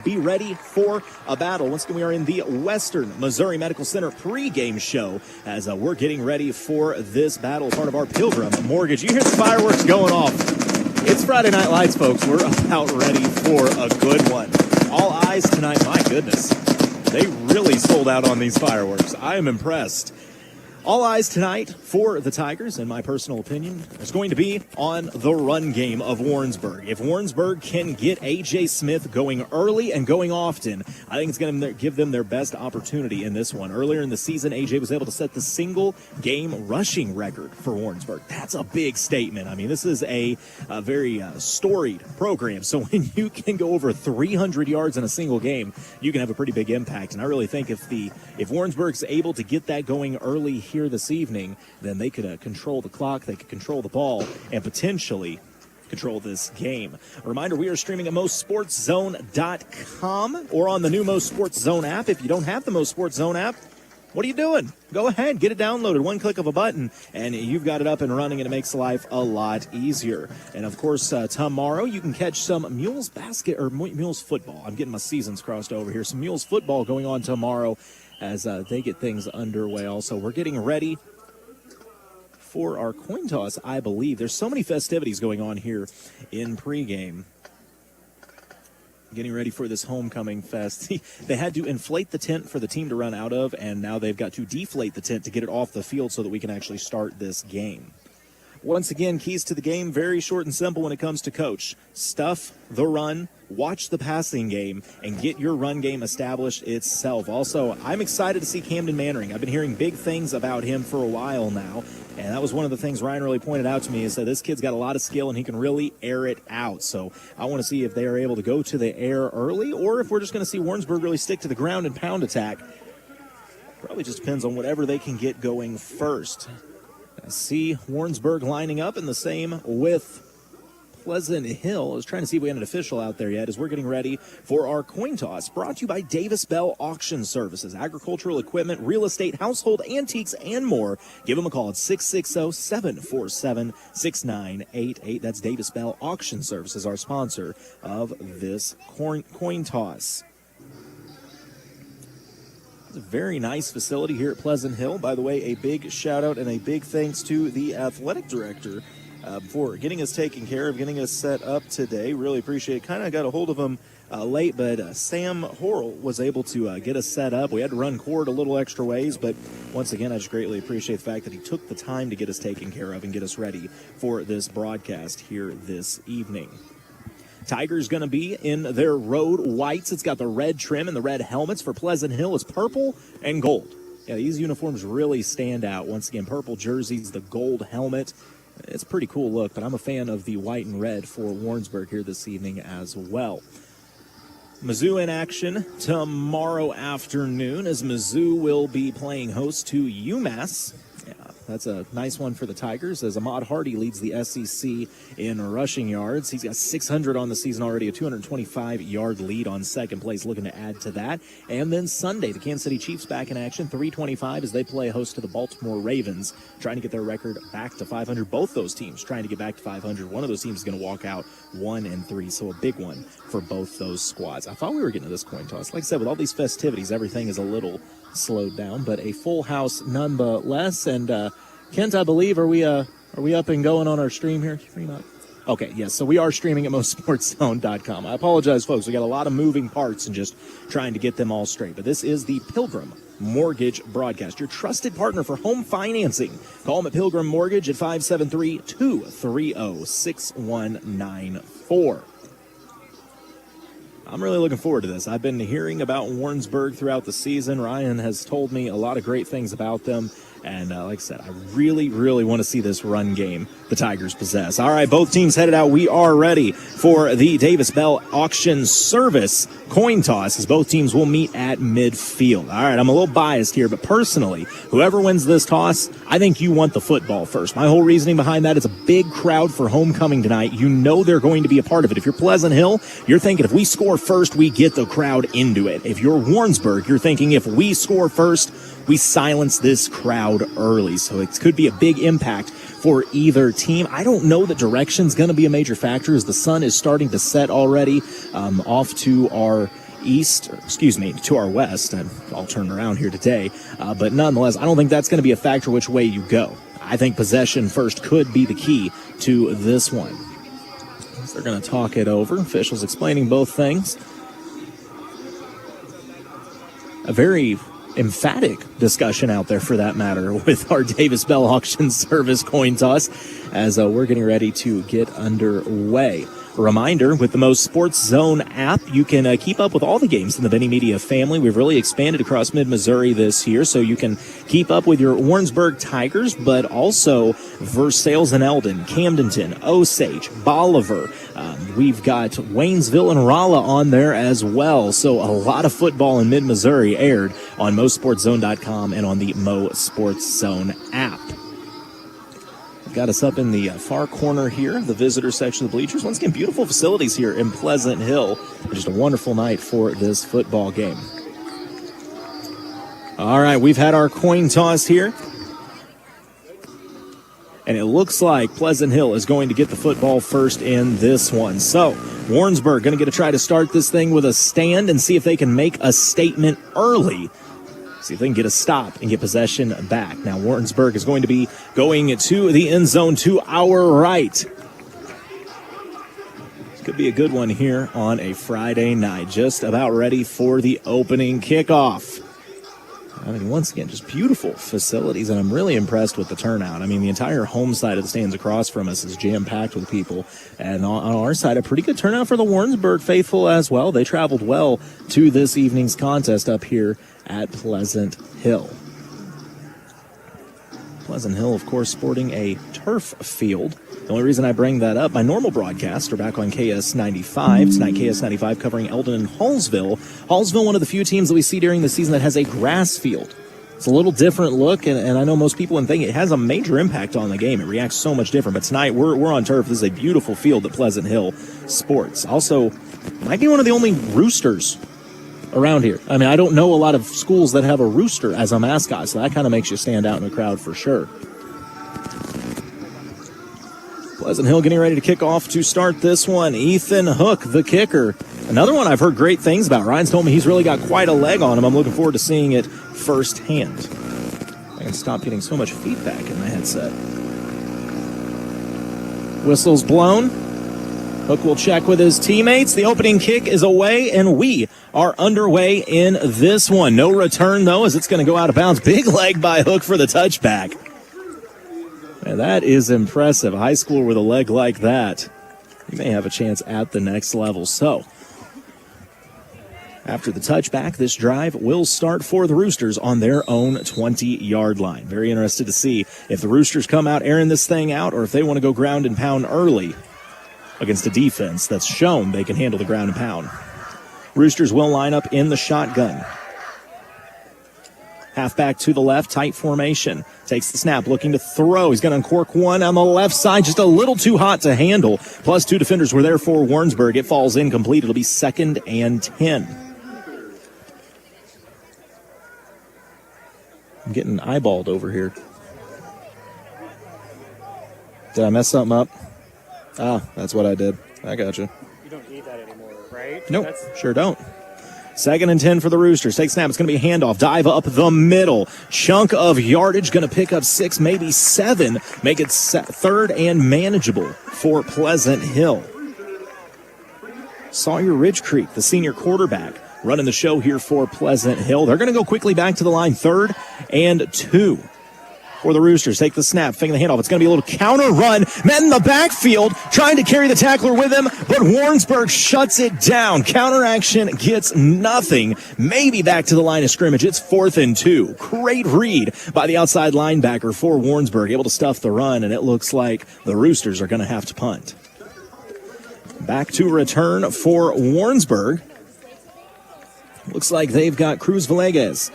Be ready for a battle. Once again, we are in the Western Missouri Medical Center pregame show as we're getting ready for this battle, part of our Pilgrim Mortgage. You hear the fireworks going off. It's Friday Night Lights, folks. We're about ready for a good one. All eyes tonight. My goodness. They really sold out on these fireworks. I am impressed. All eyes tonight for the Tigers, in my personal opinion, is going to be on the run game of Warrensburg. If Warrensburg can get A.J. Smith going early and going often, I think it's going to give them their best opportunity in this one. Earlier in the season, A.J. was able to set the single-game rushing record for Warrensburg. That's a big statement. I mean, this is a very storied program, so when you can go over 300 yards in a single game, you can have a pretty big impact. And I really think if Warrensburg's able to get that going early here this evening, then they could control the clock, they could control the ball, and potentially control this game. A reminder, we are streaming at MoSportsZone.com or on the new MoSportsZone app. If you don't have the MoSportsZone app, what are you doing? Go ahead, get it downloaded. One click of a button, and you've got it up and running, and it makes life a lot easier. And, of course, tomorrow you can catch some Mules football. I'm getting my seasons crossed over here. Some Mules football going on tomorrow as they get things underway. Also, we're getting ready for our coin toss, I believe. There's so many festivities going on here in pregame. Getting ready for this homecoming fest. They had to inflate the tent for the team to run out of, and now they've got to deflate the tent to get it off the field so that we can actually start this game. Once again, keys to the game, very short and simple when it comes to coach. Stuff the run, watch the passing game, and get your run game established itself. Also, I'm excited to see Camden Mannering. I've been hearing big things about him for a while now, and that was one of the things Ryan really pointed out to me, is that this kid's got a lot of skill and he can really air it out. So I want to see if they are able to go to the air early, or if we're just going to see Warrensburg really stick to the ground and pound attack. Probably just depends on whatever they can get going first. I see Warrensburg lining up in the same with Pleasant Hill. I was trying to see if we had an official out there yet as we're getting ready for our coin toss. Brought to you by Davis Bell Auction Services, agricultural equipment, real estate, household antiques, and more. Give them a call at 660-747-6988. That's Davis Bell Auction Services, our sponsor of this coin toss. It's a very nice facility here at Pleasant Hill. By the way, a big shout out and a big thanks to the athletic director for getting us taken care of, getting us set up today. Really appreciate it. Kind of got a hold of him late, but Sam Horrell was able to get us set up. We had to run court a little extra ways, but once again, I just greatly appreciate the fact that he took the time to get us taken care of and get us ready for this broadcast here this evening. Tigers going to be in their road whites. It's got the red trim and the red helmets. For Pleasant Hill, it's purple and gold. Yeah, these uniforms really stand out. Once again, purple jerseys, the gold helmet. It's a pretty cool look, but I'm a fan of the white and red for Warrensburg here this evening as well. Mizzou in action tomorrow afternoon as Mizzou will be playing host to UMass. That's a nice one for the Tigers as Ahmad Hardy leads the SEC in rushing yards. He's got 600 on the season already, a 225-yard lead on second place, looking to add to that. And then Sunday, the Kansas City Chiefs back in action, 3:25 as they play host to the Baltimore Ravens, trying to get their record back to 500. Both those teams trying to get back to 500. One of those teams is going to walk out 1-3, so a big one for both those squads. I thought we were getting to this coin toss. Like I said, with all these festivities, everything is a little slowed down, but a full house nonetheless. And Kent, I believe, are we up and going on our stream here? Are you not? Okay, yes, so we are streaming at MoSportsZone.com. I apologize, folks. We got a lot of moving parts and just trying to get them all straight. But this is the Pilgrim Mortgage broadcast, your trusted partner for home financing. Call them at Pilgrim Mortgage at 573-230-6194. I'm really looking forward to this. I've been hearing about Warrensburg throughout the season. Ryan has told me a lot of great things about them. And like I said, I really, really want to see this run game the Tigers possess. All right, both teams headed out. We are ready for the Davis Bell Auction Service coin toss as both teams will meet at midfield. All right, I'm a little biased here, but personally, whoever wins this toss, I think you want the football first. My whole reasoning behind that is a big crowd for homecoming tonight. You know they're going to be a part of it. If you're Pleasant Hill, you're thinking if we score first, we get the crowd into it. If you're Warrensburg, you're thinking if we score first, we silence this crowd early. So it could be a big impact for either team. I don't know that direction's going to be a major factor as the sun is starting to set already off to our to our west. I'll turn around here today. But nonetheless, I don't think that's going to be a factor which way you go. I think possession first could be the key to this one. So they're going to talk it over. Officials explaining both things. A very emphatic discussion out there for that matter with our Davis Bell Auction Service coin toss as we're getting ready to get underway. A reminder, with the MoSportsZone app, you can keep up with all the games in the Benny Media family. We've really expanded across mid-Missouri this year, so you can keep up with your Warrensburg Tigers, but also Versailles and Eldon, Camdenton, Osage, Bolivar. We've got Waynesville and Rolla on there as well. So a lot of football in mid-Missouri aired on MoSportsZone.com and on the MoSportsZone app. Got us up in the far corner here, the visitor section of the bleachers. Once again, beautiful facilities here in Pleasant Hill. Just a wonderful night for this football game. All right, we've had our coin toss here. And it looks like Pleasant Hill is going to get the football first in this one. So, Warrensburg going to get a try to start this thing with a stand and see if they can make a statement early. See if they can get a stop and get possession back. Now, Warrensburg is going to be going to the end zone to our right. This could be a good one here on a Friday night. Just about ready for the opening kickoff. I mean, once again, just beautiful facilities, and I'm really impressed with the turnout. I mean, the entire home side of the stands across from us is jam-packed with people. And on our side, a pretty good turnout for the Warrensburg faithful as well. They traveled well to this evening's contest up here at Pleasant Hill. Pleasant Hill, of course, sporting a turf field. The only reason I bring that up, my normal broadcasts are back on KS95. Tonight, KS95 covering Eldon and Hallsville. Hallsville, one of the few teams that we see during the season that has a grass field. It's a little different look, and I know most people would think it has a major impact on the game. It reacts so much different. But tonight, we're on turf. This is a beautiful field that Pleasant Hill sports. Also, might be one of the only roosters around here. I mean, I don't know a lot of schools that have a rooster as a mascot, so that kind of makes you stand out in a crowd for sure. Pleasant Hill getting ready to kick off to start this one. Ethan Hook, the kicker. Another one I've heard great things about. Ryan's told me he's really got quite a leg on him. I'm looking forward to seeing it firsthand. I can stop getting so much feedback in my headset. Whistle's blown. Hook will check with his teammates. The opening kick is away, and we are underway in this one. No return, though, as it's going to go out of bounds. Big leg by Hook for the touchback. And that is impressive. A high schooler with a leg like that, you may have a chance at the next level. So, after the touchback, this drive will start for the Roosters on their own 20-yard line. Very interested to see if the Roosters come out airing this thing out or if they want to go ground and pound early against a defense that's shown they can handle the ground and pound. Roosters will line up in the shotgun. Halfback to the left, tight formation. Takes the snap, looking to throw. He's going to uncork one on the left side, just a little too hot to handle. Plus two defenders were there for Warrensburg. It falls incomplete. It'll be 2nd and 10. I'm getting eyeballed over here. Did I mess something up? Ah, that's what I did. I got you. You don't need that anymore, right? Nope, sure don't. 2nd and 10 for the Roosters. Take snap. It's going to be a handoff. Dive up the middle. Chunk of yardage. Going to pick up 6, maybe 7. Make it 3rd and manageable for Pleasant Hill. Sawyer Ridge Creek, the senior quarterback, running the show here for Pleasant Hill. They're going to go quickly back to the line. 3rd and 2. For the Roosters, take the snap, faking the handoff. It's going to be a little counter run. Met in the backfield, trying to carry the tackler with him, but Warrensburg shuts it down. Counter action gets nothing. Maybe back to the line of scrimmage. It's 4th and 2. Great read by the outside linebacker for Warrensburg, able to stuff the run, and it looks like the Roosters are going to have to punt. Back to return for Warrensburg. Looks like they've got Cruz Villegas.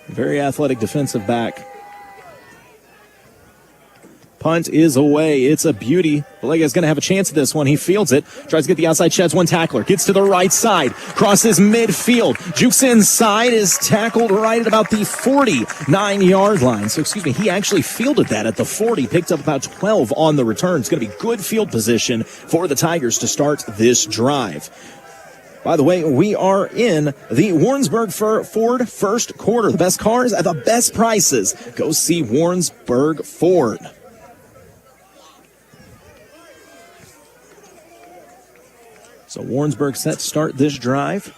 Very athletic defensive back. Punt is away. It's a beauty. Villegas is going to have a chance at this one. He fields it. Tries to get the outside, sheds one tackler. Gets to the right side. Crosses midfield. Jukes inside. Is tackled right at about the 49-yard line. So, he actually fielded that at the 40. Picked up about 12 on the return. It's going to be good field position for the Tigers to start this drive. By the way, we are in the Warrensburg Ford first quarter. The best cars at the best prices. Go see Warrensburg Ford. So Warrensburg set to start this drive.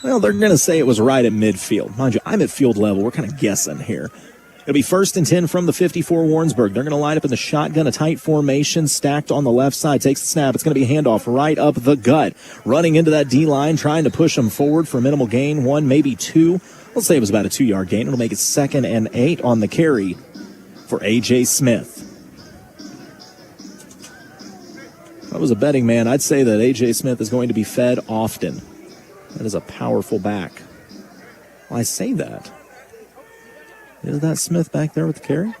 Well, they're going to say it was right at midfield. Mind you, I'm at field level. We're kind of guessing here. It'll be 1st and 10 from the 54 Warrensburg. They're going to line up in the shotgun, a tight formation, stacked on the left side. Takes the snap. It's going to be a handoff right up the gut. Running into that D-line, trying to push them forward for a minimal gain. 1, maybe 2. Let's say it was about a 2-yard gain. It'll make it 2nd and 8 on the carry for A.J. Smith. If I was a betting man, I'd say that A.J. Smith is going to be fed often. That is a powerful back. Well, I say that. Is that Smith back there with the carry?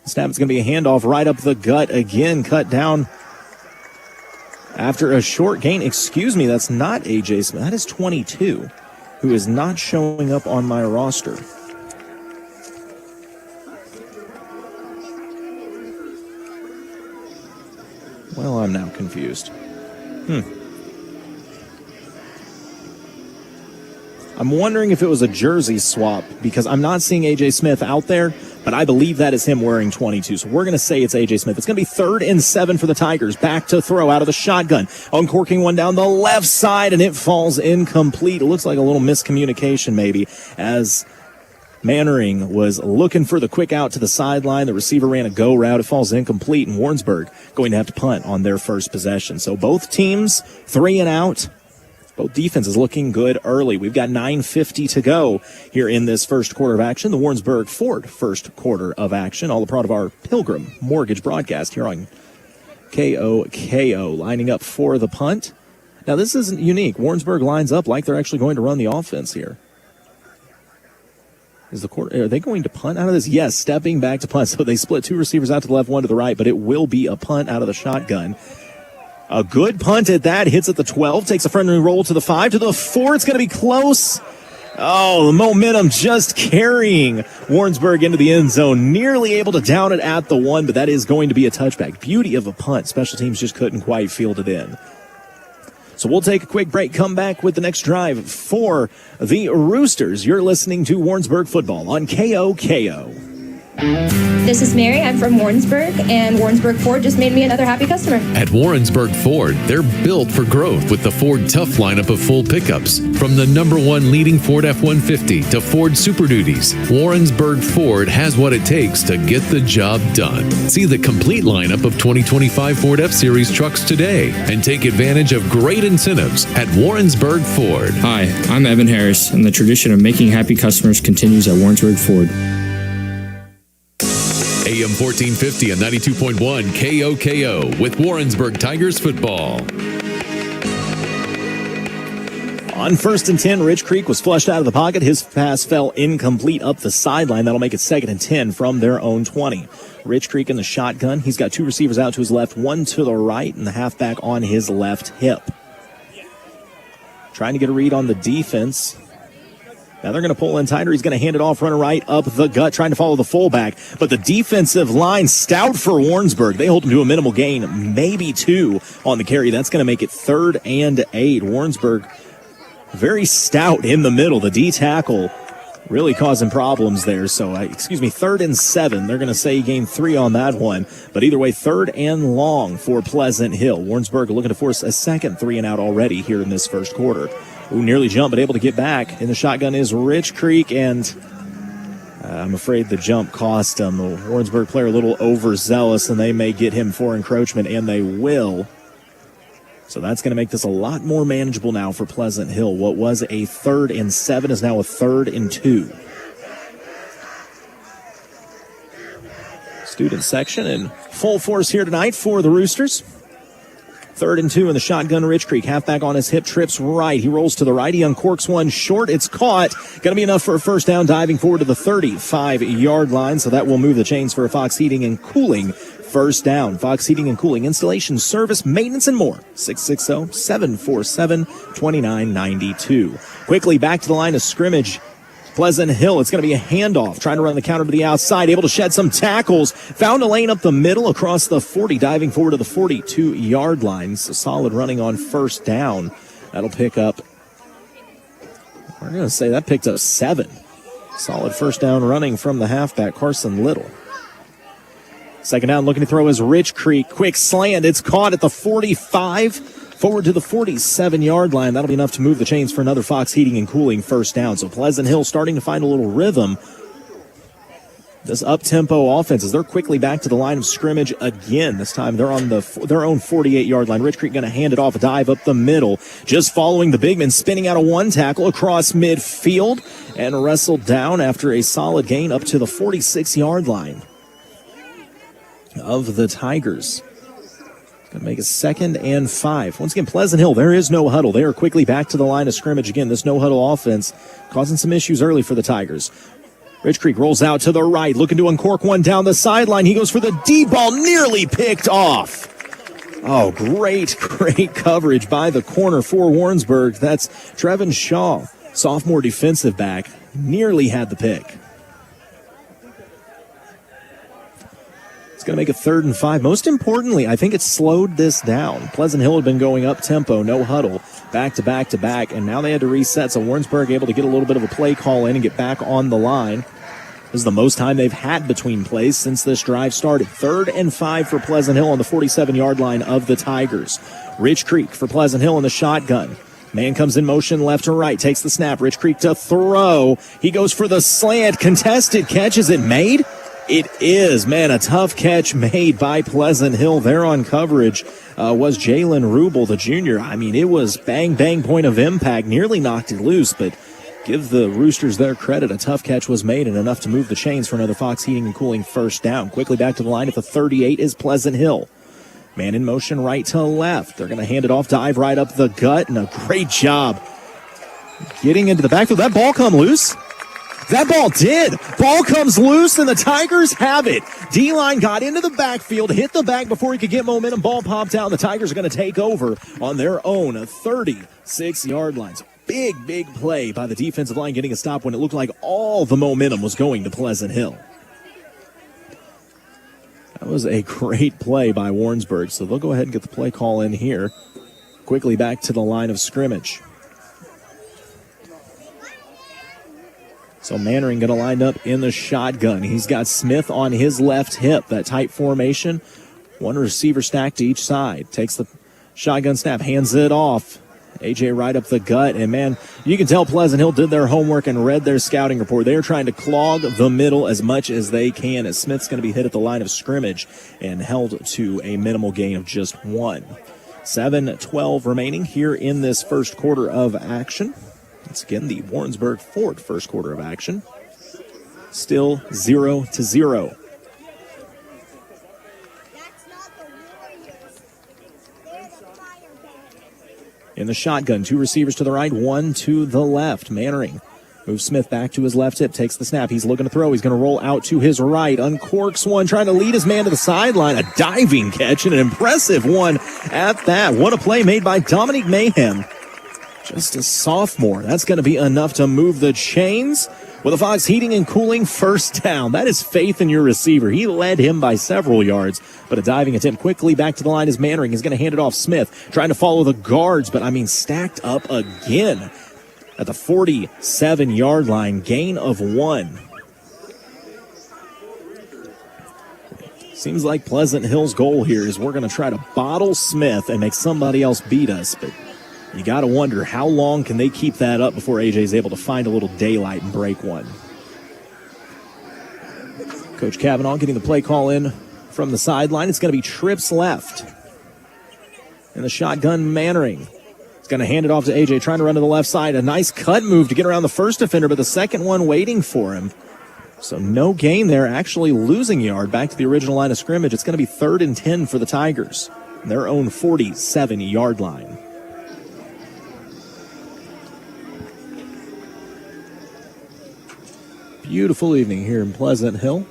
The snap is going to be a handoff right up the gut. Again, cut down after a short gain. Excuse me, that's not A.J. Smith. That is 22, who is not showing up on my roster. Well, I'm now confused. I'm wondering if it was a jersey swap because I'm not seeing A.J. Smith out there, but I believe that is him wearing 22. So we're going to say it's A.J. Smith. It's going to be 3rd and 7 for the Tigers. Back to throw out of the shotgun. Uncorking one down the left side, and it falls incomplete. It looks like a little miscommunication maybe as Mannering was looking for the quick out to the sideline. The receiver ran a go route. It falls incomplete, and Warrensburg going to have to punt on their first possession. So both teams 3 and out. Both defenses looking good early. We've got 9:50 to go here in this first quarter of action. The Warrensburg Ford first quarter of action. All a part of our Pilgrim Mortgage broadcast here on KOKO. Lining up for the punt. Now, this isn't unique. Warrensburg lines up like they're actually going to run the offense here. Are they going to punt out of this? Yes, stepping back to punt. So they split 2 receivers out to the left, 1 to the right, but it will be a punt out of the shotgun. A good punt at that. Hits at the 12. Takes a friendly roll to the 5. To the 4. It's going to be close. Oh, the momentum just carrying Warrensburg into the end zone. Nearly able to down it at the 1, but that is going to be a touchback. Beauty of a punt. Special teams just couldn't quite field it in. So we'll take a quick break, come back with the next drive for the Roosters. You're listening to Warrensburg Football on KOKO. This is Mary. I'm from Warrensburg, and Warrensburg Ford just made me another happy customer. At Warrensburg Ford, they're built for growth with the Ford Tough lineup of full pickups. From the #1 leading Ford F-150 to Ford Super Duties, Warrensburg Ford has what it takes to get the job done. See the complete lineup of 2025 Ford F-Series trucks today and take advantage of great incentives at Warrensburg Ford. Hi, I'm Evan Harris, and the tradition of making happy customers continues at Warrensburg Ford. AM 1450 and 92.1 KOKO with Warrensburg Tigers Football. On 1st and 10, Rich Creek was flushed out of the pocket. His pass fell incomplete up the sideline. That'll make it 2nd and 10 from their own 20. Rich Creek in the shotgun. He's got 2 receivers out to his left, 1 to the right, and the halfback on his left hip. Trying to get a read on the defense. Now they're going to pull in tighter. He's going to hand it off, running right up the gut, trying to follow the fullback. But the defensive line stout for Warrensburg. They hold him to a minimal gain, maybe 2 on the carry. That's going to make it 3rd and 8. Warrensburg very stout in the middle. The D tackle really causing problems there. So, 3rd and 7. They're going to say he gained 3 on that one. But either way, 3rd and long for Pleasant Hill. Warrensburg looking to force a second 3 and out already here in this first quarter. Ooh, nearly jumped, but able to get back. In the shotgun is Rich Creek, and I'm afraid the jump cost him. The Warrensburg player a little overzealous, and they may get him for encroachment, and they will. So that's going to make this a lot more manageable now for Pleasant Hill. What was a 3rd and 7 is now a 3rd and 2. Student section in full force here tonight for the Roosters. 3rd and 2 in the shotgun. Rich Creek, halfback on his hip, trips right. He rolls to the right. He uncorks one short. It's caught. Going to be enough for a first down, diving forward to the 35-yard line. So that will move the chains for a Fox Heating and Cooling first down. Fox Heating and Cooling, installation, service, maintenance, and more. 660-747-2992. Quickly back to the line of scrimmage. Pleasant Hill, it's going to be a handoff, trying to run the counter to the outside, able to shed some tackles, found a lane up the middle across the 40, diving forward to the 42-yard line. So solid running on first down. That'll pick up, we're going to say that picked up 7. Solid first down running from the halfback, Carson Little. Second down, looking to throw is Rich Creek. Quick slant. It's caught at the 45. Forward to the 47-yard line. That'll be enough to move the chains for another Fox Heating and Cooling first down. So Pleasant Hill starting to find a little rhythm. This up-tempo offense, as they're quickly back to the line of scrimmage again. This time they're on their own 48-yard line. Rich Creek going to hand it off, a dive up the middle. Just following the big man, spinning out a one tackle across midfield and wrestled down after a solid gain up to the 46-yard line of the Tigers. Going to make a 2nd and 5. Once again, Pleasant Hill, there is no huddle. They are quickly back to the line of scrimmage again. This no-huddle offense causing some issues early for the Tigers. Rich Creek rolls out to the right, looking to uncork one down the sideline. He goes for the deep ball, nearly picked off. Oh, great coverage by the corner for Warrensburg. That's Trevin Shaw, sophomore defensive back, nearly had the pick. Going to make a 3rd and 5. Most importantly, I think it slowed this down. Pleasant Hill had been going up tempo, no huddle, back to back to back, and now they had to reset. So Warrensburg able to get a little bit of a play call in and get back on the line. This is the most time they've had between plays since this drive started. 3rd and 5 for Pleasant Hill on the 47-yard line of the Tigers. Rich Creek for Pleasant Hill in the shotgun. Man comes in motion left to right, takes the snap. Rich Creek to throw. He goes for the slant. Contested catch. Is it made? It is, man, a tough catch made by Pleasant Hill. There on coverage was Jalen Rubel, the junior. I mean, it was bang, bang, point of impact. Nearly knocked it loose, but give the Roosters their credit. A tough catch was made and enough to move the chains for another Fox Heating and Cooling first down. Quickly back to the line at the 38 is Pleasant Hill. Man in motion right to left. They're going to hand it off, dive right up the gut, and a great job getting into the backfield. That ball come loose? That ball did. Ball comes loose, and the Tigers have it. D-line got into the backfield, hit the back before he could get momentum. Ball popped out, and the Tigers are going to take over on their own 36-yard lines. Big play by the defensive line, getting a stop when it looked like all the momentum was going to Pleasant Hill. That was a great play by Warrensburg, so they'll go ahead and get the play call in here. Quickly back to the line of scrimmage. So Mannering going to line up in the shotgun. He's got Smith on his left hip, that tight formation. One receiver stacked to each side. Takes the shotgun snap, hands it off. AJ right up the gut. And, man, you can tell Pleasant Hill did their homework and read their scouting report. They're trying to clog the middle as much as they can, as Smith's going to be hit at the line of scrimmage and held to a minimal gain of just 1. 7:12 remaining here in this first quarter of action. Once again, the Warrensburg Ford first quarter of action. Still 0-0. In the shotgun, 2 receivers to the right, 1 to the left. Mannering moves Smith back to his left hip, takes the snap. He's looking to throw. He's going to roll out to his right, uncorks one, trying to lead his man to the sideline. A diving catch and an impressive one at that. What a play made by Dominique Mayhem. Just a sophomore. That's going to be enough to move the chains with a Fox Heating and Cooling first down. That is faith in your receiver. He led him by several yards, but a diving attempt quickly back to the line is Mannering. He's going to hand it off Smith, trying to follow the guards, but stacked up again at the 47-yard line. Gain of 1. Seems like Pleasant Hill's goal here is we're going to try to bottle Smith and make somebody else beat us, but you got to wonder how long can they keep that up before AJ's able to find a little daylight and break one. Coach Cavanaugh getting the play call in from the sideline. It's going to be trips left. In the shotgun, Mannering. He's going to hand it off to AJ, trying to run to the left side. A nice cut move to get around the first defender, but the second one waiting for him. So no gain there, actually losing yard back to the original line of scrimmage. It's going to be 3rd and 10 for the Tigers. Their own 47-yard line. Beautiful evening here in Pleasant Hill.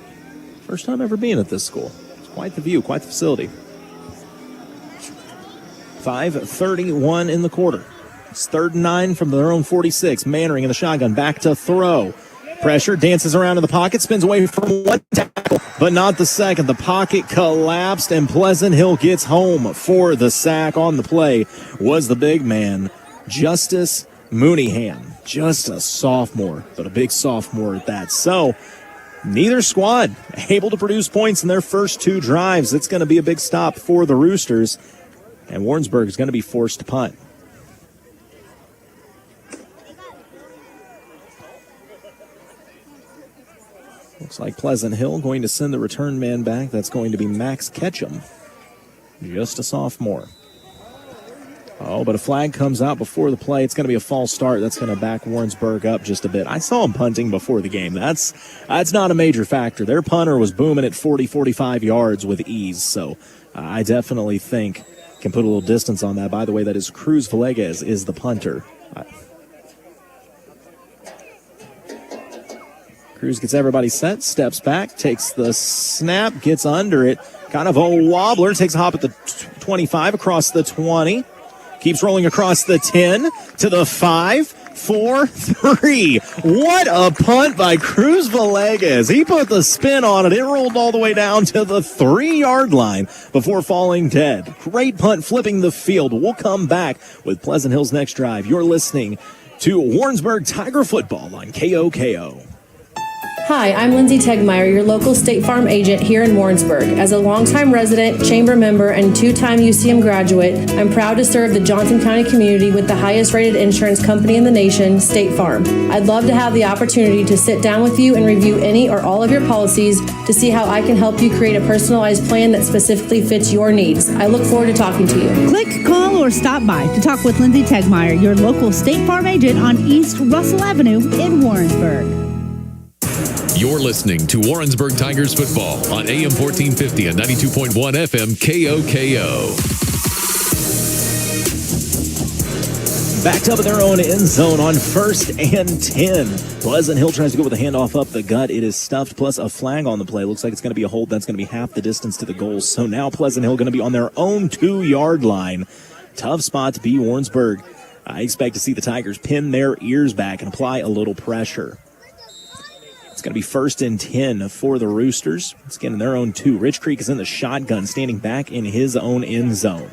First time ever being at this school. It's quite the view, quite the facility. 5:31 in the quarter. It's 3rd and 9 from their own 46. Mannering in the shotgun, back to throw. Pressure, dances around in the pocket, spins away from one tackle, but not the second. The pocket collapsed, and Pleasant Hill gets home for the sack. On the play was the big man, Justice Mooneyham. Just a sophomore, but a big sophomore at that. So neither squad able to produce points in their first two drives. It's going to be a big stop for the Roosters, and Warrensburg is going to be forced to punt. Looks like Pleasant Hill going to send the return man back. That's going to be Max Ketchum, just a sophomore. Oh, but a flag comes out before the play. It's going to be a false start. That's going to back Warrensburg up just a bit. I saw him punting before the game. That's not a major factor. Their punter was booming at 40, 45 yards with ease. So I definitely think can put a little distance on that. By the way, that is Cruz Villegas is the punter. Cruz gets everybody set, steps back, takes the snap, gets under it. Kind of a wobbler, takes a hop at the 25, across the 20. Keeps rolling across the 10 to the 5, 4, 3. What a punt by Cruz Villegas. He put the spin on it. It rolled all the way down to the 3-yard line before falling dead. Great punt, flipping the field. We'll come back with Pleasant Hill's next drive. You're listening to Warrensburg Tiger Football on KOKO. Hi, I'm Lindsay Tegmeyer, your local State Farm agent here in Warrensburg. As a longtime resident, chamber member, and two-time UCM graduate, I'm proud to serve the Johnson County community with the highest-rated insurance company in the nation, State Farm. I'd love to have the opportunity to sit down with you and review any or all of your policies to see how I can help you create a personalized plan that specifically fits your needs. I look forward to talking to you. Click, call, or stop by to talk with Lindsay Tegmeyer, your local State Farm agent on East Russell Avenue in Warrensburg. You're listening to Warrensburg Tigers Football on AM 1450 and 92.1 FM KOKO. Backed up in their own end zone on 1st and 10. Pleasant Hill tries to go with a handoff up the gut. It is stuffed, plus a flag on the play. Looks like it's going to be a hold. That's going to be half the distance to the goal. So now Pleasant Hill going to be on their own 2-yard line. Tough spot to be Warrensburg. I expect to see the Tigers pin their ears back and apply a little pressure. It's going to be 1st and 10 for the Roosters. It's getting their own 2. Rich Creek is in the shotgun, standing back in his own end zone.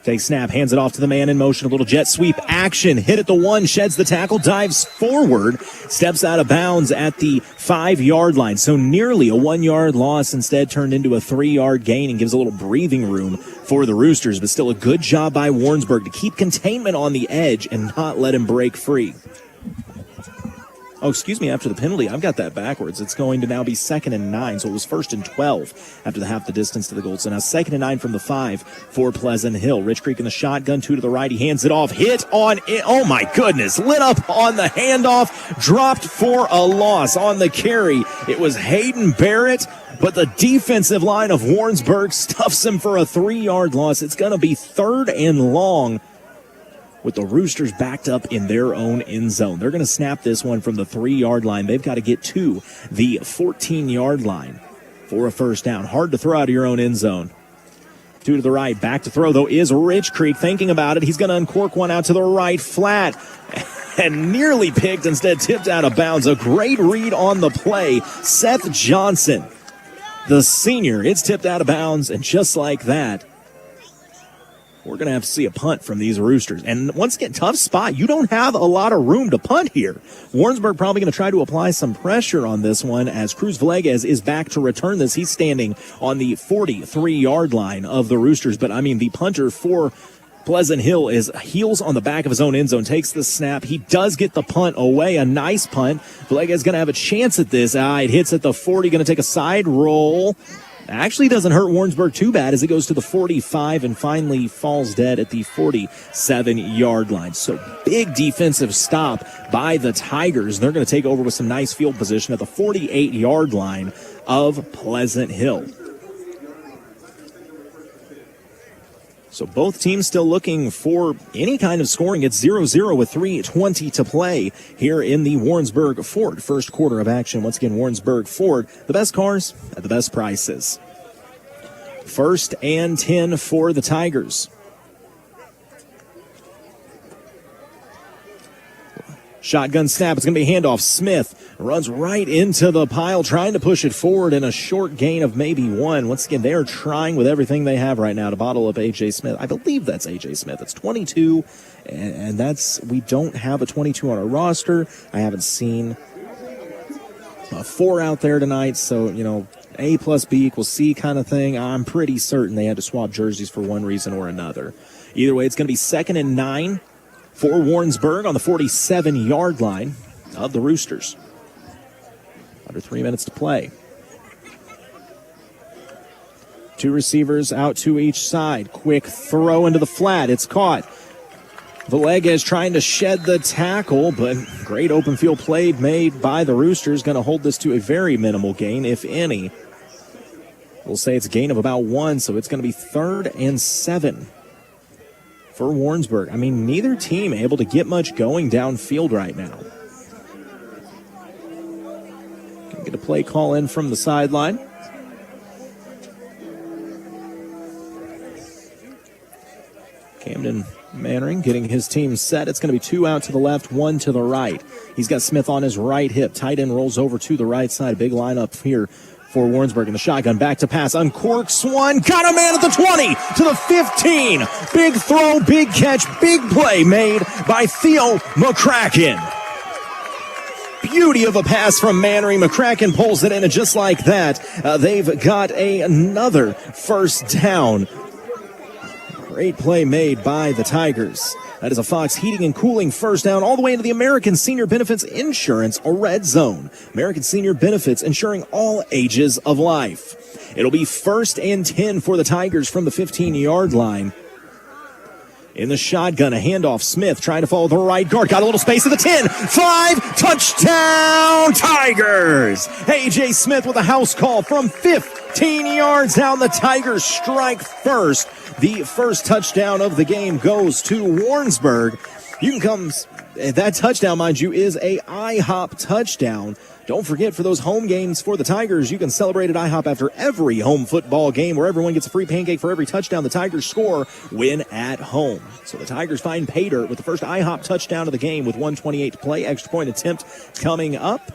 Takes snap, hands it off to the man in motion. A little jet sweep action. Hit at the 1, sheds the tackle, dives forward, steps out of bounds at the 5-yard line. So nearly a 1-yard loss, instead turned into a 3-yard gain, and gives a little breathing room for the Roosters. But still a good job by Warrensburg to keep containment on the edge and not let him break free. Oh, excuse me, after the penalty, I've got that backwards. It's going to now be 2nd and 9, so it was 1st and 12 after the half the distance to the goal. So now 2nd and 9 from the 5 for Pleasant Hill. Rich Creek in the shotgun, 2 to the right. He hands it off, hit on it. Oh, my goodness, lit up on the handoff, dropped for a loss on the carry. It was Hayden Barrett, but the defensive line of Warrensburg stuffs him for a 3-yard loss. It's going to be 3rd and long, with the Roosters backed up in their own end zone. They're going to snap this one from the 3-yard line. They've got to get to the 14-yard line for a first down. Hard to throw out of your own end zone. 2 to the right. Back to throw, though, is Rich Creek. Thinking about it, he's going to uncork one out to the right flat. And nearly picked, instead tipped out of bounds. A great read on the play. Seth Johnson, the senior. It's tipped out of bounds, and just like that, we're going to have to see a punt from these Roosters. And once again, tough spot. You don't have a lot of room to punt here. Warrensburg probably going to try to apply some pressure on this one as Cruz Villegas is back to return this. He's standing on the 43-yard line of the Roosters. But, I mean, the punter for Pleasant Hill is heels on the back of his own end zone, takes the snap. He does get the punt away, a nice punt. Villegas is going to have a chance at this. It hits at the 40, going to take a side roll. Actually doesn't hurt Warrensburg too bad as it goes to the 45 and finally falls dead at the 47-yard line. So big defensive stop by the Tigers. They're going to take over with some nice field position at the 48-yard line of Pleasant Hill. So both teams still looking for any kind of scoring. It's 0-0 with 3:20 to play here in the Warrensburg Ford first quarter of action. Once again, Warrensburg Ford, the best cars at the best prices. 1st and 10 for the Tigers. Shotgun snap. It's going to be a handoff. Smith runs right into the pile, trying to push it forward in a short gain of maybe one. Once again, they are trying with everything they have right now to bottle up A.J. Smith. I believe that's A.J. Smith. It's 22, and we don't have a 22 on our roster. I haven't seen a 4 out there tonight, so, A plus B equals C kind of thing. I'm pretty certain they had to swap jerseys for one reason or another. Either way, it's going to be 2nd and 9 for Warrensburg on the 47-yard line of the Roosters. Under 3 minutes to play. 2 receivers out to each side. Quick throw into the flat. It's caught. Villegas trying to shed the tackle, but great open field play made by the Roosters. Going to hold this to a very minimal gain, if any. We'll say it's a gain of about 1, so it's going to be 3rd and 7 for Warrensburg. I mean, neither team able to get much going downfield right now. Gonna get a play call in from the sideline. Camden Mannering getting his team set. It's going to be 2 out to the left, 1 to the right. He's got Smith on his right hip. Tight end rolls over to the right side. Big lineup here for Warrensburg in the shotgun. Back to pass. Uncorks one. Got a man at the 20 to the 15. Big throw, big catch, big play made by Theo McCracken. Beauty of a pass from Mannering. McCracken pulls it in, and just like that, they've got another first down. Great play made by the Tigers. That is a Fox Heating and Cooling first down all the way into the American Senior Benefits Insurance Red Zone. American Senior Benefits, ensuring all ages of life. It'll be 1st and 10 for the Tigers from the 15-yard line. In the shotgun, a handoff. Smith trying to follow the right guard. Got a little space at the 10. 5, touchdown Tigers! A.J. Smith with a house call from 15 yards down. The Tigers strike first. The first touchdown of the game goes to Warrensburg. That touchdown, mind you, is a IHOP touchdown. Don't forget, for those home games for the Tigers, you can celebrate at IHOP after every home football game, where everyone gets a free pancake for every touchdown the Tigers score when at home. So the Tigers find pay dirt with the first IHOP touchdown of the game with 1:28 to play. Extra point attempt coming up.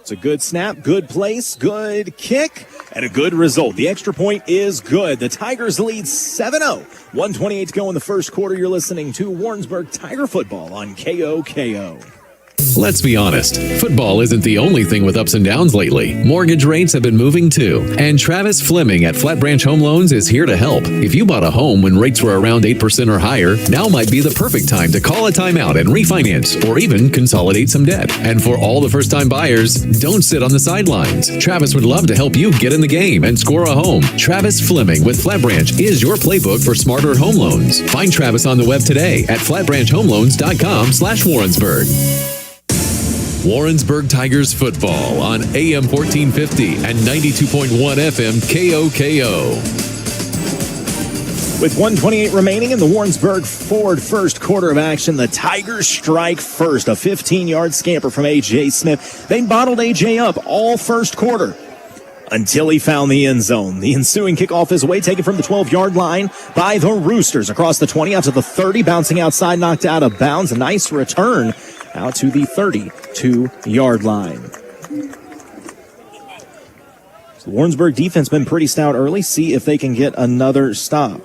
It's a good snap, good place, good kick, and a good result. The extra point is good. The Tigers lead 7-0. 1:28 to go in the first quarter. You're listening to Warrensburg Tiger Football on KOKO. Let's be honest, football isn't the only thing with ups and downs lately. Mortgage rates have been moving too. And Travis Fleming at Flat Branch Home Loans is here to help. If you bought a home when rates were around 8% or higher, now might be the perfect time to call a timeout and refinance, or even consolidate some debt. And for all the first-time buyers, don't sit on the sidelines. Travis would love to help you get in the game and score a home. Travis Fleming with Flat Branch is your playbook for smarter home loans. Find Travis on the web today at flatbranchhomeloans.com/Warrensburg. Warrensburg Tigers Football on AM 1450 and 92.1 FM KOKO. With 1:28 remaining in the Warrensburg Ford first quarter of action, the Tigers strike first. A 15-yard scamper from A.J. Smith. They bottled A.J. up all first quarter until he found the end zone. The ensuing kickoff is away, taken from the 12-yard line by the Roosters. Across the 20, out to the 30, bouncing outside, knocked out of bounds. A nice return out to the 32-yard line. So the Warrensburg defense been pretty stout early. See if they can get another stop.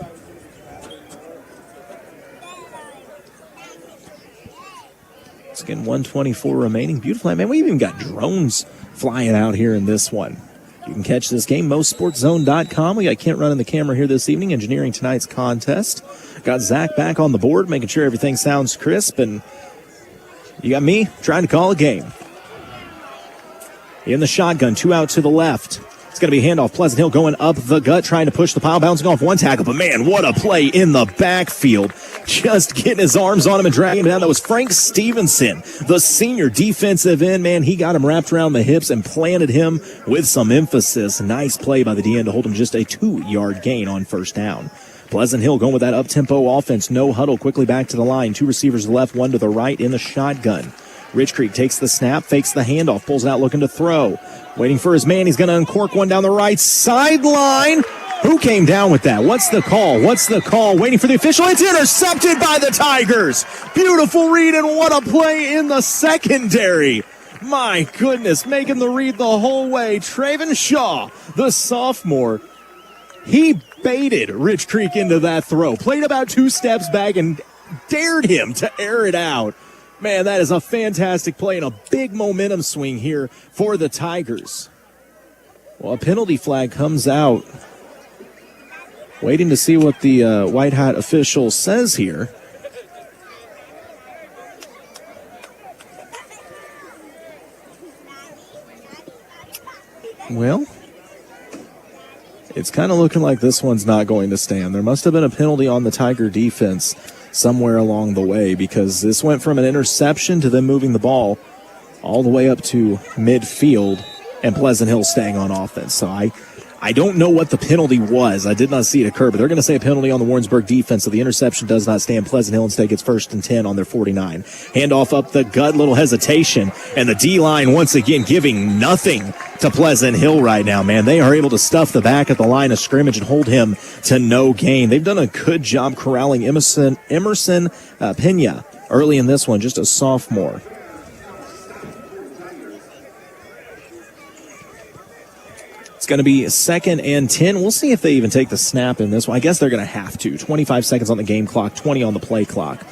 It's again 1:24 remaining. Beautiful. Man, we even got drones flying out here in this one. You can catch this game, MoSportsZone.com. We got Kent running the camera here this evening, engineering tonight's contest. Got Zach back on the board, making sure everything sounds crisp, and you got me trying to call a game. In the shotgun, 2 out to the left. It's going to be handoff. Pleasant Hill going up the gut, trying to push the pile, bouncing off one tackle. But man, what a play in the backfield. Just getting his arms on him and dragging him down. That was Frank Stevenson, the senior defensive end. Man, he got him wrapped around the hips and planted him with some emphasis. Nice play by the DN to hold him just a 2-yard gain on first down. Pleasant Hill going with that up-tempo offense. No huddle. Quickly back to the line. 2 receivers to the left, 1 to the right in the shotgun. Rich Creek takes the snap, fakes the handoff, pulls it out looking to throw. Waiting for his man. He's going to uncork one down the right sideline. Who came down with that? What's the call? Waiting for the official. It's intercepted by the Tigers. Beautiful read, and what a play in the secondary. My goodness, making the read the whole way. Traven Shaw, the sophomore, he baited Rich Creek into that throw. Played about 2 steps back and dared him to air it out. Man, that is a fantastic play and a big momentum swing here for the Tigers. Well, a penalty flag comes out. Waiting to see what the white hat official says here. Well, it's kind of looking like this one's not going to stand. There must have been a penalty on the Tiger defense somewhere along the way, because this went from an interception to them moving the ball all the way up to midfield and Pleasant Hill staying on offense. So I don't know what the penalty was. I did not see it occur, but they're going to say a penalty on the Warrensburg defense, so the interception does not stand. Pleasant Hill instead gets 1st and 10 on their 49. Handoff up the gut, little hesitation, and the D-line once again giving nothing to Pleasant Hill right now, man. They are able to stuff the back at the line of scrimmage and hold him to no gain. They've done a good job corralling Emerson Pena early in this one, just a sophomore. It's going to be 2nd and 10. We'll see if they even take the snap in this one. I guess they're going to have to. 25 seconds on the game clock, 20 on the play clock.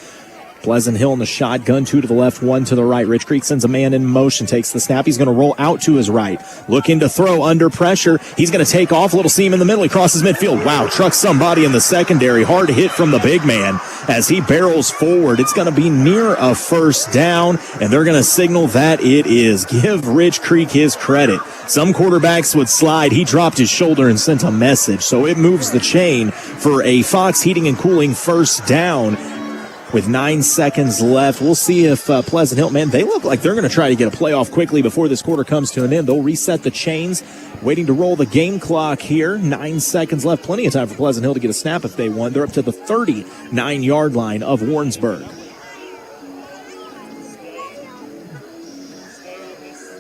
Pleasant Hill in the shotgun, 2 to the left, 1 to the right. Rich Creek sends a man in motion, takes the snap. He's going to roll out to his right. Looking to throw under pressure. He's going to take off, little seam in the middle. He crosses midfield. Wow, trucks somebody in the secondary. Hard hit from the big man as he barrels forward. It's going to be near a 1st down, and they're going to signal that it is. Give Rich Creek his credit. Some quarterbacks would slide. He dropped his shoulder and sent a message, so it moves the chain for a Fox Heating and Cooling 1st down. With 9 seconds left, we'll see if Pleasant Hill, man, they look like they're going to try to get a playoff quickly before this quarter comes to an end. They'll reset the chains, waiting to roll the game clock here. 9 seconds left, plenty of time for Pleasant Hill to get a snap if they want. They're up to the 39-yard line of Warrensburg.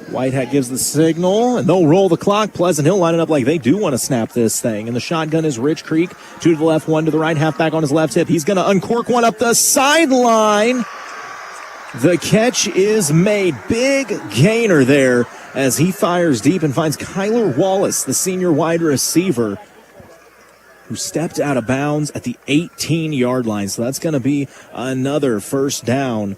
Whitehat gives the signal, and they'll roll the clock. Pleasant Hill lining up like they do want to snap this thing. And the shotgun is Rich Creek. 2 to the left, 1 to the right. Halfback on his left hip. He's going to uncork one up the sideline. The catch is made. Big gainer there as he fires deep and finds Kyler Wallace, the senior wide receiver, who stepped out of bounds at the 18-yard line. So that's going to be another 1st down.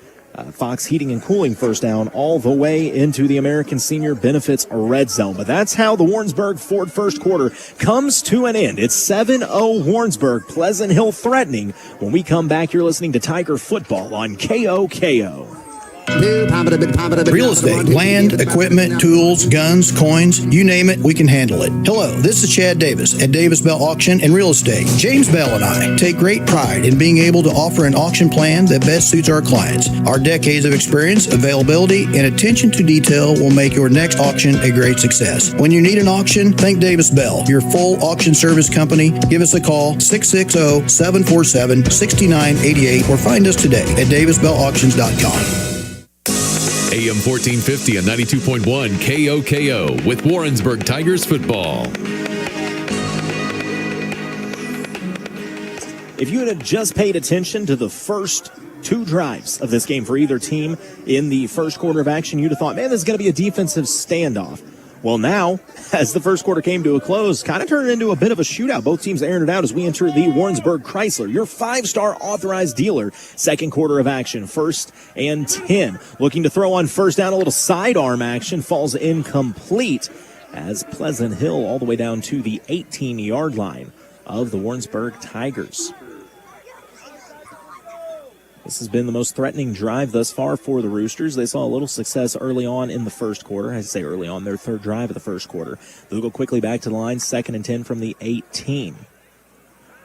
Fox Heating and Cooling 1st down all the way into the American Senior Benefits red zone. But that's how the Warrensburg Ford 1st quarter comes to an end. It's 7-0 Warrensburg, Pleasant Hill threatening. When we come back, you're listening to Tiger Football on KOKO. Real estate, land, equipment, tools, guns, coins, you name it, we can handle it. Hello, this is Chad Davis at Davis Bell Auction and Real Estate. James Bell and I take great pride in being able to offer an auction plan that best suits our clients. Our decades of experience, availability, and attention to detail will make your next auction a great success. When you need an auction, think Davis Bell, your full auction service company. Give us a call, 660-747-6988, or find us today at davisbellauctions.com. AM 1450 and 92.1 KOKO with Warrensburg Tigers Football. If you had just paid attention to the first 2 drives of this game for either team in the 1st quarter of action, you'd have thought, man, this is going to be a defensive standoff. Well, now, as the 1st quarter came to a close, kind of turned into a bit of a shootout. Both teams airing it out as we enter the Warrensburg Chrysler, your 5-star authorized dealer. 2nd quarter of action, 1st and 10. Looking to throw on 1st down, a little sidearm action, falls incomplete as Pleasant Hill all the way down to the 18-yard line of the Warrensburg Tigers. This has been the most threatening drive thus far for the Roosters. They saw a little success early on in the 1st quarter. I say early on, their 3rd drive of the 1st quarter. They'll go quickly back to the line, 2nd and 10 from the 18.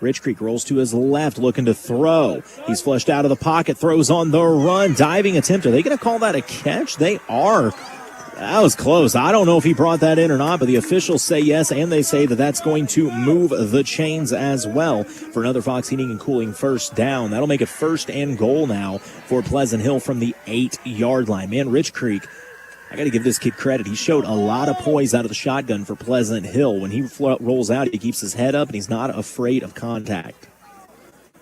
Rich Creek rolls to his left, looking to throw. He's flushed out of the pocket, throws on the run, diving attempt. Are they going to call that a catch? They are. That was close. I don't know if he brought that in or not, but the officials say yes, and they say that that's going to move the chains as well for another Fox Heating and Cooling 1st down. That'll make it 1st and goal now for Pleasant Hill from the 8-yard line. Man, Rich Creek, I got to give this kid credit. He showed a lot of poise out of the shotgun for Pleasant Hill. When he rolls out, he keeps his head up, and he's not afraid of contact.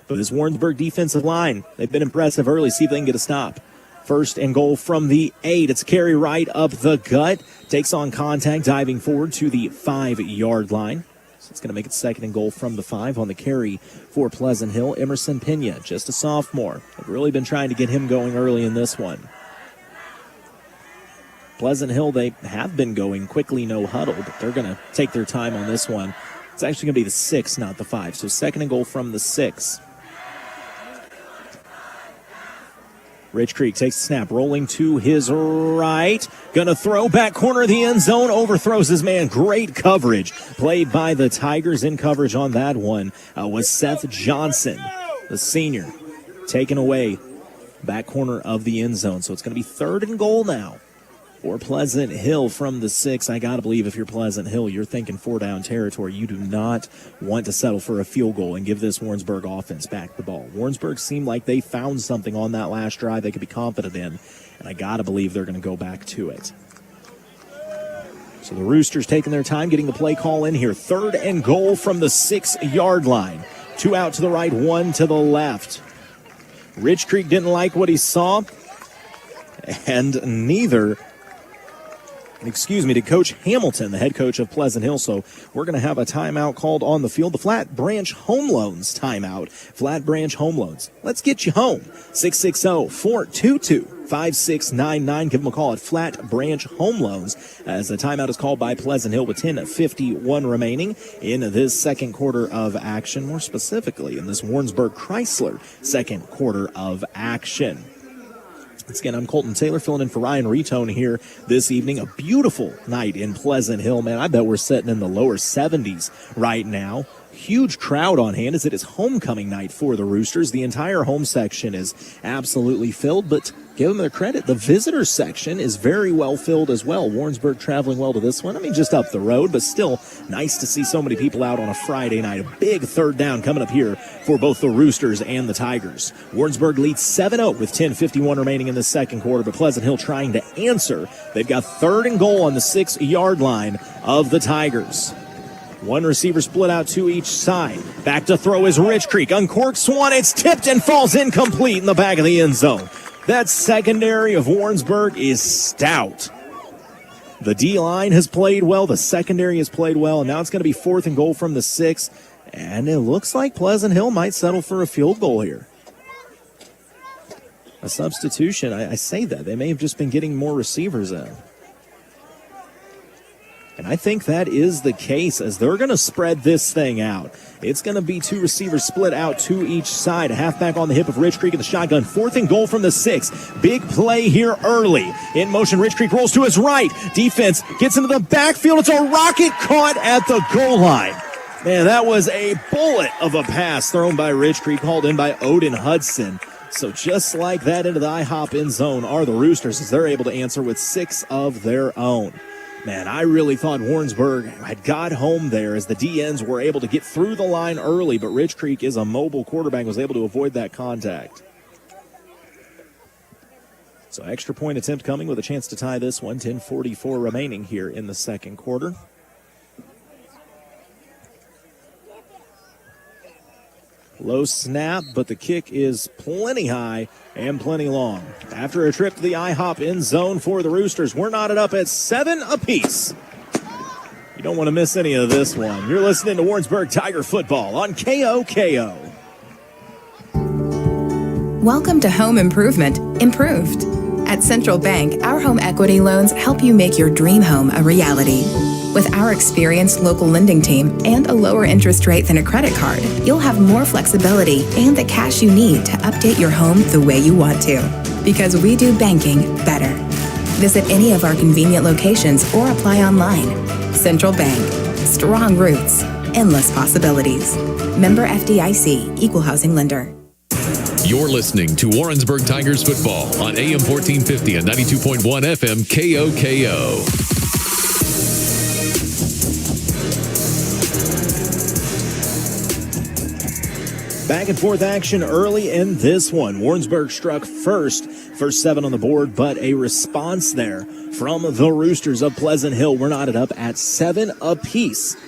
But this Warrensburg defensive line, they've been impressive early. See if they can get a stop. First and goal from the 8. It's a carry right up the gut. Takes on contact, diving forward to the 5-yard line. So it's going to make it second and goal from the 5 on the carry for Pleasant Hill. Emerson Pena, just a sophomore. They've really been trying to get him going early in this one. Pleasant Hill, they have been going quickly, no huddle, but they're going to take their time on this one. It's actually going to be the 6, not the 5. So second and goal from the 6. Rich Creek takes the snap, rolling to his right. Gonna throw back corner of the end zone, overthrows his man. Great coverage played by the Tigers. In coverage on that one was Seth Johnson, the senior, taken away back corner of the end zone. So it's gonna be third and goal now for Pleasant Hill from the 6. I gotta believe if you're Pleasant Hill, you're thinking 4-down territory. You do not want to settle for a field goal and give this Warrensburg offense back the ball. Warrensburg seemed like they found something on that last drive they could be confident in, and I gotta believe they're gonna go back to it. So the Roosters taking their time, getting the play call in here. Third and goal from the 6-yard line. 2 out to the right, 1 to the left. Rich Creek didn't like what he saw, and neither did Coach Hamilton, the head coach of Pleasant Hill. So we're going to have a timeout called on the field. The Flat Branch Home Loans timeout. Flat Branch Home Loans. Let's get you home. 660-422-5699. Give them a call at Flat Branch Home Loans as the timeout is called by Pleasant Hill with 10:51 remaining in this second quarter of action. More specifically, in this Warrensburg Chrysler second quarter of action. Once again, I'm Colton Taylor filling in for Ryan Retone here this evening. A beautiful night in Pleasant Hill, man. I bet we're sitting in the lower 70s right now. Huge crowd on hand as it is homecoming night for the Roosters. The entire home section is absolutely filled, but give them their credit. The visitor section is very well filled as well. Warrensburg traveling well to this one. I mean, just up the road, but still nice to see so many people out on a Friday night. A big third down coming up here for both the Roosters and the Tigers. Warrensburg leads 7-0 with 10:51 remaining in the second quarter, but Pleasant Hill trying to answer. They've got third and goal on the 6-yard line of the Tigers. One receiver split out to each side. Back to throw is Rich Creek. Uncorks one. It's tipped and falls incomplete in the back of the end zone. That secondary of Warrensburg is stout. The D-line has played well. The secondary has played well. And now it's going to be fourth and goal from the 6. And it looks like Pleasant Hill might settle for a field goal here. A substitution. I say that. They may have just been getting more receivers in. And I think that is the case as they're going to spread this thing out. It's going to be 2 receivers split out to each side. A halfback on the hip of Rich Creek in the shotgun. Fourth and goal from the 6. Big play here early. In motion, Rich Creek rolls to his right. Defense gets into the backfield. It's a rocket caught at the goal line. Man, that was a bullet of a pass thrown by Rich Creek, called in by Odin Hudson. So just like that, into the IHOP end zone are the Roosters as they're able to answer with 6 of their own. Man, I really thought Warrensburg had got home there as the DNs were able to get through the line early, but Rich Creek is a mobile quarterback, was able to avoid that contact. So extra point attempt coming with a chance to tie this one. 10:44 remaining here in the second quarter. Low snap, but the kick is plenty high and plenty long. After a trip to the IHOP end zone for the Roosters, we're knotted up at 7 apiece. You don't want to miss any of this one. You're listening to Warrensburg Tiger Football on KOKO. Welcome to Home Improvement Improved. At Central Bank, our home equity loans help you make your dream home a reality. With our experienced local lending team and a lower interest rate than a credit card, you'll have more flexibility and the cash you need to update your home the way you want to. Because we do banking better. Visit any of our convenient locations or apply online. Central Bank. Strong roots. Endless possibilities. Member FDIC. Equal housing lender. You're listening to Warrensburg Tigers Football on AM 1450 and 92.1 FM KOKO. Back and forth action early in this one. Warrensburg struck first 7 on the board, but a response there from the Roosters of Pleasant Hill. We're knotted up at 7 apiece.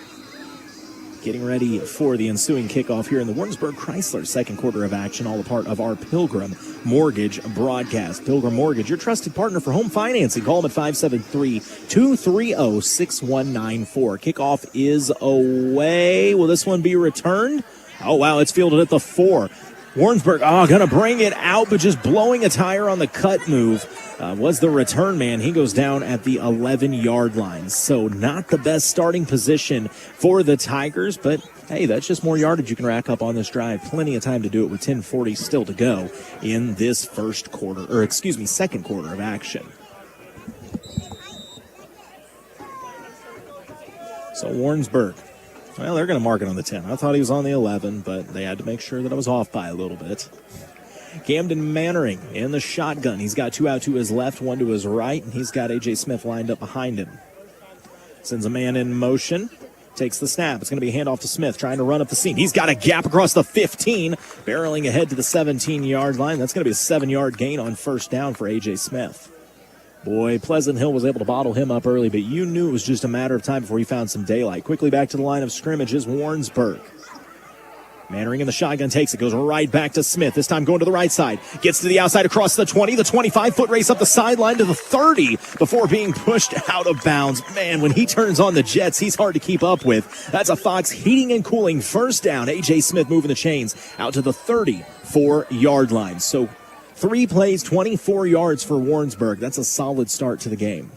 Getting ready for the ensuing kickoff here in the Warrensburg Chrysler second quarter of action, all a part of our Pilgrim Mortgage broadcast. Pilgrim Mortgage, your trusted partner for home financing. Call them at 573-230-6194. Kickoff is away. Will this one be returned? Oh, wow, it's fielded at the 4. Warrensburg, going to bring it out, but just blowing a tire on the cut move was the return man. He goes down at the 11-yard line. So not the best starting position for the Tigers, but hey, that's just more yardage you can rack up on this drive. Plenty of time to do it with 10:40 still to go in this second quarter of action. So Warrensburg, well, they're going to mark it on the 10. I thought he was on the 11, but they had to make sure that I was off by a little bit. Camden Mannering in the shotgun. He's got 2 out to his left, 1 to his right, and he's got A.J. Smith lined up behind him. Sends a man in motion. Takes the snap. It's going to be a handoff to Smith, trying to run up the seam. He's got a gap across the 15, barreling ahead to the 17-yard line. That's going to be a 7-yard gain on first down for A.J. Smith. Boy, Pleasant Hill was able to bottle him up early, but you knew it was just a matter of time before he found some daylight. Quickly back to the line of scrimmage is Warrensburg. Mannering in the shotgun takes it, goes right back to Smith. This time going to the right side. Gets to the outside across the 20, the 25-foot race up the sideline to the 30 before being pushed out of bounds. Man, when he turns on the jets, he's hard to keep up with. That's a Fox Heating and Cooling first down. A.J. Smith moving the chains out to the 34-yard line. So 3 plays, 24 yards for Warrensburg. That's a solid start to the game.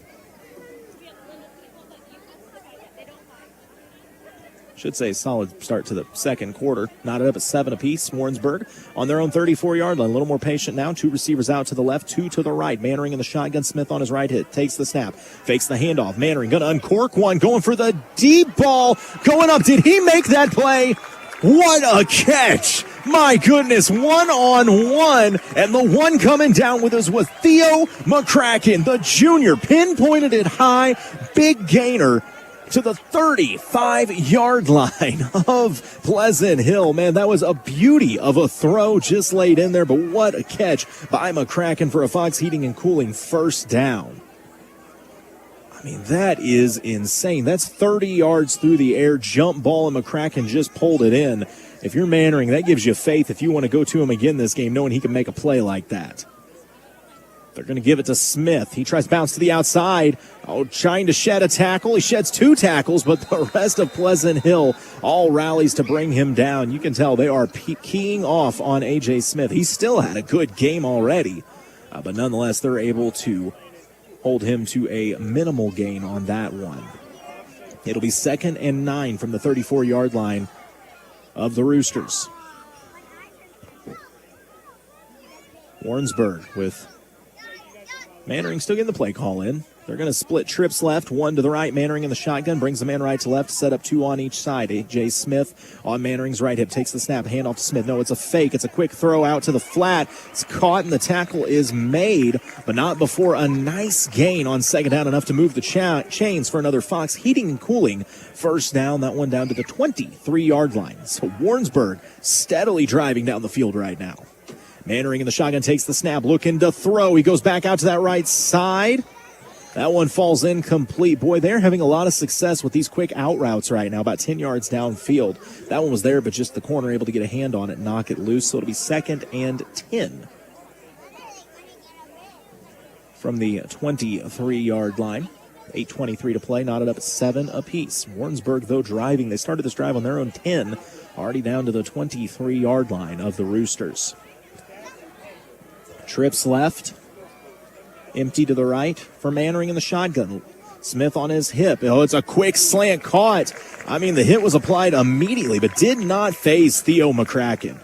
Should say solid start to the second quarter. Knotted up at 7 apiece. Warrensburg on their own 34-yard line. A little more patient now. 2 receivers out to the left, 2 to the right. Mannering in the shotgun. Smith on his right hit. Takes the snap. Fakes the handoff. Mannering going to uncork one. Going for the deep ball. Going up. Did he make that play? What a catch. My goodness, 1-on-1. And the one coming down with us was Theo McCracken, the junior. Pinpointed it high. Big gainer to the 35-yard line of Pleasant Hill. Man, that was a beauty of a throw just laid in there, but what a catch by McCracken for a Fox Heating and Cooling first down. I mean, that is insane. That's 30 yards through the air, jump ball, and McCracken just pulled it in. If you're Mannering, that gives you faith if you want to go to him again this game, knowing he can make a play like that. They're going to give it to Smith. He tries to bounce to the outside. Trying to shed a tackle. He sheds 2 tackles, but the rest of Pleasant Hill all rallies to bring him down. You can tell they are keying off on A.J. Smith. He still had a good game already, but nonetheless, they're able to hold him to a minimal gain on that one. It'll be 2nd and 9 from the 34-yard line of the Roosters. Warrensburg with Mannering still getting the play call in. They're going to split trips left, 1 to the right. Mannering in the shotgun, brings the man right to left, set up 2 on each side. A.J. Smith on Mannering's right hip, takes the snap, hand off to Smith. No, it's a fake. It's a quick throw out to the flat. It's caught and the tackle is made, but not before a nice gain on second down, enough to move the chains for another Fox Heating and Cooling first down. That one down to the 23-yard line. So Warrensburg steadily driving down the field right now. Mannering in the shotgun takes the snap, looking to throw. He goes back out to that right side. That one falls incomplete. Boy, they're having a lot of success with these quick out routes right now, about 10 yards downfield. That one was there, but just the corner able to get a hand on it and knock it loose. So it'll be 2nd and 10 from the 23-yard line. 8:23 to play, knotted up at 7 apiece. Warrensburg, though, driving. They started this drive on their own 10, already down to the 23-yard line of the Roosters. Trips left. Empty to the right for Mannering in the shotgun. Smith on his hip. It's a quick slant caught. I mean, the hit was applied immediately, but did not faze Theo McCracken.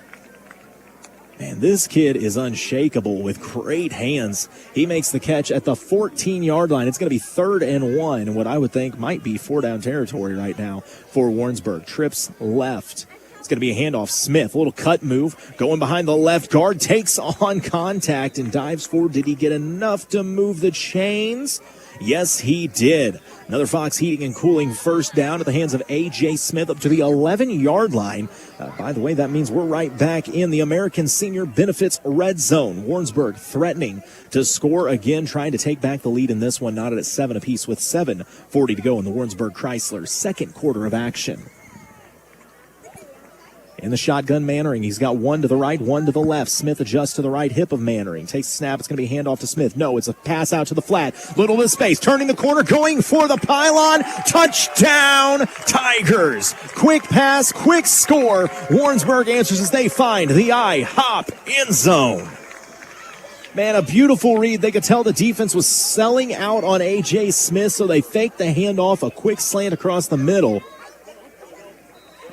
Man, this kid is unshakable with great hands. He makes the catch at the 14-yard line. It's going to be 3rd and 1, and what I would think might be 4-down territory right now for Warrensburg. Trips left. It's going to be a handoff. Smith, a little cut move, going behind the left guard, takes on contact and dives forward. Did he get enough to move the chains? Yes, he did. Another Fox Heating and Cooling first down at the hands of A.J. Smith up to the 11-yard line. By the way, that means we're right back in the American Senior Benefits red zone. Warrensburg threatening to score again, trying to take back the lead in this one, knotted at 7 apiece with 7:40 to go in the Warrensburg Chrysler second quarter of action. In the shotgun, Mannering. He's got one to the right, one to the left. Smith adjusts to the right hip of Mannering. Takes the snap. It's going to be a handoff to Smith. No, it's a pass out to the flat. Little bit of space. Turning the corner, going for the pylon. Touchdown, Tigers. Quick pass, quick score. Warrensburg answers as they find the IHOP end zone. Man, a beautiful read. They could tell the defense was selling out on A.J. Smith, so they faked the handoff, a quick slant across the middle.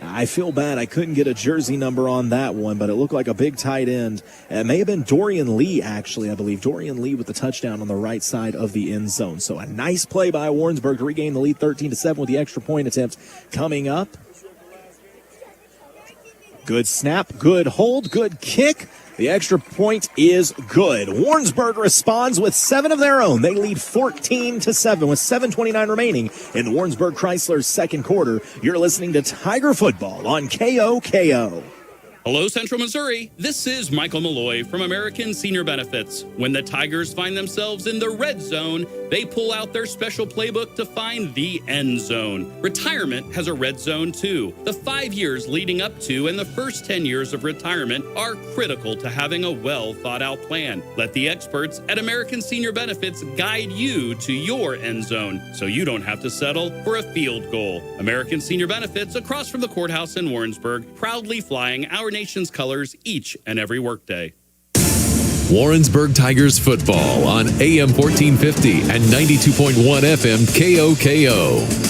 I feel bad I couldn't get a jersey number on that one, but it looked like a big tight end. It may have been Dorian Lee, actually, I believe. Dorian Lee with the touchdown on the right side of the end zone. So a nice play by Warrensburg to regain the lead 13-7 with the extra point attempt coming up. Good snap, good hold, good kick. The extra point is good. Warrensburg responds with 7 of their own. They lead 14-7 with 7:29 remaining in the Warrensburg Chrysler second quarter. You're listening to Tiger Football on KOKO. Hello, Central Missouri. This is Michael Malloy from American Senior Benefits. When the Tigers find themselves in the red zone, they pull out their special playbook to find the end zone. Retirement has a red zone too. The 5 years leading up to and the first 10 years of retirement are critical to having a well thought out plan. Let the experts at American Senior Benefits guide you to your end zone so you don't have to settle for a field goal. American Senior Benefits, across from the courthouse in Warrensburg, proudly flying our nation's colors each and every workday. Warrensburg Tigers Football on AM 1450 and 92.1 FM KOKO.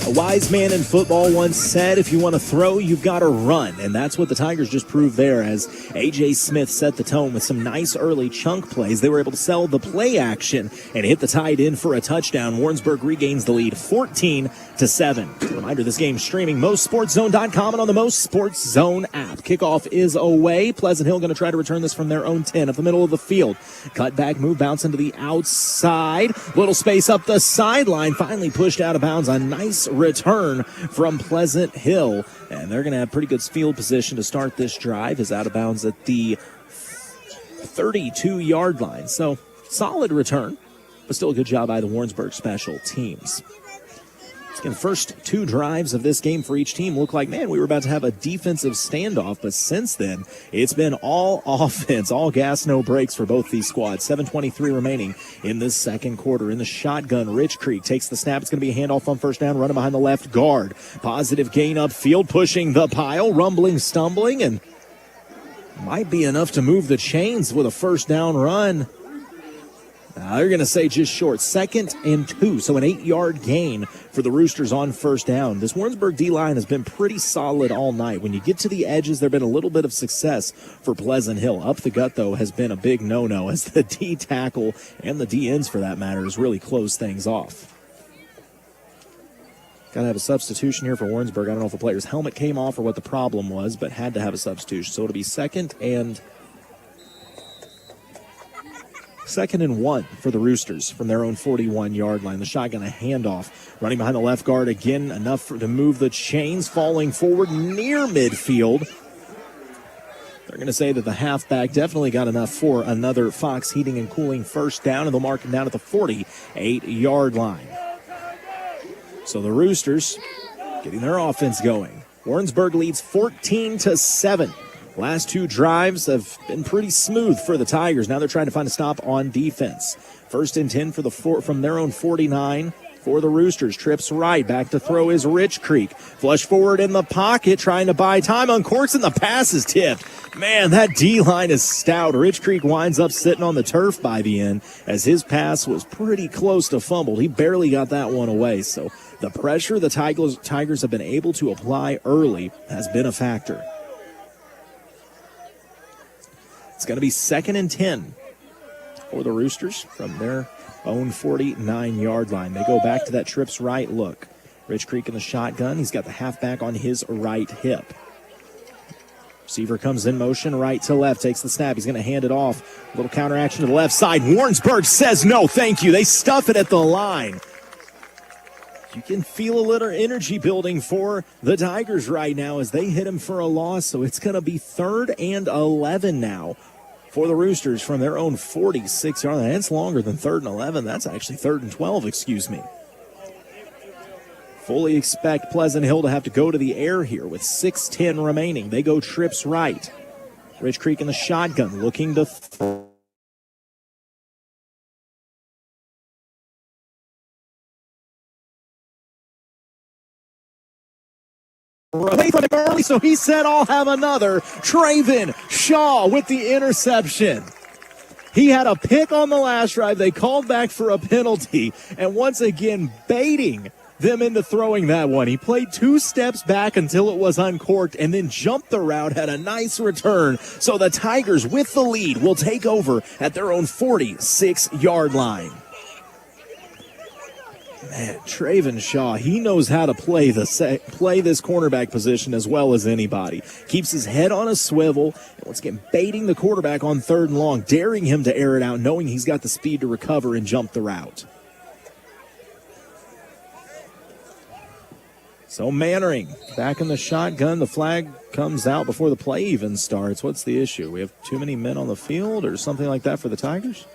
A wise man in football once said, if you want to throw, you've got to run. And that's what the Tigers just proved there as A.J. Smith set the tone with some nice early chunk plays. They were able to sell the play action and hit the tight end for a touchdown. Warrensburg regains the lead 14-7. Reminder, this game streaming MoSportsZone.com and on the MoSportsZone app. Kickoff is away. Pleasant Hill going to try to return this from their own 10 at the middle of the field. Cut back move, bounce into the outside. Little space up the sideline. Finally pushed out of bounds. A nice return from Pleasant Hill, and they're going to have pretty good field position to start this drive. Is out of bounds at the 32-yard line, so solid return, but still a good job by the Warrensburg special teams. Again, first 2 drives of this game for each team look like, man, we were about to have a defensive standoff, but since then, it's been all offense, all gas, no brakes for both these squads. 7:23 remaining in this second quarter. In the shotgun, Rich Creek takes the snap. It's going to be a handoff on first down, running behind the left guard. Positive gain upfield, pushing the pile, rumbling, stumbling, and might be enough to move the chains with a first down run. They're going to say just short, 2nd and 2, so an 8-yard gain for the Roosters on first down. This Warrensburg D-line has been pretty solid all night. When you get to the edges, there have been a little bit of success for Pleasant Hill. Up the gut, though, has been a big no-no as the D-tackle and the D-ends, for that matter, has really closed things off. Got to have a substitution here for Warrensburg. I don't know if the player's helmet came off or what the problem was, but had to have a substitution. So it'll be 2nd and 1 for the Roosters from their own 41-yard line. The shotgun, a handoff. Running behind the left guard again, enough to move the chains, falling forward near midfield. They're going to say that the halfback definitely got enough for another Fox Heating and Cooling first down, and they'll mark him down at the 48-yard line. So the Roosters getting their offense going. Warrensburg leads 14-7. Last 2 drives have been pretty smooth for the Tigers. Now they're trying to find a stop on defense. 1st and 10 from their own 49 for the Roosters. Trips right. Back to throw is Rich Creek. Flush forward in the pocket, trying to buy time on course, and the pass is tipped. Man, that D-line is stout. Rich Creek winds up sitting on the turf by the end as his pass was pretty close to fumbled. He barely got that one away. So the pressure the Tigers have been able to apply early has been a factor. It's going to be 2nd and 10 for the Roosters from their own 49-yard line. They go back to that trips right look. Rich Creek in the shotgun. He's got the halfback on his right hip. Receiver comes in motion, right to left, takes the snap. He's going to hand it off. A little counter action to the left side. Warrensburg says no, thank you. They stuff it at the line. You can feel a little energy building for the Tigers right now as they hit him for a loss. So it's going to be 3rd and 11 now for the Roosters from their own 46-yard line. That's longer than 3rd and 11. That's actually 3rd and 12, excuse me. Fully expect Pleasant Hill to have to go to the air here with 6:10 remaining. They go trips right. Rich Creek in the shotgun looking to throw. Away from him early, so he said, I'll have another. Traven Shaw with the interception. He had a pick on the last drive. They called back for a penalty, and once again baiting them into throwing that one. He played 2 steps back until it was uncorked and then jumped the route, had a nice return. So the Tigers with the lead will take over at their own 46-yard line. Man, Traven Shaw, he knows how to play this cornerback position as well as anybody. Keeps his head on a swivel, and once again baiting the quarterback on 3rd and long, daring him to air it out, knowing he's got the speed to recover and jump the route. So Mannering back in the shotgun. The flag comes out before the play even starts. What's the issue? We have too many men on the field or something like that for the Tigers?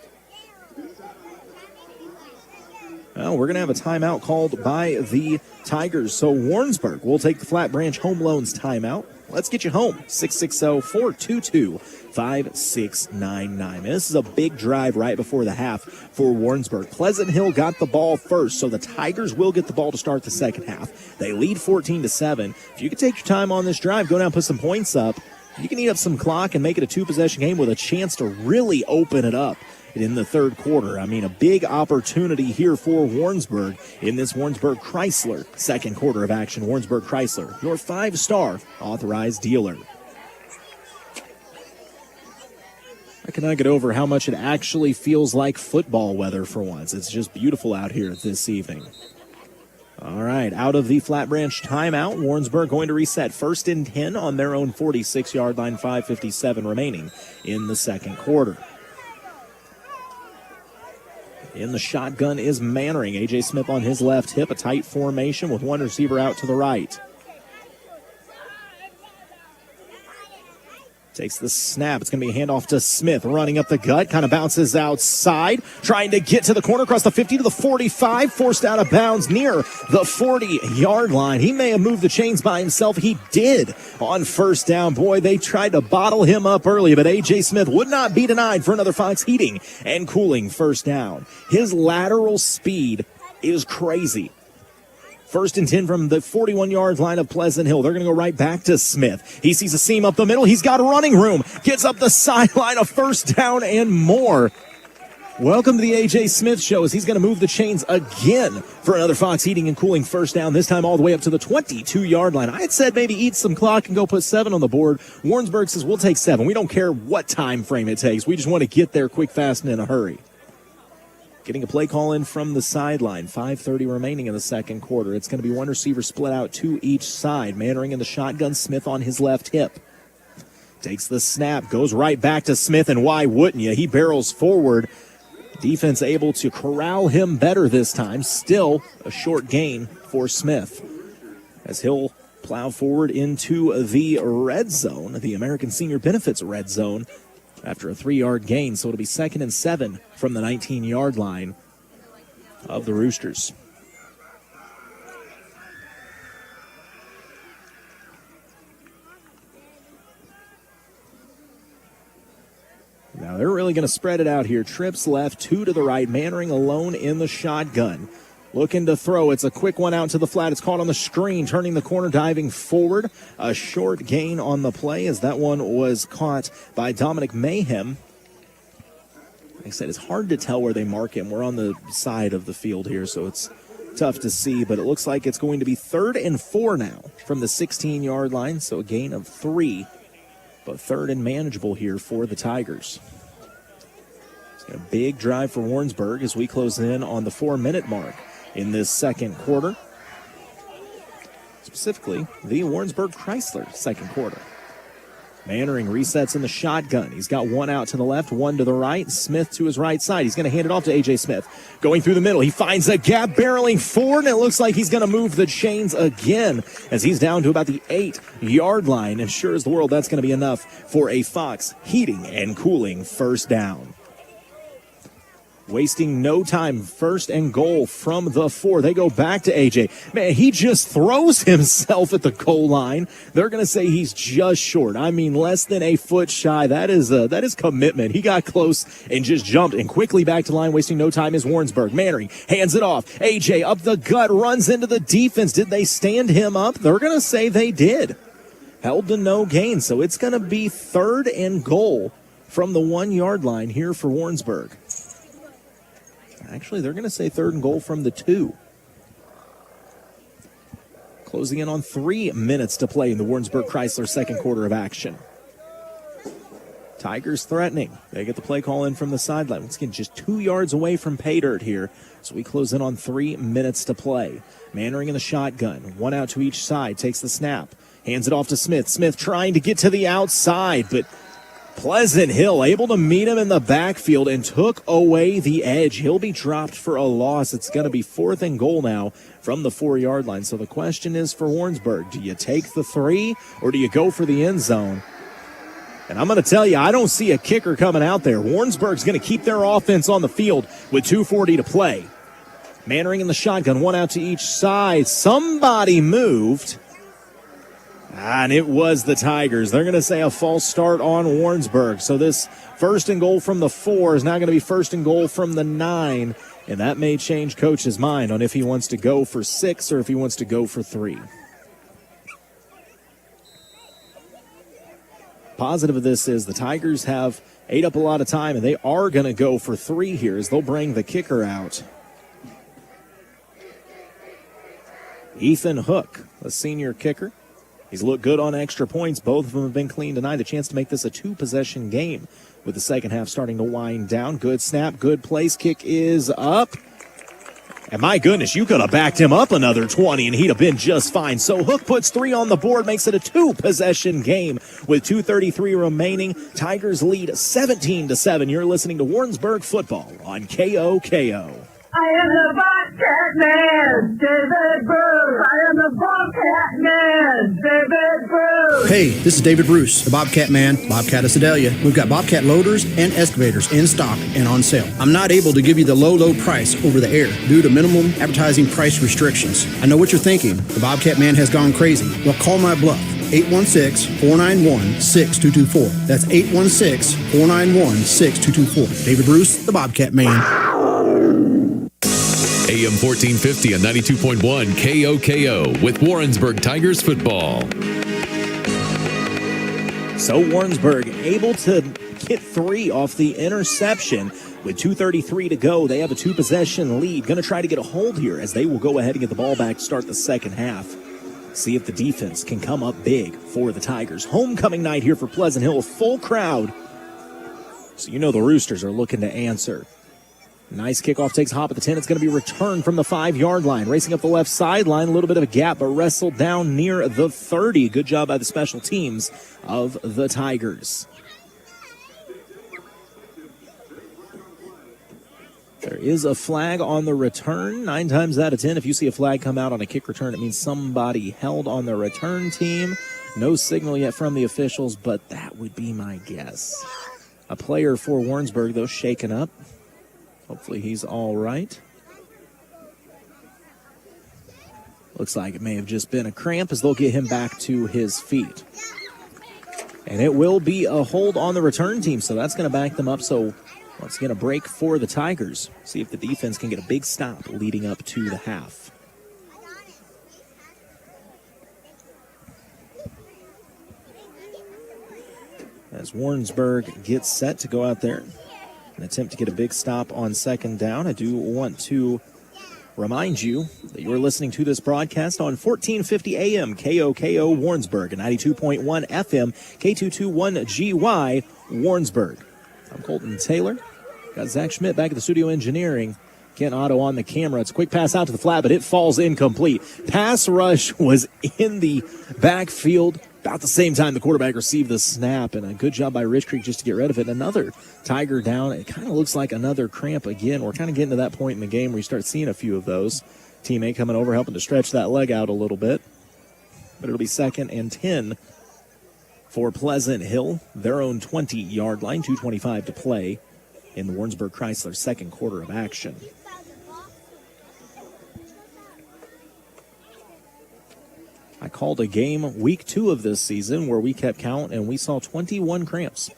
Well, we're going to have a timeout called by the Tigers. So Warrensburg will take the Flat Branch Home Loans timeout. Let's get you home. 660-422-5699. This is a big drive right before the half for Warrensburg. Pleasant Hill got the ball first, so the Tigers will get the ball to start the second half. They lead 14-7. If you could take your time on this drive, go down and put some points up, you can eat up some clock and make it a 2-possession game with a chance to really open it up in the third quarter. I mean, a big opportunity here for Warrensburg in this Warrensburg Chrysler second quarter of action. Warrensburg Chrysler, your 5-star authorized dealer. I cannot get over how much it actually feels like football weather for once. It's just beautiful out here this evening. All right, out of the Flat Branch timeout, Warrensburg going to reset 1st and 10 on their own 46-yard line, 5:57 remaining in the second quarter. In the shotgun is Mannering. A.J. Smith on his left hip, a tight formation with one receiver out to the right. Takes the snap. It's going to be a handoff to Smith, running up the gut, kind of bounces outside, trying to get to the corner, across the 50 to the 45, forced out of bounds near the 40-yard line. He may have moved the chains by himself. He did on first down. Boy, they tried to bottle him up early, but A.J. Smith would not be denied for another Fox heating and cooling first down. His lateral speed is crazy. 1st and 10 from the 41-yard line of Pleasant Hill. They're going to go right back to Smith. He sees a seam up the middle. He's got running room. Gets up the sideline, a first down and more. Welcome to the A.J. Smith Show as he's going to move the chains again for another Fox heating and cooling first down, this time all the way up to the 22-yard line. I had said maybe eat some clock and go put 7 on the board. Warrensburg says we'll take 7. We don't care what time frame it takes. We just want to get there quick, fast, and in a hurry. Getting a play call in from the sideline. 5:30 remaining in the second quarter. It's going to be one receiver split out to each side. Mannering in the shotgun, Smith on his left hip. Takes the snap, goes right back to Smith, and why wouldn't you? He barrels forward. Defense able to corral him better this time. Still a short gain for Smith as he'll plow forward into the red zone, the American Senior Benefits red zone, after a 3-yard gain. So it'll be 2nd and 7 from the 19-yard line of the Roosters. Now they're really going to spread it out here. Trips left, 2 to the right. Mannering alone in the shotgun. Looking to throw. It's a quick one out to the flat. It's caught on the screen, turning the corner, diving forward. A short gain on the play as that one was caught by Dominic Mayhem. Like I said, it's hard to tell where they mark him. We're on the side of the field here, so it's tough to see, but it looks like it's going to be 3rd and 4 now from the 16-yard line, so a gain of 3, but 3rd and manageable here for the Tigers. It's a big drive for Warrensburg as we close in on the 4-minute mark in this second quarter. Specifically, the Warrensburg Chrysler second quarter. Mannering resets in the shotgun. He's got one out to the left, one to the right. Smith to his right side. He's going to hand it off to A.J. Smith. Going through the middle, he finds a gap, barreling forward, and it looks like he's going to move the chains again as he's down to about the 8-yard line. And sure as the world, that's going to be enough for a Fox heating and cooling first down. Wasting no time, 1st and goal from the 4. They go back to A.J. Man, he just throws himself at the goal line. They're going to say he's just short. I mean, less than a foot shy. That is commitment. He got close and just jumped. And quickly back to line, wasting no time is Warrensburg. Mannering hands it off. A.J. up the gut, runs into the defense. Did they stand him up? They're going to say they did. Held to no gain. So it's going to be 3rd and goal from the 1-yard line here for Warrensburg. Actually, they're going to say 3rd and goal from the 2. Closing in on 3 minutes to play in the Warrensburg Chrysler second quarter of action. Tigers threatening. They get the play call in from the sideline. Once again, just 2 yards away from pay dirt here. So we close in on 3 minutes to play. Mannering in the shotgun. One out to each side. Takes the snap. Hands it off to Smith. Smith trying to get to the outside, but Pleasant Hill able to meet him in the backfield and took away the edge. He'll be dropped for a loss. It's going to be 4th and goal now from the 4-yard line. So the question is for Warrensburg, do you take the 3 or do you go for the end zone? And I'm going to tell you, I don't see a kicker coming out there. Warrensburg's going to keep their offense on the field with 2:40 to play. Mannering in the shotgun, one out to each side. Somebody moved. And it was the Tigers. They're going to say a false start on Warrensburg. So this 1st and goal from the 4 is now going to be 1st and goal from the 9. And that may change Coach's mind on if he wants to go for 6 or if he wants to go for 3. Positive of this is the Tigers have ate up a lot of time, and they are going to go for 3 here as they'll bring the kicker out. Ethan Hook, a senior kicker. He's looked good on extra points. Both of them have been clean tonight. A chance to make this a 2-possession game with the second half starting to wind down. Good snap, good place. Kick is up. And my goodness, you could have backed him up another 20 and he'd have been just fine. So Hook puts 3 on the board, makes it a 2-possession game with 2:33 remaining. Tigers lead 17-7. You're listening to Warrensburg Football on KOKO. I am the Bobcat Man, David Bruce. I am the Bobcat Man, David Bruce. Hey, this is David Bruce, the Bobcat Man, Bobcat of Sedalia. We've got Bobcat loaders and excavators in stock and on sale. I'm not able to give you the low price over the air due to minimum advertising price restrictions. I know what you're thinking. The Bobcat Man has gone crazy. Well, call my bluff. 816-491-6224. That's 816-491-6224. David Bruce, the Bobcat Man. AM 1450 and 92.1 KOKO with Warrensburg Tigers Football. So Warrensburg able to get 3 off the interception with 2:33 to go. They have a 2-possession lead. Going to try to get a hold here as they will go ahead and get the ball back to start the second half. See if the defense can come up big for the Tigers. Homecoming night here for Pleasant Hill. Full crowd. So you know the Roosters are looking to answer. Nice kickoff, takes a hop at the 10. It's going to be returned from the 5-yard line. Racing up the left sideline, a little bit of a gap, but wrestled down near the 30. Good job by the special teams of the Tigers. There is a flag on the return. 9 times out of 10, if you see a flag come out on a kick return, it means somebody held on the return team. No signal yet from the officials, but that would be my guess. A player for Warrensburg, though, shaken up. Hopefully he's all right. Looks like it may have just been a cramp as they'll get him back to his feet. And it will be a hold on the return team, so that's going to back them up. So once again, a break for the Tigers. See if the defense can get a big stop leading up to the half. As Warrensburg gets set to go out there and attempt to get a big stop on second down, I do want to remind you that you're listening to this broadcast on 1450 AM KOKO Warrensburg and 92.1 FM K221GY Warrensburg. I'm Colton Taylor. Got Zach Schmidt back at the studio engineering. Kent Otto on the camera. It's a quick pass out to the flat, but it falls incomplete. Pass rush was in the backfield About the same time the quarterback received the snap, and a good job by Rich Creek just to get rid of it. Another Tiger down. It kind of looks like another cramp again. We're kind of getting to that point in the game where you start seeing a few of those. Teammate coming over, helping to stretch that leg out a little bit. But it'll be 2nd and 10 for Pleasant Hill. Their own 20-yard line, 2:25 to play in the Warrensburg Chrysler second quarter of action. I called a game week 2 of this season where we kept count and we saw 21 cramps.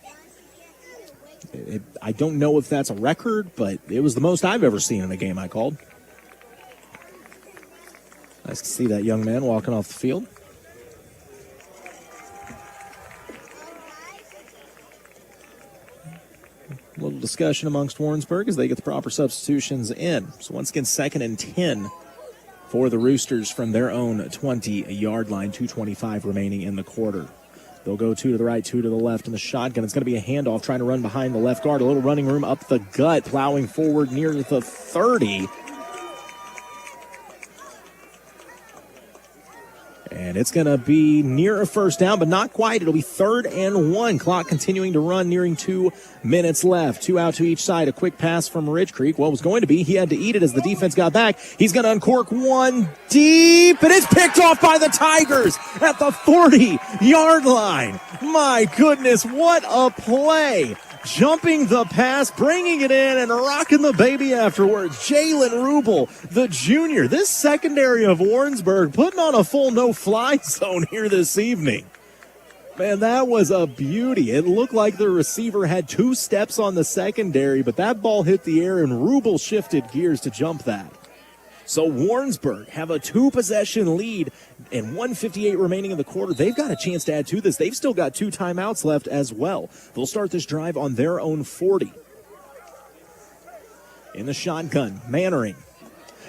I don't know if that's a record, but it was the most I've ever seen in a game I called. Nice to see that young man walking off the field. A little discussion amongst Warrensburg as they get the proper substitutions in. So once again, 2nd and 10 for the Roosters from their own 20-yard line, 2:25 remaining in the quarter. They'll go 2 to the right, 2 to the left in the shotgun. It's going to be a handoff, trying to run behind the left guard. A little running room up the gut, plowing forward near the 30. And it's going to be near a first down, but not quite. It'll be 3rd and 1. Clock continuing to run, nearing 2 minutes left. 2 out to each side. A quick pass from Ridge Creek. What was going to be, he had to eat it as the defense got back. He's going to uncork one deep, and it's picked off by the Tigers at the 40-yard line. My goodness, what a play. Jumping the pass, bringing it in, and rocking the baby afterwards. Jalen Rubel, the junior. This secondary of Warrensburg putting on a full no-fly zone here this evening. Man, that was a beauty. It looked like the receiver had 2 steps on the secondary, but that ball hit the air, and Rubel shifted gears to jump that. So Warrensburg have a 2-possession lead and 1:58 remaining in the quarter. They've got a chance to add to this. They've still got 2 timeouts left as well. They'll start this drive on their own 40. In the shotgun, Mannering.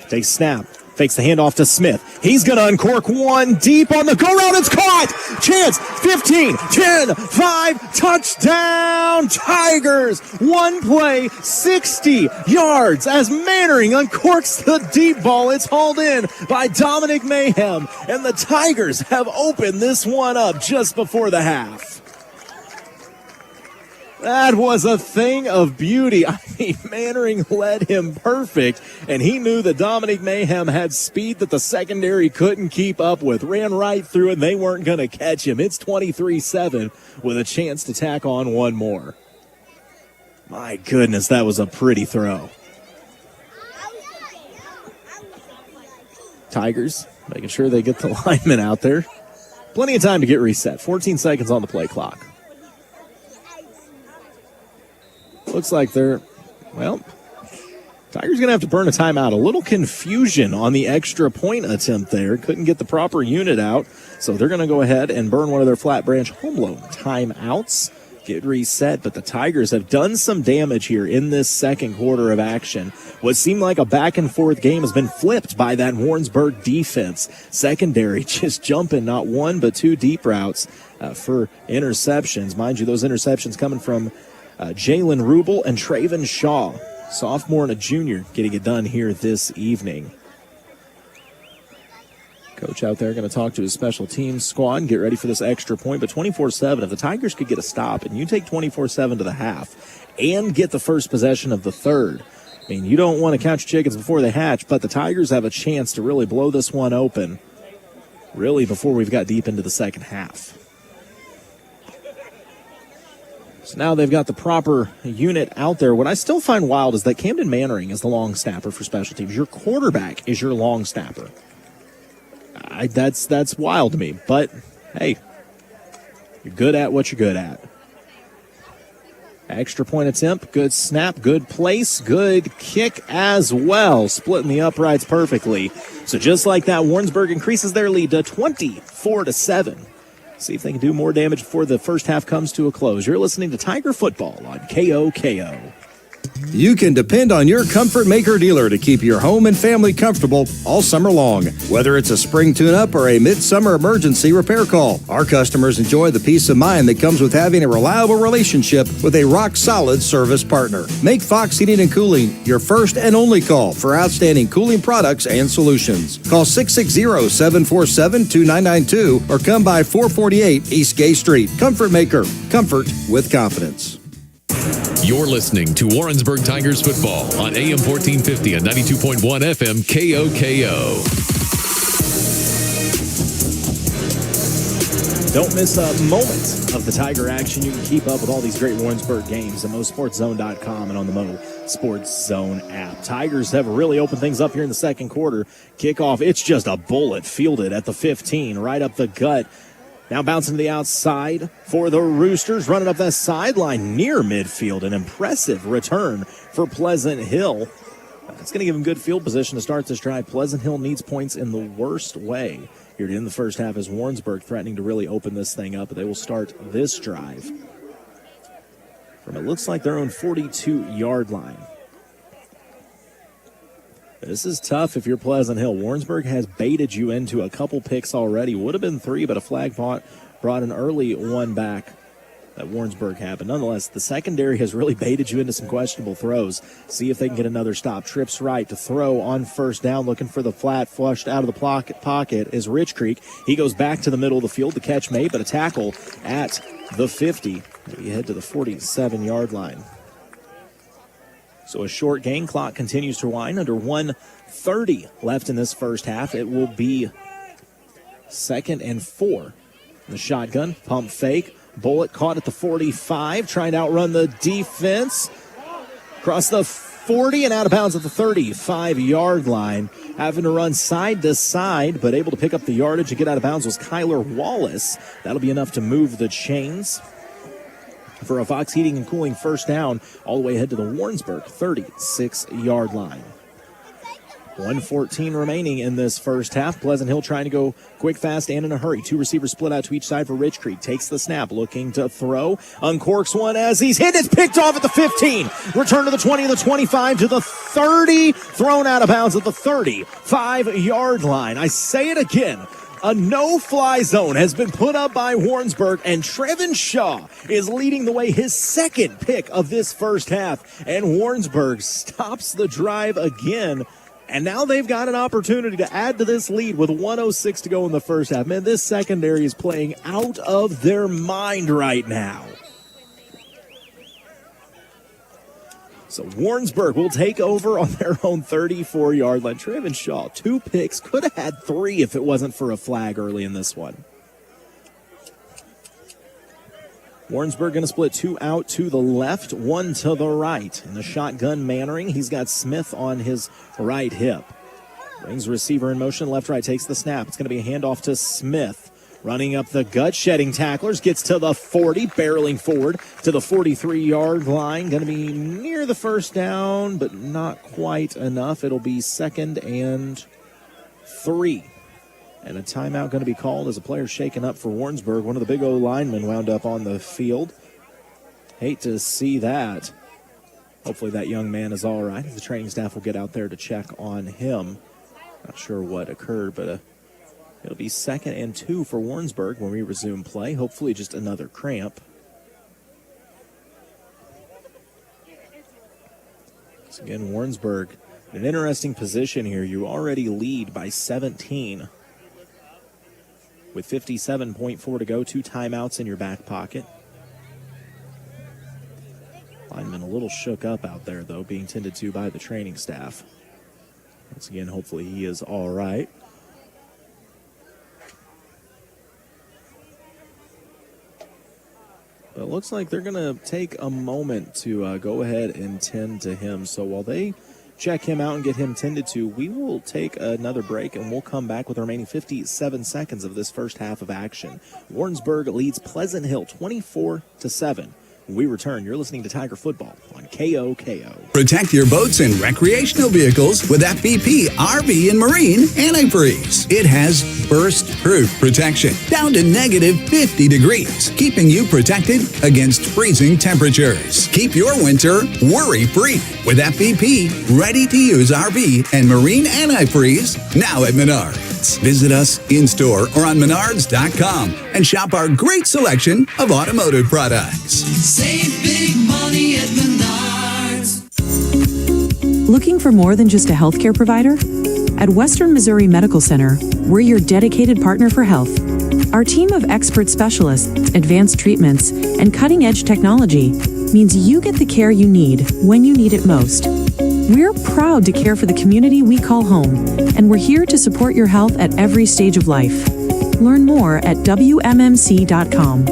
They snap. Fakes the handoff to Smith. He's going to uncork one deep on the go route. It's caught. Chance. 15, 10, 5. Touchdown Tigers. One play, 60 yards as Mannering uncorks the deep ball. It's hauled in by Dominic Mayhem. And the Tigers have opened this one up just before the half. That was a thing of beauty. I mean, Mannering led him perfect, and he knew that Dominic Mayhem had speed that the secondary couldn't keep up with. Ran right through, and they weren't going to catch him. It's 23-7 with a chance to tack on one more. My goodness, that was a pretty throw. Tigers making sure they get the lineman out there. Plenty of time to get reset. 14 seconds on the play clock. Looks like Tigers going to have to burn a timeout. A little confusion on the extra point attempt there. Couldn't get the proper unit out, so they're going to go ahead and burn one of their Flat Branch home loan timeouts. Get reset, but the Tigers have done some damage here in this second quarter of action. What seemed like a back-and-forth game has been flipped by that Warrensburg defense. Secondary just jumping not 1 but 2 deep routes for interceptions. Mind you, those interceptions coming from Jalen Rubel and Traven Shaw, sophomore and a junior, getting it done here this evening. Coach out there going to talk to his special teams squad and get ready for this extra point. But 24-7, if the Tigers could get a stop and you take 24-7 to the half and get the first possession of the third, I mean, you don't want to count your chickens before they hatch, but the Tigers have a chance to really blow this one open, really, before we've got deep into the second half. So now they've got the proper unit out there. What I still find wild is that Camden Mannering is the long snapper for special teams. Your quarterback is your long snapper. That's wild to me. But, hey, you're good at what you're good at. Extra point attempt, good snap, good place, good kick as well. Splitting the uprights perfectly. So just like that, Warrensburg increases their lead to 24-7. See if they can do more damage before the first half comes to a close. You're listening to Tiger Football on KOKO. You can depend on your Comfort Maker dealer to keep your home and family comfortable all summer long. Whether it's a spring tune-up or a midsummer emergency repair call, our customers enjoy the peace of mind that comes with having a reliable relationship with a rock-solid service partner. Make Fox Heating and Cooling your first and only call for outstanding cooling products and solutions. Call 660-747-2992 or come by 448 East Gay Street. Comfort Maker. Comfort with confidence. You're listening to Warrensburg Tigers Football on AM 1450 and 92.1 FM KOKO. Don't miss a moment of the Tiger action. You can keep up with all these great Warrensburg games at MoSportsZone.com and on the MoSportsZone app. Tigers have really opened things up here in the second quarter. Kickoff, it's just a bullet fielded at the 15, right up the gut. Now bouncing to the outside for the Roosters, running up that sideline near midfield. An impressive return for Pleasant Hill. It's going to give them good field position to start this drive. Pleasant Hill needs points in the worst way here to end the first half as Warrensburg threatening to really open this thing up. But they will start this drive from it looks like their own 42-yard line. This is tough if you're Pleasant Hill. Warrensburg has baited you into a couple picks already. Would have been 3, but a flag brought an early one back that Warrensburg had. But nonetheless, the secondary has really baited you into some questionable throws. See if they can get another stop. Trips right to throw on first down, looking for the flat, flushed out of the pocket is Rich Creek. He goes back to the middle of the field. The catch made, but a tackle at the 50. We head to the 47-yard line. So a short game. Clock continues to wind. Under 1:30 left in this first half. It will be 2nd and 4. The shotgun, pump fake. Bullet caught at the 45, trying to outrun the defense. Across the 40 and out of bounds at the 35-yard line. Having to run side to side, but able to pick up the yardage and get out of bounds was Kyler Wallace. That'll be enough to move the chains for a Fox Heating and Cooling first down all the way ahead to the Warrensburg 36-yard line. 1:14 remaining in this first half. Pleasant Hill trying to go quick, fast, and in a hurry. 2 receivers split out to each side for Rich Creek. Takes the snap, looking to throw. Uncorks one as he's hit. It's picked off at the 15. Return to the 20, the 25, to the 30. Thrown out of bounds at the 35-yard line. I say it again. A no-fly zone has been put up by Warrensburg, and Trevin Shaw is leading the way, his second pick of this first half. And Warrensburg stops the drive again. And now they've got an opportunity to add to this lead with 1:06 to go in the first half. Man, this secondary is playing out of their mind right now. So Warrensburg will take over on their own 34-yard line. Trevin Shaw, 2 picks, could have had 3 if it wasn't for a flag early in this one. Warrensburg going to split 2 out to the left, 1 to the right. In the shotgun, Mannering. He's got Smith on his right hip. Brings the receiver in motion. Left, right, takes the snap. It's going to be a handoff to Smith. Running up the gut, shedding tacklers. Gets to the 40, barreling forward to the 43-yard line. Going to be near the first down, but not quite enough. It'll be 2nd and 3. And a timeout going to be called as a player shaken up for Warrensburg. One of the big O linemen wound up on the field. Hate to see that. Hopefully that young man is all right. The training staff will get out there to check on him. Not sure what occurred, but it'll be 2nd and 2 for Warrensburg when we resume play. Hopefully just another cramp. So again, Warrensburg in an interesting position here. You already lead by 17. With 57.4 to go, 2 timeouts in your back pocket. Lineman a little shook up out there, though, being tended to by the training staff. Once again, hopefully he is all right. But it looks like they're going to take a moment to go ahead and tend to him. So while they check him out and get him tended to, we will take another break and we'll come back with the remaining 57 seconds of this first half of action. Warrensburg leads Pleasant Hill 24-7 When we return, you're listening to Tiger Football on KOKO. Protect your boats and recreational vehicles with FPP RV and Marine Antifreeze. It has burst-proof protection down to negative 50 degrees, keeping you protected against freezing temperatures. Keep your winter worry-free with FPP ready-to-use RV and Marine Antifreeze now at Menards. Visit us in-store or on Menards.com and shop our great selection of automotive products. Save big money at Menards. Looking for more than just a healthcare provider? At Western Missouri Medical Center, we're your dedicated partner for health. Our team of expert specialists, advanced treatments, and cutting-edge technology means you get the care you need when you need it most. We're proud to care for the community we call home, and we're here to support your health at every stage of life. Learn more at WMMC.com.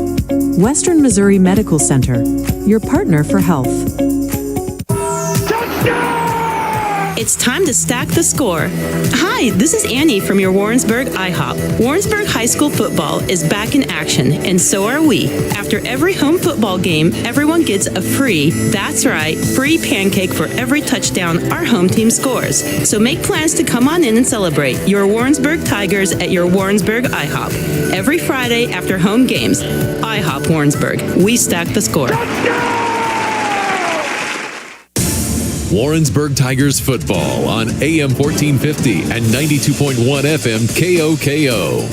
Western Missouri Medical Center, your partner for health. It's time to stack the score. Hi, this is Annie from your Warrensburg IHOP. Warrensburg High School football is back in action, and so are we. After every home football game, everyone gets a free pancake for every touchdown our home team scores. So make plans to come on in and celebrate your Warrensburg Tigers at your Warrensburg IHOP. Every Friday after home games, IHOP Warrensburg. We stack the score. Warrensburg Tigers Football on AM 1450 and 92.1 FM KOKO.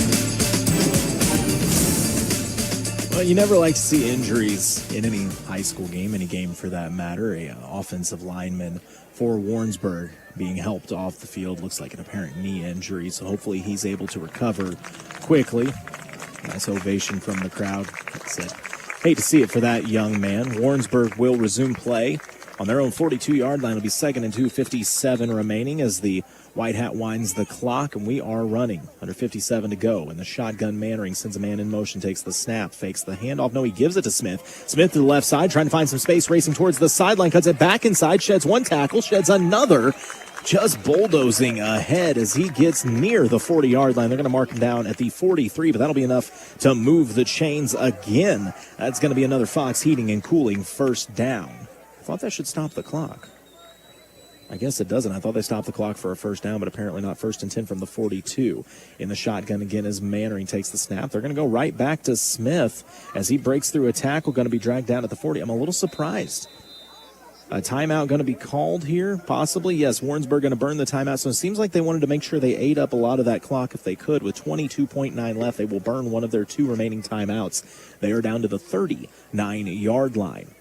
Well, you never like to see injuries in any high school game, any game for that matter. An offensive lineman for Warrensburg being helped off the field. Looks like an apparent knee injury, so hopefully he's able to recover quickly. Nice ovation from the crowd. Hate to see it for that young man. Warrensburg will resume play on their own 42-yard line. It'll be 2nd and 2, 57 remaining as the White Hat winds the clock, and we are running. Under 57 to go, and the shotgun Mannering sends a man in motion, takes the snap, fakes the handoff. No, he gives it to Smith. Smith to the left side, trying to find some space, racing towards the sideline, cuts it back inside, sheds one tackle, sheds another, just bulldozing ahead as he gets near the 40-yard line. They're going to mark him down at the 43, but that'll be enough to move the chains again. That's going to be another Fox Heating and Cooling first down. I thought that should stop the clock. I guess it doesn't. I thought they stopped the clock for a first down, but apparently not. 1st and 10 from the 42. In the shotgun again as Mannering takes the snap. They're going to go right back to Smith as he breaks through a tackle, going to be dragged down at the 40. I'm a little surprised. A timeout going to be called here, possibly. Yes, Warrensburg going to burn the timeout. So it seems like they wanted to make sure they ate up a lot of that clock if they could. With 22.9 left, they will burn one of their 2 remaining timeouts. They are down to the 39-yard line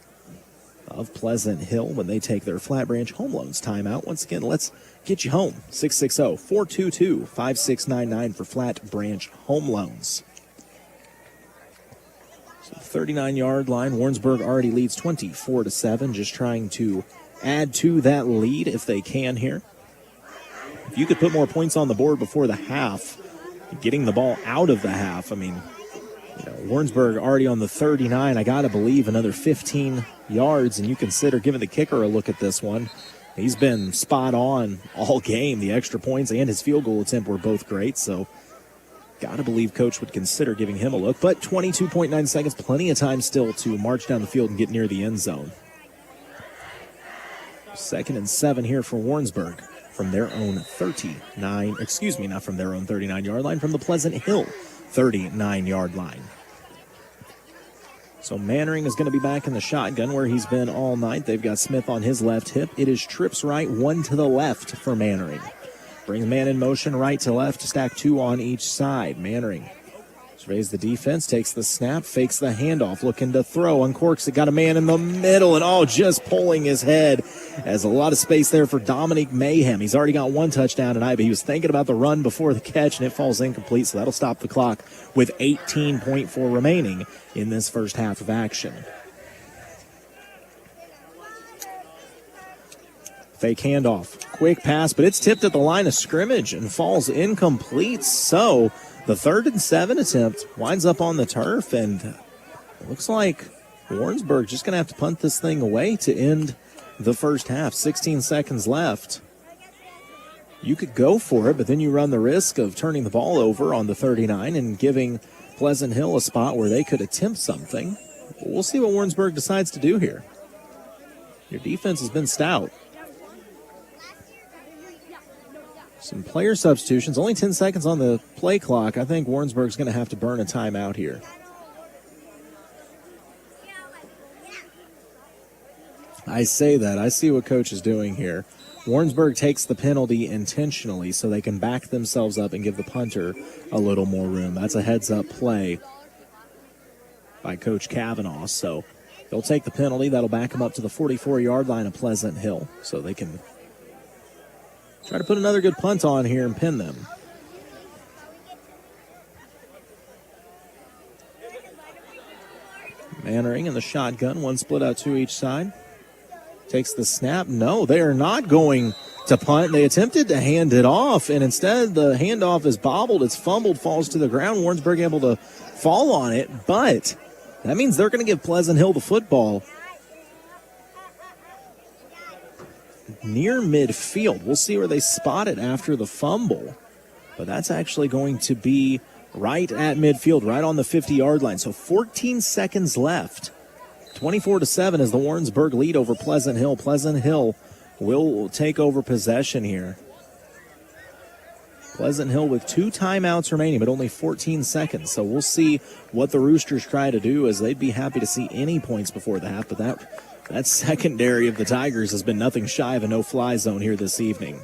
of Pleasant Hill when they take their Flat Branch Home Loans timeout. Once again, let's get you home. 660-422-5699 for Flat Branch Home Loans. So 39-yard line. Warrensburg already leads 24-7, just trying to add to that lead if they can here. If you could put more points on the board before the half, getting the ball out of the half, I mean, Warrensburg already on the 39. I got to believe another 15 yards, and you consider giving the kicker a look at this one. He's been spot on all game. The extra points and his field goal attempt were both great, so got to believe Coach would consider giving him a look. But 22.9 seconds, plenty of time still to march down the field and get near the end zone. 2nd and 7 here for Warrensburg from their own 39-yard line, from the Pleasant Hill 39-yard line. So Mannering is going to be back in the shotgun where he's been all night. They've got Smith on his left hip. It is trips right, 1 to the left for Mannering. Brings man in motion right to left, stack 2 on each side. Mannering surveys the defense, takes the snap, fakes the handoff, looking to throw, uncorks it, got a man in the middle, and just pulling his head. As a lot of space there for Dominic Mayhem. He's already got 1 touchdown tonight, but he was thinking about the run before the catch, and it falls incomplete, so that'll stop the clock with 18.4 remaining in this first half of action. Fake handoff, quick pass, but it's tipped at the line of scrimmage and falls incomplete. So the 3rd and 7 attempt winds up on the turf, and it looks like Warrensburg just going to have to punt this thing away to end the first half. 16 seconds left. You could go for it, but then you run the risk of turning the ball over on the 39 and giving Pleasant Hill a spot where they could attempt something. We'll see what Warrensburg decides to do here. Your defense has been stout. Some player substitutions. Only 10 seconds on the play clock. I think Warrensburg's going to have to burn a timeout here. I say that. I see what Coach is doing here. Warrensburg takes the penalty intentionally so they can back themselves up and give the punter a little more room. That's a heads-up play by Coach Kavanaugh. So they'll take the penalty. That'll back them up to the 44-yard line of Pleasant Hill so they can try to put another good punt on here and pin them. Mannering in the shotgun. One split out to each side. Takes the snap. No, they are not going to punt. They attempted to hand it off, and instead the handoff is bobbled. It's fumbled, falls to the ground. Warrensburg able to fall on it, but that means they're going to give Pleasant Hill the football near midfield. We'll see where they spot it after the fumble, but that's actually going to be right at midfield, right on the 50-yard line. So 14 seconds left. 24-7 is the Warrensburg lead over Pleasant Hill. Pleasant Hill will take over possession here. Pleasant Hill with 2 timeouts remaining, but only 14 seconds. So we'll see what the Roosters try to do, as they'd be happy to see any points before the half. But that secondary of the Tigers has been nothing shy of a no-fly zone here this evening.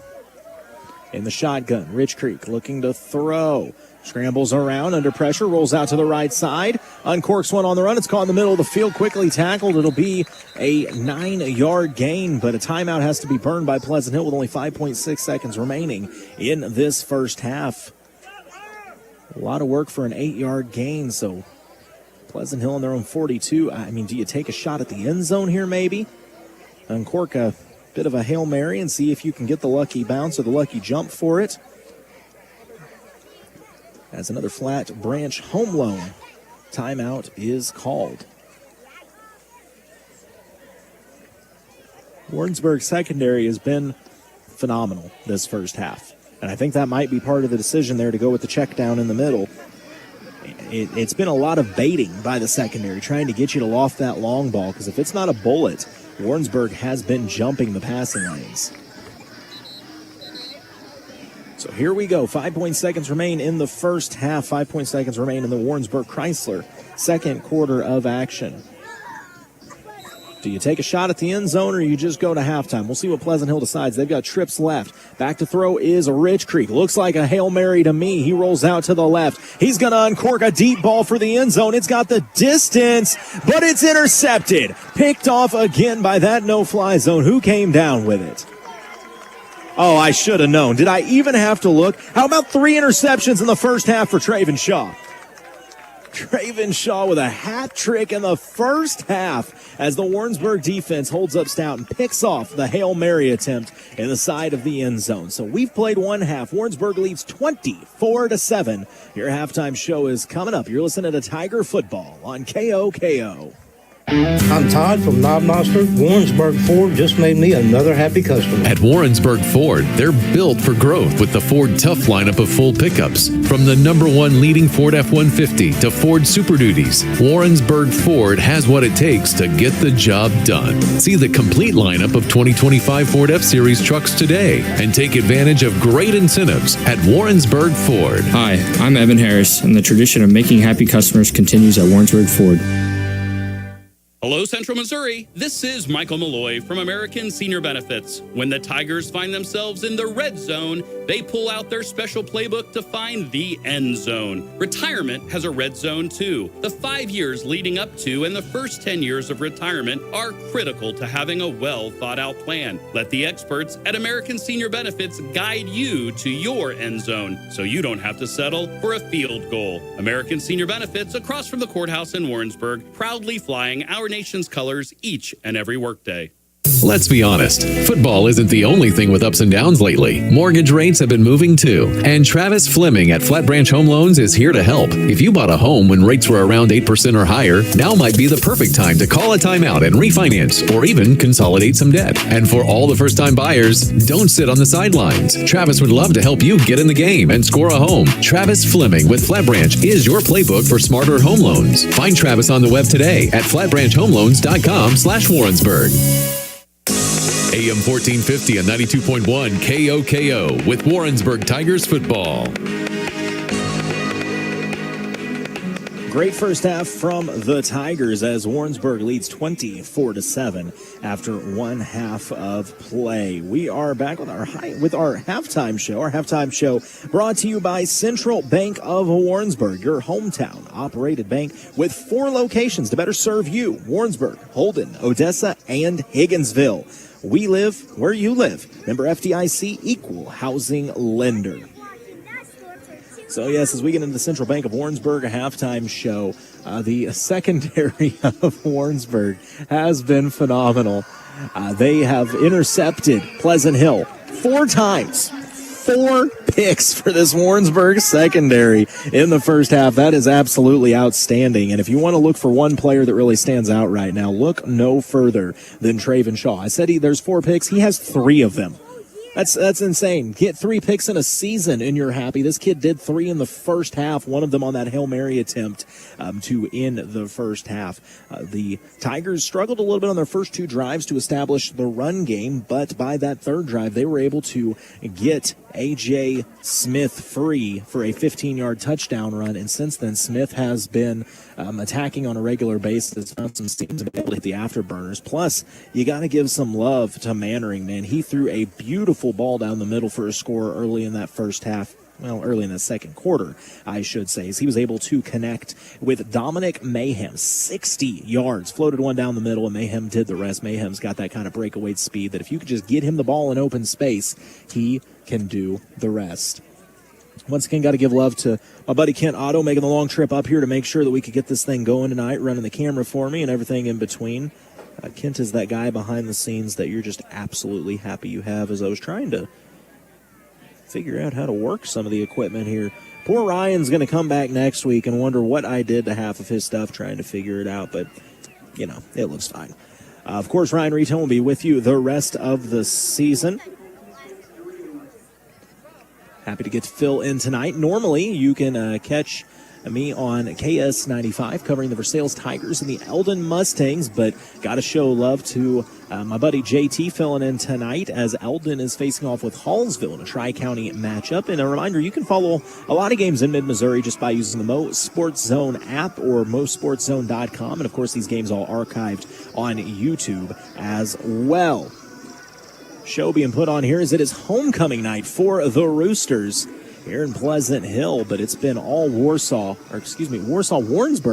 In the shotgun, Rich Creek looking to throw. Scrambles around under pressure, rolls out to the right side, uncorks one on the run. It's caught in the middle of the field, quickly tackled. It'll be a 9-yard gain, but a timeout has to be burned by Pleasant Hill with only 5.6 seconds remaining in this first half. A lot of work for an 8-yard gain, so Pleasant Hill on their own 42. I mean, do you take a shot at the end zone here maybe? Uncork a bit of a Hail Mary and see if you can get the lucky bounce or the lucky jump for it. As another Flat Branch home loan timeout is called. Warrensburg secondary has been phenomenal this first half, and I think that might be part of the decision there to go with the check down in the middle. It's been a lot of baiting by the secondary, trying to get you to loft that long ball, because if it's not a bullet, Warrensburg has been jumping the passing lanes. So here we go. 5 seconds remain in the first half. 5 seconds remain in the Warrensburg Chrysler second quarter of action. Do you take a shot at the end zone or you just go to halftime? We'll see what Pleasant Hill decides. They've got trips left. Back to throw is Rich Creek. Looks like a Hail Mary to me. He rolls out to the left. He's going to uncork a deep ball for the end zone. It's got the distance, but it's intercepted. Picked off again by that no-fly zone. Who came down with it? Oh, I should have known. Did I even have to look? How about 3 interceptions in the first half for Traven Shaw? Traven Shaw with a hat trick in the first half as the Warrensburg defense holds up stout and picks off the Hail Mary attempt in the side of the end zone. So we've played one half. Warrensburg leads 24-7. Your halftime show is coming up. You're listening to Tiger Football on KOKO. I'm Todd from Knob Noster. Warrensburg Ford just made me another happy customer. At Warrensburg Ford, they're built for growth with the Ford Tough lineup of full pickups. From the #1 leading Ford F-150 to Ford Super Duties, Warrensburg Ford has what it takes to get the job done. See the complete lineup of 2025 Ford F-Series trucks today and take advantage of great incentives at Warrensburg Ford. Hi, I'm Evan Harris, and the tradition of making happy customers continues at Warrensburg Ford. Hello, Central Missouri. This is Michael Malloy from American Senior Benefits. When the Tigers find themselves in the red zone, they pull out their special playbook to find the end zone. Retirement has a red zone too. The 5 years leading up to and the first 10 years of retirement are critical to having a well thought out plan. Let the experts at American Senior Benefits guide you to your end zone so you don't have to settle for a field goal. American Senior Benefits, across from the courthouse in Warrensburg, proudly flying our nation's colors each and every workday. Let's be honest, football isn't the only thing with ups and downs lately. Mortgage rates have been moving too. And Travis Fleming at Flat Branch Home Loans is here to help. If you bought a home when rates were around 8% or higher, now might be the perfect time to call a timeout and refinance or even consolidate some debt. And for all the first-time buyers, don't sit on the sidelines. Travis would love to help you get in the game and score a home. Travis Fleming with Flat Branch is your playbook for smarter home loans. Find Travis on the web today at flatbranchhomeloans.com/Warrensburg. AM 1450 and 92.1 KOKO with Warrensburg Tigers Football. Great first half from the Tigers as Warrensburg leads 24-7 after one half of play. We are back with our halftime show. Our halftime show brought to you by Central Bank of Warrensburg, your hometown operated bank with 4 locations to better serve you: Warrensburg, Holden, Odessa, and Higginsville. We live where you live. Member FDIC, equal housing lender. So, yes, as we get into the Central Bank of Warrensburg, a halftime show, the secondary of Warrensburg has been phenomenal. They have intercepted Pleasant Hill 4 times. 4 picks for this Warrensburg secondary in the first half. That is absolutely outstanding. And if you want to look for one player that really stands out right now, look no further than Traven Shaw. I said there's 4 picks. He has 3 of them. That's insane. Get 3 picks in a season and you're happy. This kid did 3 in the first half, one of them on that Hail Mary attempt to end the first half. The Tigers struggled a little bit on their first 2 drives to establish the run game, but by that 3rd drive, they were able to get A.J. Smith free for a 15-yard touchdown run, and since then, Smith has been attacking on a regular basis, found some seams and able to hit the afterburners. Plus, you got to give some love to Mannering, man. He threw a beautiful ball down the middle for a score early in that first half. Well, early in the second quarter, I should say, as he was able to connect with Dominic Mayhem. 60 yards, floated one down the middle, and Mayhem did the rest. Mayhem's got that kind of breakaway speed that if you could just get him the ball in open space, he can do the rest. Once again, got to give love to my buddy Kent Otto, making the long trip up here to make sure that we could get this thing going tonight, running the camera for me and everything in between. Kent is that guy behind the scenes that you're just absolutely happy you have, as I was trying to figure out how to work some of the equipment here. Poor Ryan's going to come back next week and wonder what I did to half of his stuff trying to figure it out, but, you know, it looks fine. Of course, Ryan Reaton will be with you the rest of the season. Happy to get to fill in tonight. Normally, you can catch me on KS95 covering the Versailles Tigers and the Eldon Mustangs, but got to show love to my buddy JT filling in tonight as Eldon is facing off with Hallsville in a Tri-County matchup. And a reminder, you can follow a lot of games in mid-Missouri just by using the MoSportsZone app or MoSportsZone.com. And, of course, these games all archived on YouTube as well. Show being put on here as it is homecoming night for the Roosters here in Pleasant Hill, but it's been all Warrensburg.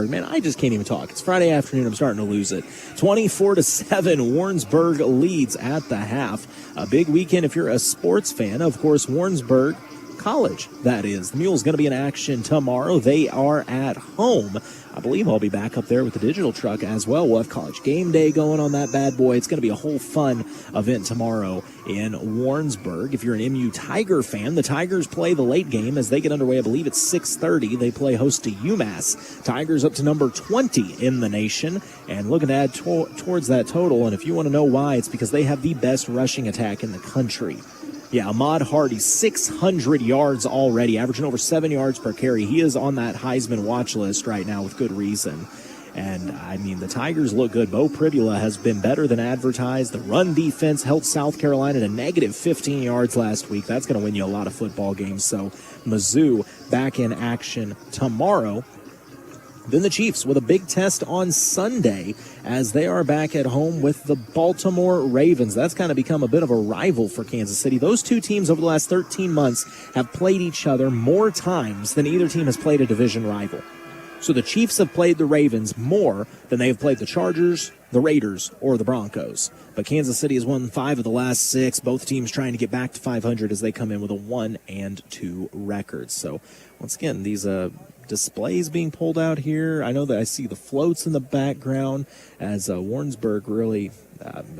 Man, I just can't even talk. It's Friday afternoon. I'm starting to lose it. 24-7, Warrensburg leads at the half. A big weekend if you're a sports fan. Of course, Warrensburg College, that is. The Mule's going to be in action tomorrow. They are at home. I believe I'll be back up there with the digital truck as well. We'll have college game day going on that bad boy. It's going to be a whole fun event tomorrow in Warrensburg. If you're an MU Tiger fan, the Tigers play the late game as they get underway. I believe it's 6:30. They play host to UMass. Tigers up to number 20 in the nation and looking to add towards that total. And if you want to know why, it's because they have the best rushing attack in the country. Yeah, Ahmad Hardy, 600 yards already, averaging over 7 yards per carry. He is on that Heisman watch list right now with good reason. And, I mean, the Tigers look good. Bo Pribula has been better than advertised. The run defense held South Carolina to negative 15 yards last week. That's going to win you a lot of football games. So, Mizzou back in action tomorrow. Then the Chiefs with a big test on Sunday as they are back at home with the Baltimore Ravens. That's kind of become a bit of a rival for Kansas City. Those two teams over the last 13 months have played each other more times than either team has played a division rival. So the Chiefs have played the Ravens more than they have played the Chargers, the Raiders, or the Broncos. But Kansas City has won 5 of the last 6. Both teams trying to get back to 500 as they come in with a 1-2 record. So once again, these displays being pulled out here. I know that I see the floats in the background as Warrensburg really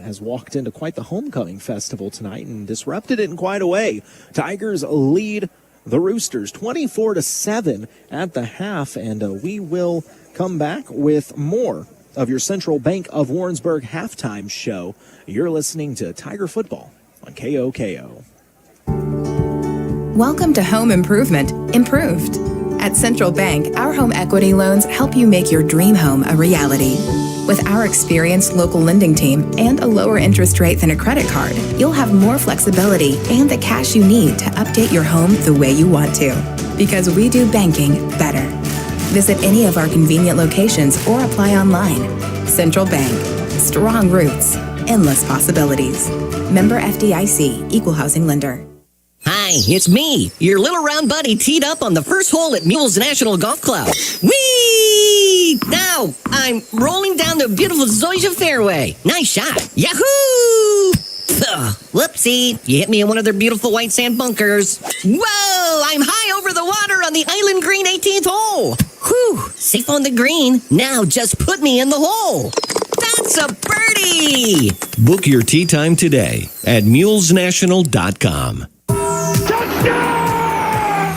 has walked into quite the homecoming festival tonight and disrupted it in quite a way. Tigers lead the Roosters 24-7 at the half, and we will come back with more of your Central Bank of Warrensburg halftime show. You're listening to Tiger Football on KOKO. Welcome to Home Improvement, Improved. At Central Bank, our home equity loans help you make your dream home a reality. With our experienced local lending team and a lower interest rate than a credit card, you'll have more flexibility and the cash you need to update your home the way you want to. Because we do banking better. Visit any of our convenient locations or apply online. Central Bank. Strong roots. Endless possibilities. Member FDIC. Equal housing lender. Hi, it's me, your little round buddy teed up on the first hole at Mules National Golf Club. Whee! Now, I'm rolling down the beautiful Zoysia fairway. Nice shot. Yahoo! Ugh, whoopsie. You hit me in one of their beautiful white sand bunkers. Whoa! I'm high over the water on the Island Green 18th hole. Whew! Safe on the green. Now just put me in the hole. That's a birdie! Book your tee time today at mulesnational.com.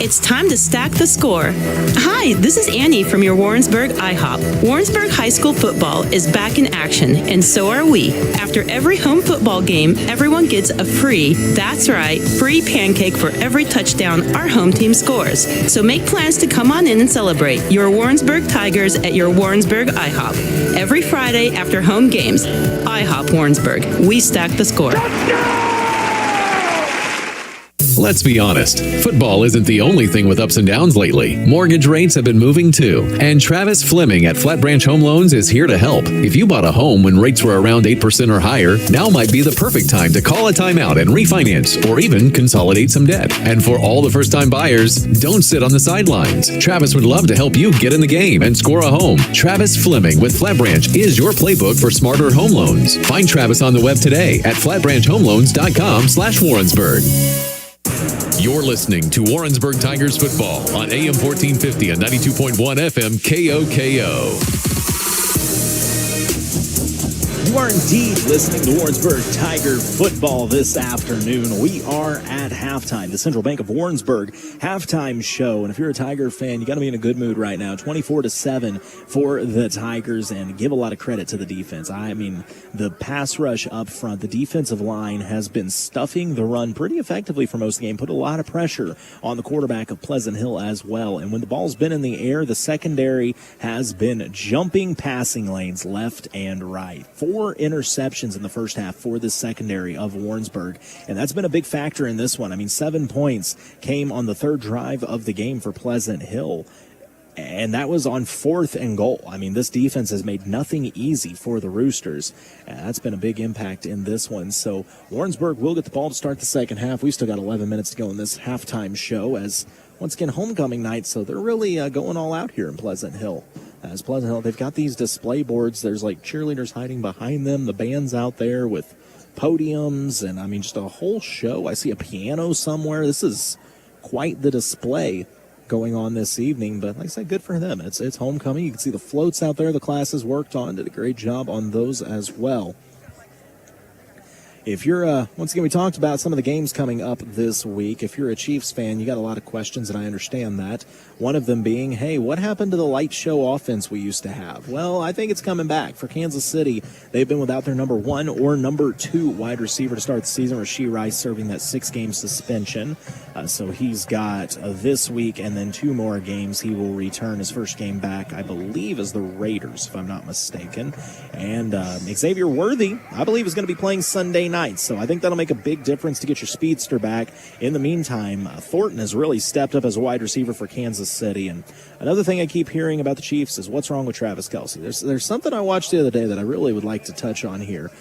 It's time to stack the score. Hi, this is Annie from your Warrensburg IHOP. Warrensburg High School Football is back in action, and so are we. After every home football game, everyone gets a that's right, free pancake for every touchdown our home team scores. So make plans to come on in and celebrate your Warrensburg Tigers at your Warrensburg IHOP. Every Friday after home games, IHOP Warrensburg. We stack the score. Let's be honest, football isn't the only thing with ups and downs lately. Mortgage rates have been moving too. And Travis Fleming at Flat Branch Home Loans is here to help. If you bought a home when rates were around 8% or higher, now might be the perfect time to call a timeout and refinance or even consolidate some debt. And for all the first-time buyers, don't sit on the sidelines. Travis would love to help you get in the game and score a home. Travis Fleming with Flat Branch is your playbook for smarter home loans. Find Travis on the web today at flatbranchhomeloans.com/Warrensburg. You're listening to Warrensburg Tigers Football on AM 1450 and 92.1 FM KOKO. You are indeed listening to Warrensburg Tiger Football this afternoon. We are at halftime, the Central Bank of Warrensburg halftime show. And if you're a Tiger fan, you got to be in a good mood right now. 24-7 for the Tigers, and give a lot of credit to the defense. I mean, the pass rush up front, the defensive line has been stuffing the run pretty effectively for most of the game, put a lot of pressure on the quarterback of Pleasant Hill as well. And when the ball's been in the air, the secondary has been jumping passing lanes left and right. 4 interceptions in the first half for the secondary of Warrensburg, and that's been a big factor in this one. I mean, 7 points came on the third drive of the game for Pleasant Hill, and that was on 4th and goal. I mean, this defense has made nothing easy for the Roosters. That's been a big impact in this one. So Warrensburg will get the ball to start the second half. We've still got 11 minutes to go in this halftime show, as once again, homecoming night, so they're really going all out here in Pleasant Hill. As Pleasant Hill, they've got these display boards. There's like cheerleaders hiding behind them. The band's out there with podiums, and I mean, just a whole show. I see a piano somewhere. This is quite the display going on this evening, but like I said, good for them. It's homecoming. You can see the floats out there the classes worked on, did a great job on those as well. If you're, once again, we talked about some of the games coming up this week. If you're a Chiefs fan, you got a lot of questions, and I understand that. One of them being, hey, what happened to the light show offense we used to have? Well, I think it's coming back. For Kansas City, they've been without their number 1 or number 2 wide receiver to start the season, Rasheed Rice serving that 6-game suspension. So he's got this week and then 2 more games. He will return his first game back, I believe, as the Raiders, if I'm not mistaken. And Xavier Worthy, I believe, is going to be playing Sunday night. So I think that'll make a big difference to get your speedster back. In the meantime, Thornton has really stepped up as a wide receiver for Kansas City. And another thing I keep hearing about the Chiefs is what's wrong with Travis Kelce. There's something I watched the other day that I really would like to touch on here.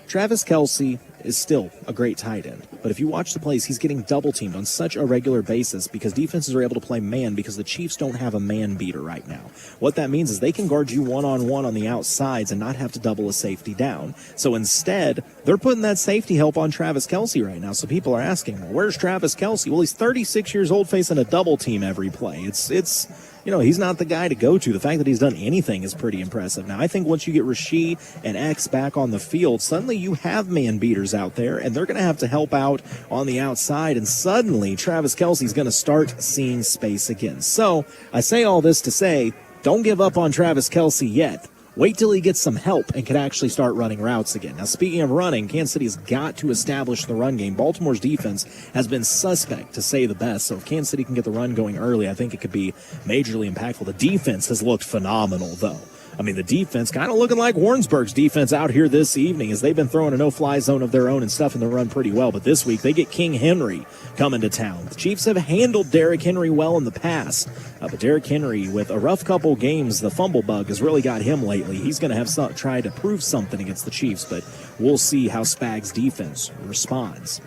Travis Kelce is still a great tight end. But if you watch the plays, he's getting double teamed on such a regular basis because defenses are able to play man because the Chiefs don't have a man beater right now. What that means is they can guard you one-on-one on the outsides and not have to double a safety down. So instead, they're putting that safety help on Travis Kelce right now. So people are asking, well, where's Travis Kelce? Well, he's 36 years old facing a double team every play. It's he's not the guy to go to. The fact that he's done anything is pretty impressive. Now, I think once you get Rasheed and X back on the field, suddenly you have man beaters out there, and they're going to have to help out on the outside, and suddenly Travis Kelce's going to start seeing space again. So I say all this to say, don't give up on Travis Kelce yet. Wait till he gets some help and can actually start running routes again. Now, speaking of running, Kansas City has got to establish the run game. Baltimore's defense has been suspect, to say the best. So if Kansas City can get the run going early, I think it could be majorly impactful. The defense has looked phenomenal, though. I mean, the defense kind of looking like Warrensburg's defense out here this evening as they've been throwing a no-fly zone of their own and stuffing the run pretty well. But this week, they get King Henry coming to town. The Chiefs have handled Derrick Henry well in the past. But Derrick Henry, with a rough couple games, the fumble bug has really got him lately. He's going to have try to prove something against the Chiefs, but we'll see how Spag's defense responds.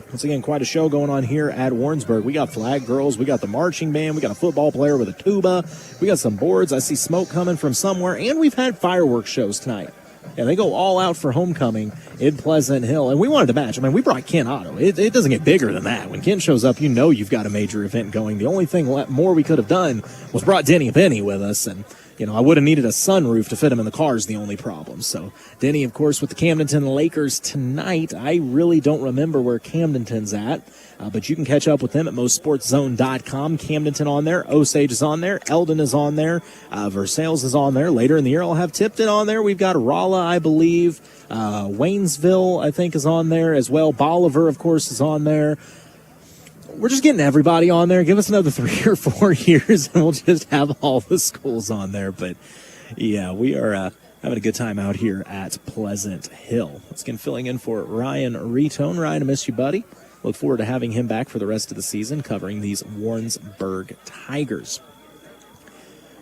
Once again, quite a show going on here at Warrensburg. We got flag girls, we got the marching band, we got a football player with a tuba, we got some boards. I see smoke coming from somewhere, and we've had fireworks shows tonight. Yeah, they go all out for homecoming in Pleasant Hill, and we wanted to match. I mean, we brought Ken Otto. It doesn't get bigger than that. When Ken shows up, you know you've got a major event going. The only thing more we could have done was brought Denny Benny with us, and I would have needed a sunroof to fit him in the car is the only problem. So Denny, of course, with the Camdenton Lakers tonight. I really don't remember where Camdenton's at, but you can catch up with them at MoSportsZone.com. Camdenton on there, Osage is on there, Eldon is on there, Versailles is on there. Later in the year, I'll have Tipton on there. We've got Rolla, I believe. Waynesville, I think, is on there as well. Bolivar, of course, is on there. We're just getting everybody on there. Give us another 3 or 4 years, and we'll just have all the schools on there. But, yeah, we are having a good time out here at Pleasant Hill. Let's get filling in for Ryan Retone. Ryan, I miss you, buddy. Look forward to having him back for the rest of the season covering these Warrensburg Tigers.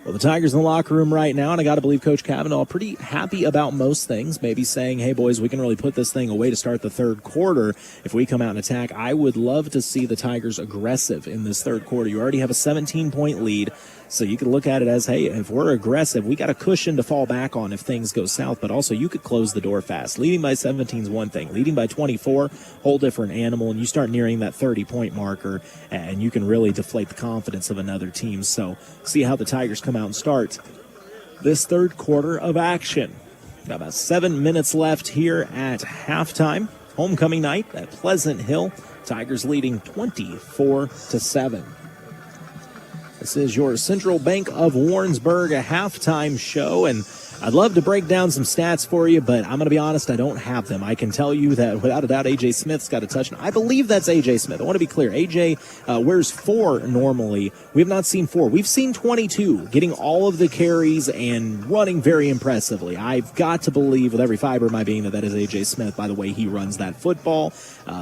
Well, the Tigers in the locker room right now, and I got to believe Coach Cavanaugh pretty happy about most things, maybe saying, hey, boys, we can really put this thing away to start the third quarter if we come out and attack. I would love to see the Tigers aggressive in this third quarter. You already have a 17-point lead, so you could look at it as, hey, if we're aggressive, we got a cushion to fall back on if things go south, but also you could close the door fast. Leading by 17 is one thing. Leading by 24, whole different animal, and you start nearing that 30-point marker, and you can really deflate the confidence of another team. So see how the Tigers come out and start this third quarter of action. Got about 7 minutes left here at halftime. Homecoming night at Pleasant Hill. Tigers leading 24-7. This is your Central Bank of Warrensburg halftime show, and I'd love to break down some stats for you, but I'm going to be honest, I don't have them. I can tell you that without a doubt, A.J. Smith's got a touchdown. I believe that's A.J. Smith. I want to be clear. A.J. Wears 4 normally. We have not seen 4. We've seen 22, getting all of the carries and running very impressively. I've got to believe with every fiber of my being that is A.J. Smith by the way he runs that football.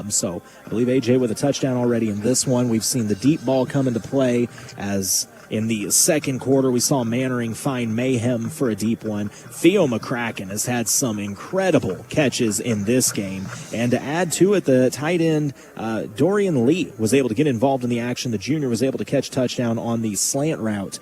So I believe A.J. with a touchdown already in this one. We've seen the deep ball come into play as in the second quarter, we saw Mannering find Mayhem for a deep one. Theo McCracken has had some incredible catches in this game. And to add to it, the tight end, Dorian Lee, was able to get involved in the action. The junior was able to catch touchdown on the slant route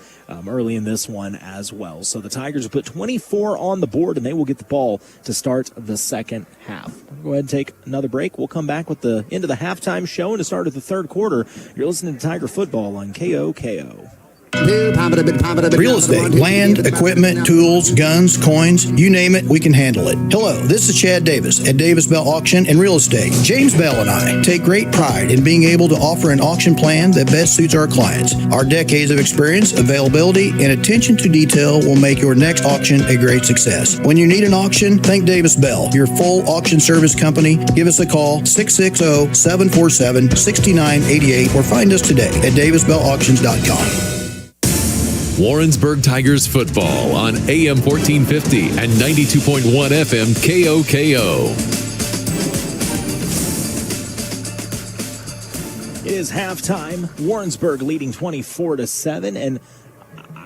early in this one as well. So the Tigers have put 24 on the board, and they will get the ball to start the second half. We'll go ahead and take another break. We'll come back with the end of the halftime show and to start of the third quarter. You're listening to Tiger Football on KOKO. Real estate, land, equipment, tools, guns, coins, you name it, we can handle it. Hello, this is Chad Davis at Davis Bell Auction and Real Estate. James Bell and I take great pride in being able to offer an auction plan that best suits our clients. Our decades of experience, availability, and attention to detail will make your next auction a great success. When you need an auction, think Davis Bell, your full auction service company. Give us a call, 660-747-6988, or find us today at davisbellauctions.com. Warrensburg Tigers football on AM 1450 and 92.1 FM KOKO. It is halftime. Warrensburg leading 24-7, and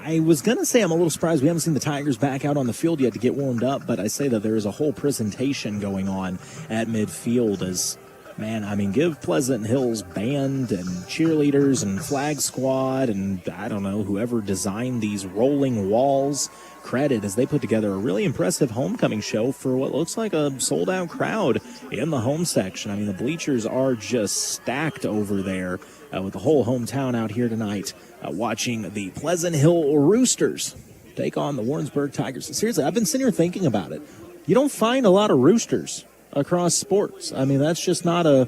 I was going to say I'm a little surprised we haven't seen the Tigers back out on the field yet to get warmed up, but I say that there is a whole presentation going on at midfield as, man, I mean, give Pleasant Hill's band and cheerleaders and flag squad and, I don't know, whoever designed these rolling walls credit as they put together a really impressive homecoming show for what looks like a sold-out crowd in the home section. I mean, the bleachers are just stacked over there with the whole hometown out here tonight watching the Pleasant Hill Roosters take on the Warrensburg Tigers. Seriously, I've been sitting here thinking about it. You don't find a lot of roosters across sports. I mean, that's just not a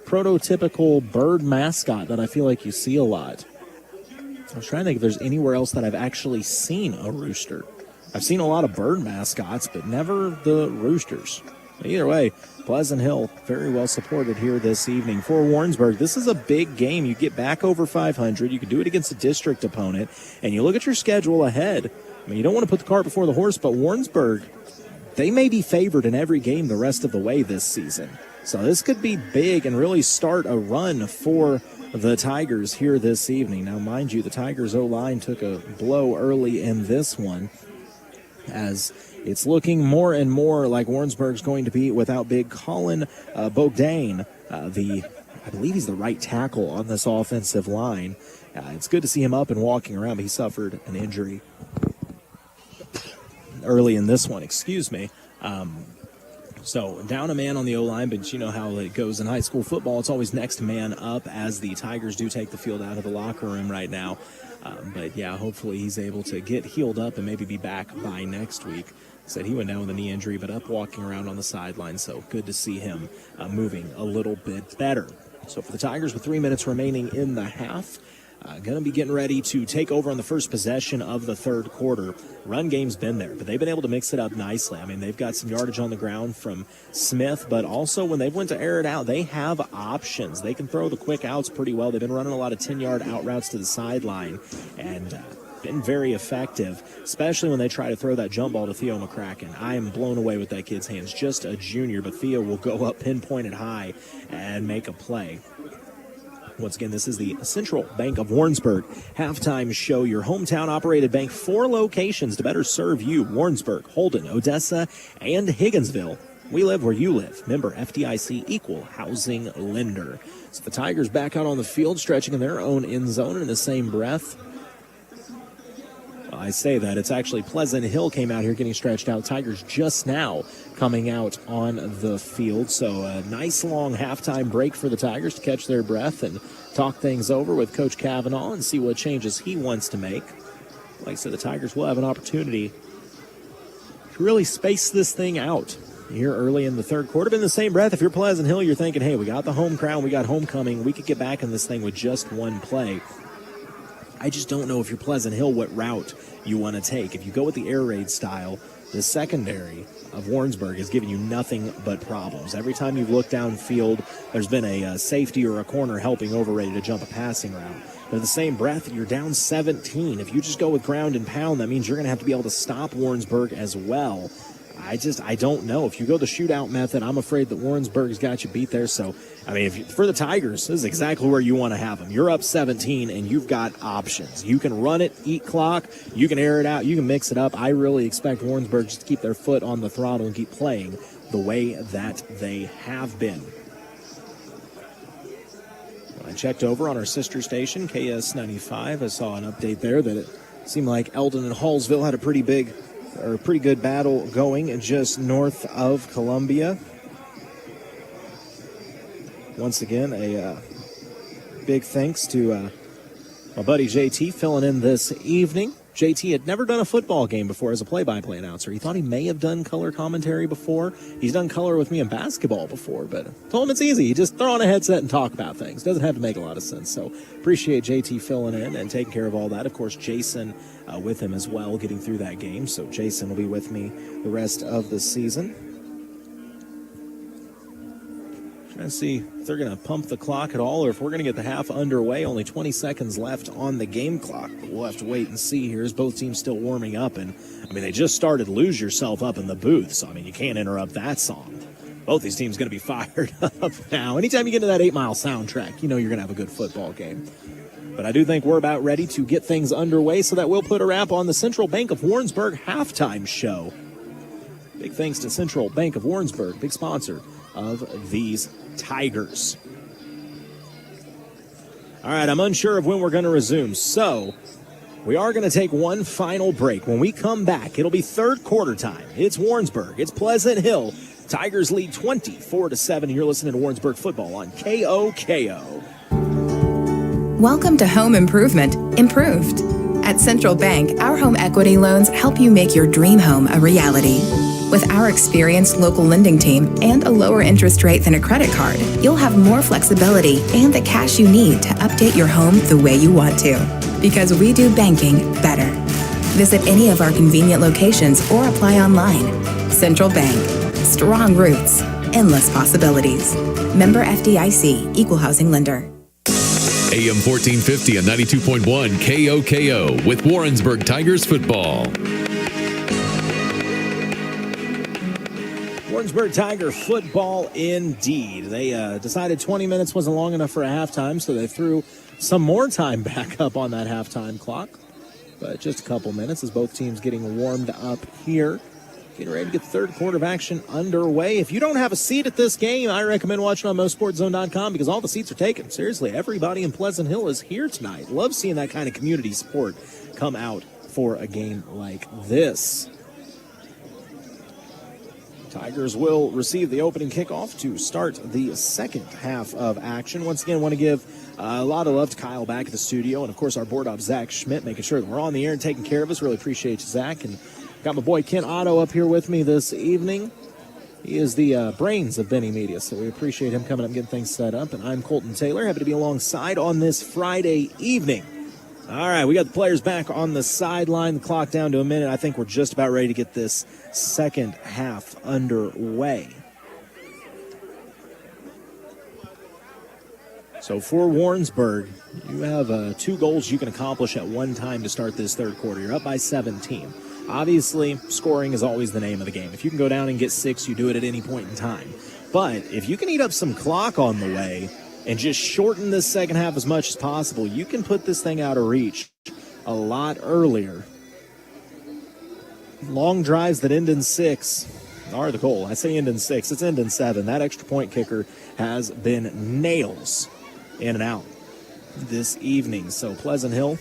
prototypical bird mascot that I feel like you see a lot. I was trying to think if there's anywhere else that I've actually seen a rooster. I've seen a lot of bird mascots, but never the roosters. Either way, Pleasant Hill very well supported here this evening. For Warrensburg, this is a big game. You get back over 500. You can do it against a district opponent, and you look at your schedule ahead. I mean, you don't want to put the cart before the horse, but Warrensburg, they may be favored in every game the rest of the way this season. So this could be big and really start a run for the Tigers here this evening. Now, mind you, the Tigers O-line took a blow early in this one, as it's looking more and more like Warrensburg's going to be without big Colin Bogdane, I believe he's the right tackle on this offensive line. It's good to see him up and walking around, but he suffered an injury early in this one, excuse me. So down a man on the O-line, but you know how it goes in high school football. It's always next man up as the Tigers do take the field out of the locker room right now. But, yeah, hopefully he's able to get healed up and maybe be back by next week. Said he went down with a knee injury, but up walking around on the sideline, so good to see him moving a little bit better. So for the Tigers with 3 minutes remaining in the half, going to be getting ready to take over on the first possession of the third quarter. Run game's been there, but they've been able to mix it up nicely. I mean, they've got some yardage on the ground from Smith, but also when they've went to air it out, they have options. They can throw the quick outs pretty well. They've been running a lot of 10-yard out routes to the sideline and been very effective, especially when they try to throw that jump ball to Theo McCracken. I am blown away with that kid's hands. Just a junior, but Theo will go up pinpointed high and make a play. Once again, this is the Central Bank of Warrensburg halftime show, your hometown-operated bank, 4 locations to better serve you: Warrensburg, Holden, Odessa, and Higginsville. We live where you live. Member FDIC, equal housing lender. So the Tigers back out on the field, stretching in their own end zone, and in the same breath, I say that, it's actually Pleasant Hill came out here getting stretched out. Tigers just now coming out on the field. So a nice long halftime break for the Tigers to catch their breath and talk things over with Coach Cavanaugh and see what changes he wants to make. Like I said, the Tigers will have an opportunity to really space this thing out here early in the third quarter. But in the same breath, if you're Pleasant Hill, you're thinking, hey, we got the home crowd, we got homecoming, we could get back in this thing with just one play. I just don't know if you're Pleasant Hill what route you want to take. If you go with the air raid style, the secondary of Warrensburg is giving you nothing but problems. Every time you've looked downfield, there's been a safety or a corner helping over ready to jump a passing route. But in the same breath, you're down 17. If you just go with ground and pound, that means you're going to have to be able to stop Warrensburg as well. I don't know. If you go the shootout method, I'm afraid that Warrensburg's got you beat there. So, I mean, for the Tigers, this is exactly where you want to have them. You're up 17, and you've got options. You can run it, eat clock. You can air it out. You can mix it up. I really expect Warrensburg just to keep their foot on the throttle and keep playing the way that they have been. When I checked over on our sister station, KS95, I saw an update there that it seemed like Eldon and Hallsville had a pretty good battle going just north of Columbia. Once again, a big thanks to my buddy JT filling in this evening. JT had never done a football game before as a play-by-play announcer. He thought he may have done color commentary before. He's done color with me in basketball before, but I told him it's easy. You just throw on a headset and talk about things. Doesn't have to make a lot of sense. So appreciate JT filling in and taking care of all that. Of course, Jason with him as well, getting through that game. So Jason will be with me the rest of the season. Trying to see if they're going to pump the clock at all or if we're going to get the half underway. Only 20 seconds left on the game clock. But we'll have to wait and see here as both teams still warming up. And, I mean, they just started Lose Yourself up in the booth. So, I mean, you can't interrupt that song. Both these teams going to be fired up now. Anytime you get into that 8 Mile soundtrack, you know you're going to have a good football game. But I do think we're about ready to get things underway, so that we'll put a wrap on the Central Bank of Warrensburg halftime show. Big thanks to Central Bank of Warrensburg, big sponsor of these Tigers. All right, I'm unsure of when we're going to resume, so we are going to take one final break. When we come back, it'll be third quarter time. It's Warrensburg. It's Pleasant Hill. Tigers lead 24-7. You're listening to Warrensburg football on KOKO. Welcome to Home Improvement, Improved. At Central Bank, our home equity loans help you make your dream home a reality. With our experienced local lending team and a lower interest rate than a credit card, you'll have more flexibility and the cash you need to update your home the way you want to. Because we do banking better. Visit any of our convenient locations or apply online. Central Bank. Strong roots. Endless possibilities. Member FDIC. Equal housing lender. AM 1450 and 92.1 KOKO with Warrensburg Tigers Football. Warrensburg Tiger football indeed. They decided 20 minutes wasn't long enough for a halftime, so they threw some more time back up on that halftime clock. But just a couple minutes as both teams getting warmed up here. Getting ready to get third quarter of action underway. If you don't have a seat at this game, I recommend watching on MoSportsZone.com because all the seats are taken. Seriously, everybody in Pleasant Hill is here tonight. Love seeing that kind of community support come out for a game like this. Tigers will receive the opening kickoff to start the second half of action. Once again, want to give a lot of love to Kyle back at the studio, and of course our board op, Zach Schmidt, making sure that we're on the air and taking care of us. Really appreciate you, Zach. And got my boy Ken Otto up here with me this evening. He is the brains of Benny Media, so we appreciate him coming up and getting things set up. And I'm Colton Taylor, happy to be alongside on this Friday evening. All right, we got the players back on the sideline. The clock down to a minute. I think we're just about ready to get this second half underway. So for Warrensburg, you have 2 goals you can accomplish at one time to start this third quarter. You're up by 17. Obviously, scoring is always the name of the game. If you can go down and get 6, you do it at any point in time. But if you can eat up some clock on the way and just shorten this second half as much as possible, you can put this thing out of reach a lot earlier. Long drives that end in 6 are the goal. I say end in 6, it's end in 7. That extra point kicker has been nails in and out this evening. So Pleasant Hill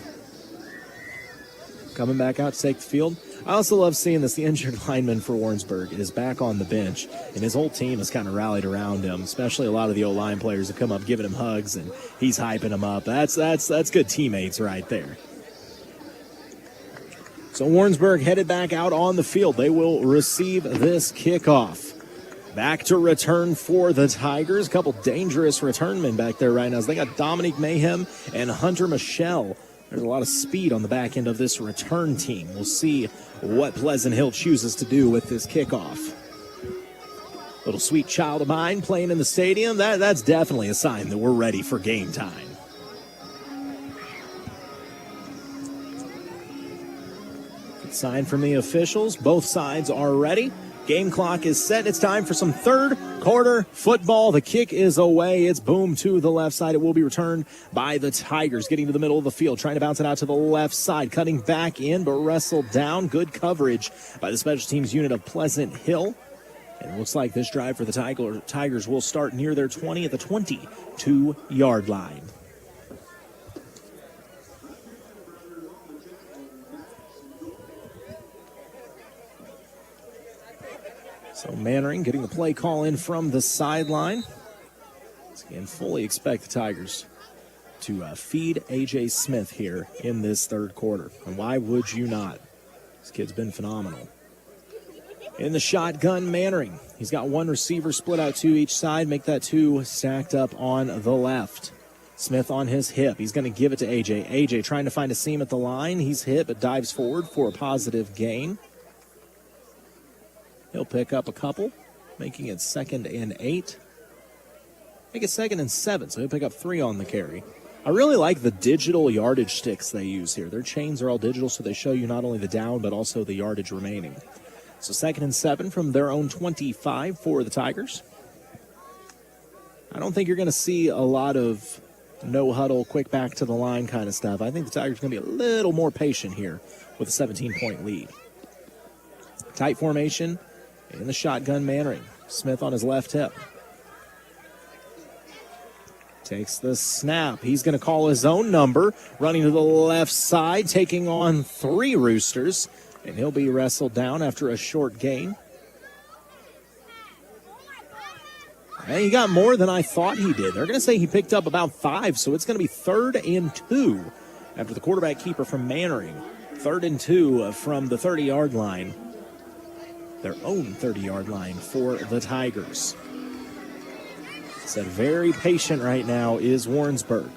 coming back out to take the field. I also love seeing this. The injured lineman for Warrensburg is back on the bench, and his whole team has kind of rallied around him, especially a lot of the O-line players have come up giving him hugs, and he's hyping them up. That's good teammates right there. So Warrensburg headed back out on the field. They will receive this kickoff. Back to return for the Tigers. A couple dangerous return men back there right now. They got Dominique Mayhem and Hunter Michelle. There's a lot of speed on the back end of this return team. We'll see what Pleasant Hill chooses to do with this kickoff. Little sweet child of mine playing in the stadium. That's definitely a sign that we're ready for game time. Good sign from the officials. Both sides are ready. Game clock is set. It's time for some third quarter football. The kick is away. It's boom to the left side. It will be returned by the Tigers. Getting to the middle of the field, trying to bounce it out to the left side. Cutting back in, but wrestled down. Good coverage by the special teams unit of Pleasant Hill. And it looks like this drive for the Tigers will start near their 20 at the 22-yard line. So Mannering getting the play call in from the sideline. Again, fully expect the Tigers to feed A.J. Smith here in this third quarter. And why would you not? This kid's been phenomenal. In the shotgun, Mannering. He's got one receiver split out to each side. Make that 2 stacked up on the left. Smith on his hip. He's going to give it to A.J. A.J. trying to find a seam at the line. He's hit, but dives forward for a positive gain. He'll pick up a couple, making it 2nd and 8. Make it 2nd and 7, so he'll pick up 3 on the carry. I really like the digital yardage sticks they use here. Their chains are all digital, so they show you not only the down, but also the yardage remaining. So 2nd and 7 from their own 25 for the Tigers. I don't think you're going to see a lot of no huddle, quick back to the line kind of stuff. I think the Tigers are going to be a little more patient here with a 17-point lead. Tight formation in the shotgun, Mannering. Smith on his left hip. Takes the snap. He's going to call his own number, running to the left side, taking on 3 Roosters, and he'll be wrestled down after a short gain. And he got more than I thought he did. They're going to say he picked up about 5, so it's going to be 3rd and 2 after the quarterback keeper from Mannering. 3rd and 2 from the 30-yard line. Their own 30-yard line for the Tigers. Said very patient right now is Warrensburg.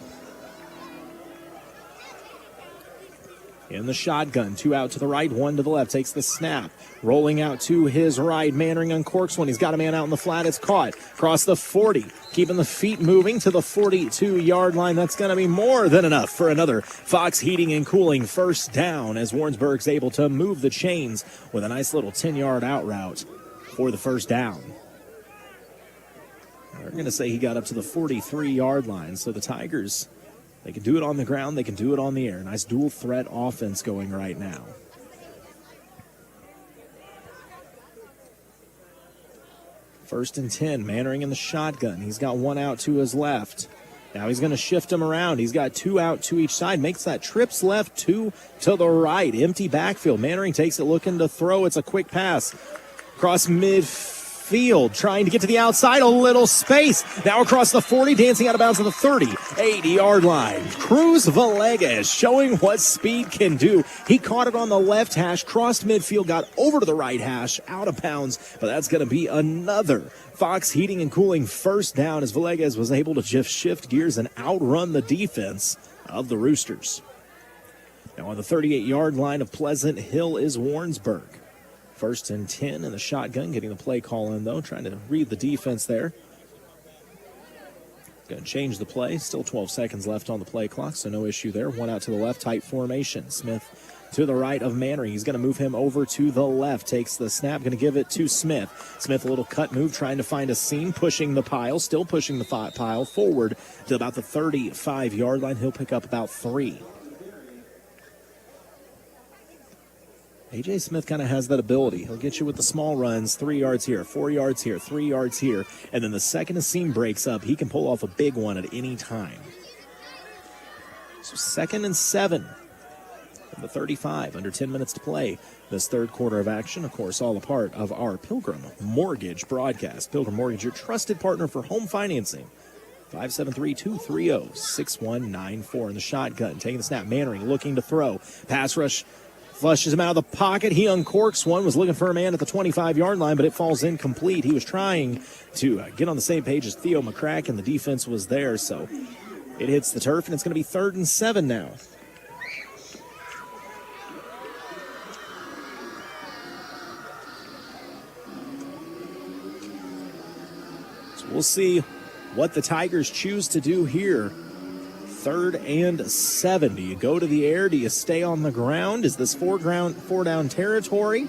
In the shotgun, 2 out to the right, 1 to the left, takes the snap. Rolling out to his right, Mannering uncorks one. He's got a man out in the flat, it's caught. Across the 40, keeping the feet moving to the 42-yard line. That's going to be more than enough for another Fox Heating and Cooling first down as Warrensburg's able to move the chains with a nice little 10-yard out route for the first down. They're going to say he got up to the 43-yard line, so the Tigers, they can do it on the ground, they can do it on the air. Nice dual threat offense going right now. First and 10, Mannering in the shotgun. He's got 1 out to his left. Now he's going to shift him around. He's got 2 out to each side. Makes that trips left, 2 to the right. Empty backfield. Mannering takes it looking to throw. It's a quick pass. Across midfield, trying to get to the outside, a little space. Now across the 40, dancing out of bounds to the 30, 80-yard line. Cruz Villegas showing what speed can do. He caught it on the left hash, crossed midfield, got over to the right hash, out of bounds, but that's going to be another Fox Heating and Cooling first down as Villegas was able to just shift gears and outrun the defense of the Roosters. Now on the 38-yard line of Pleasant Hill is Warrensburg. First and 10 in the shotgun, getting the play call in, though, trying to read the defense there. Going to change the play. Still 12 seconds left on the play clock, so no issue there. 1 out to the left, tight formation. Smith to the right of Mannering. He's going to move him over to the left. Takes the snap, going to give it to Smith. Smith, a little cut move, trying to find a seam, pushing the pile, still pushing the pile forward to about the 35-yard line. He'll pick up about 3. A.J. Smith kind of has that ability. He'll get you with the small runs, 3 yards here, 4 yards here, 3 yards here, and then the second a seam breaks up, he can pull off a big one at any time. So 2nd and 7 from the 35, under 10 minutes to play. This third quarter of action, of course, all a part of our Pilgrim Mortgage broadcast. Pilgrim Mortgage, your trusted partner for home financing. 573-230-6194 in the shotgun. Taking the snap, Mannering looking to throw. Pass rush. Flushes him out of the pocket. He uncorks one, was looking for a man at the 25-yard line, but it falls incomplete. He was trying to get on the same page as Theo McCracken. The defense was there, so it hits the turf, and it's going to be 3rd and 7 now. So we'll see what the Tigers choose to do here. 3rd and 7. Do you go to the air? Do you stay on the ground? Is this four down territory?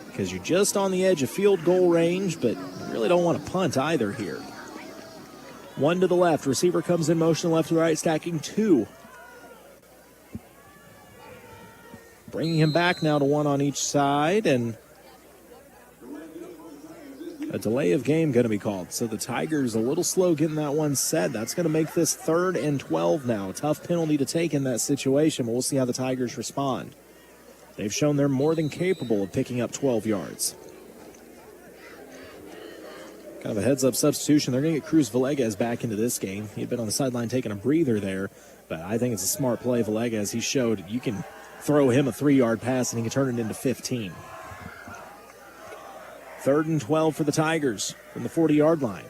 Because you're just on the edge of field goal range, but you really don't want to punt either here. 1 to the left. Receiver comes in motion left to the right, stacking 2. Bringing him back now to 1 on each side, and a delay of game going to be called. So the Tigers a little slow getting that one set. That's going to make this 3rd and 12 now. Tough penalty to take in that situation, but we'll see how the Tigers respond. They've shown they're more than capable of picking up 12 yards. Kind of a heads-up substitution. They're going to get Cruz Villegas back into this game. He had been on the sideline taking a breather there, but I think it's a smart play. Villegas, he showed you can throw him a 3-yard pass and he can turn it into 15. 3rd and 12 for the Tigers from the 40-yard line.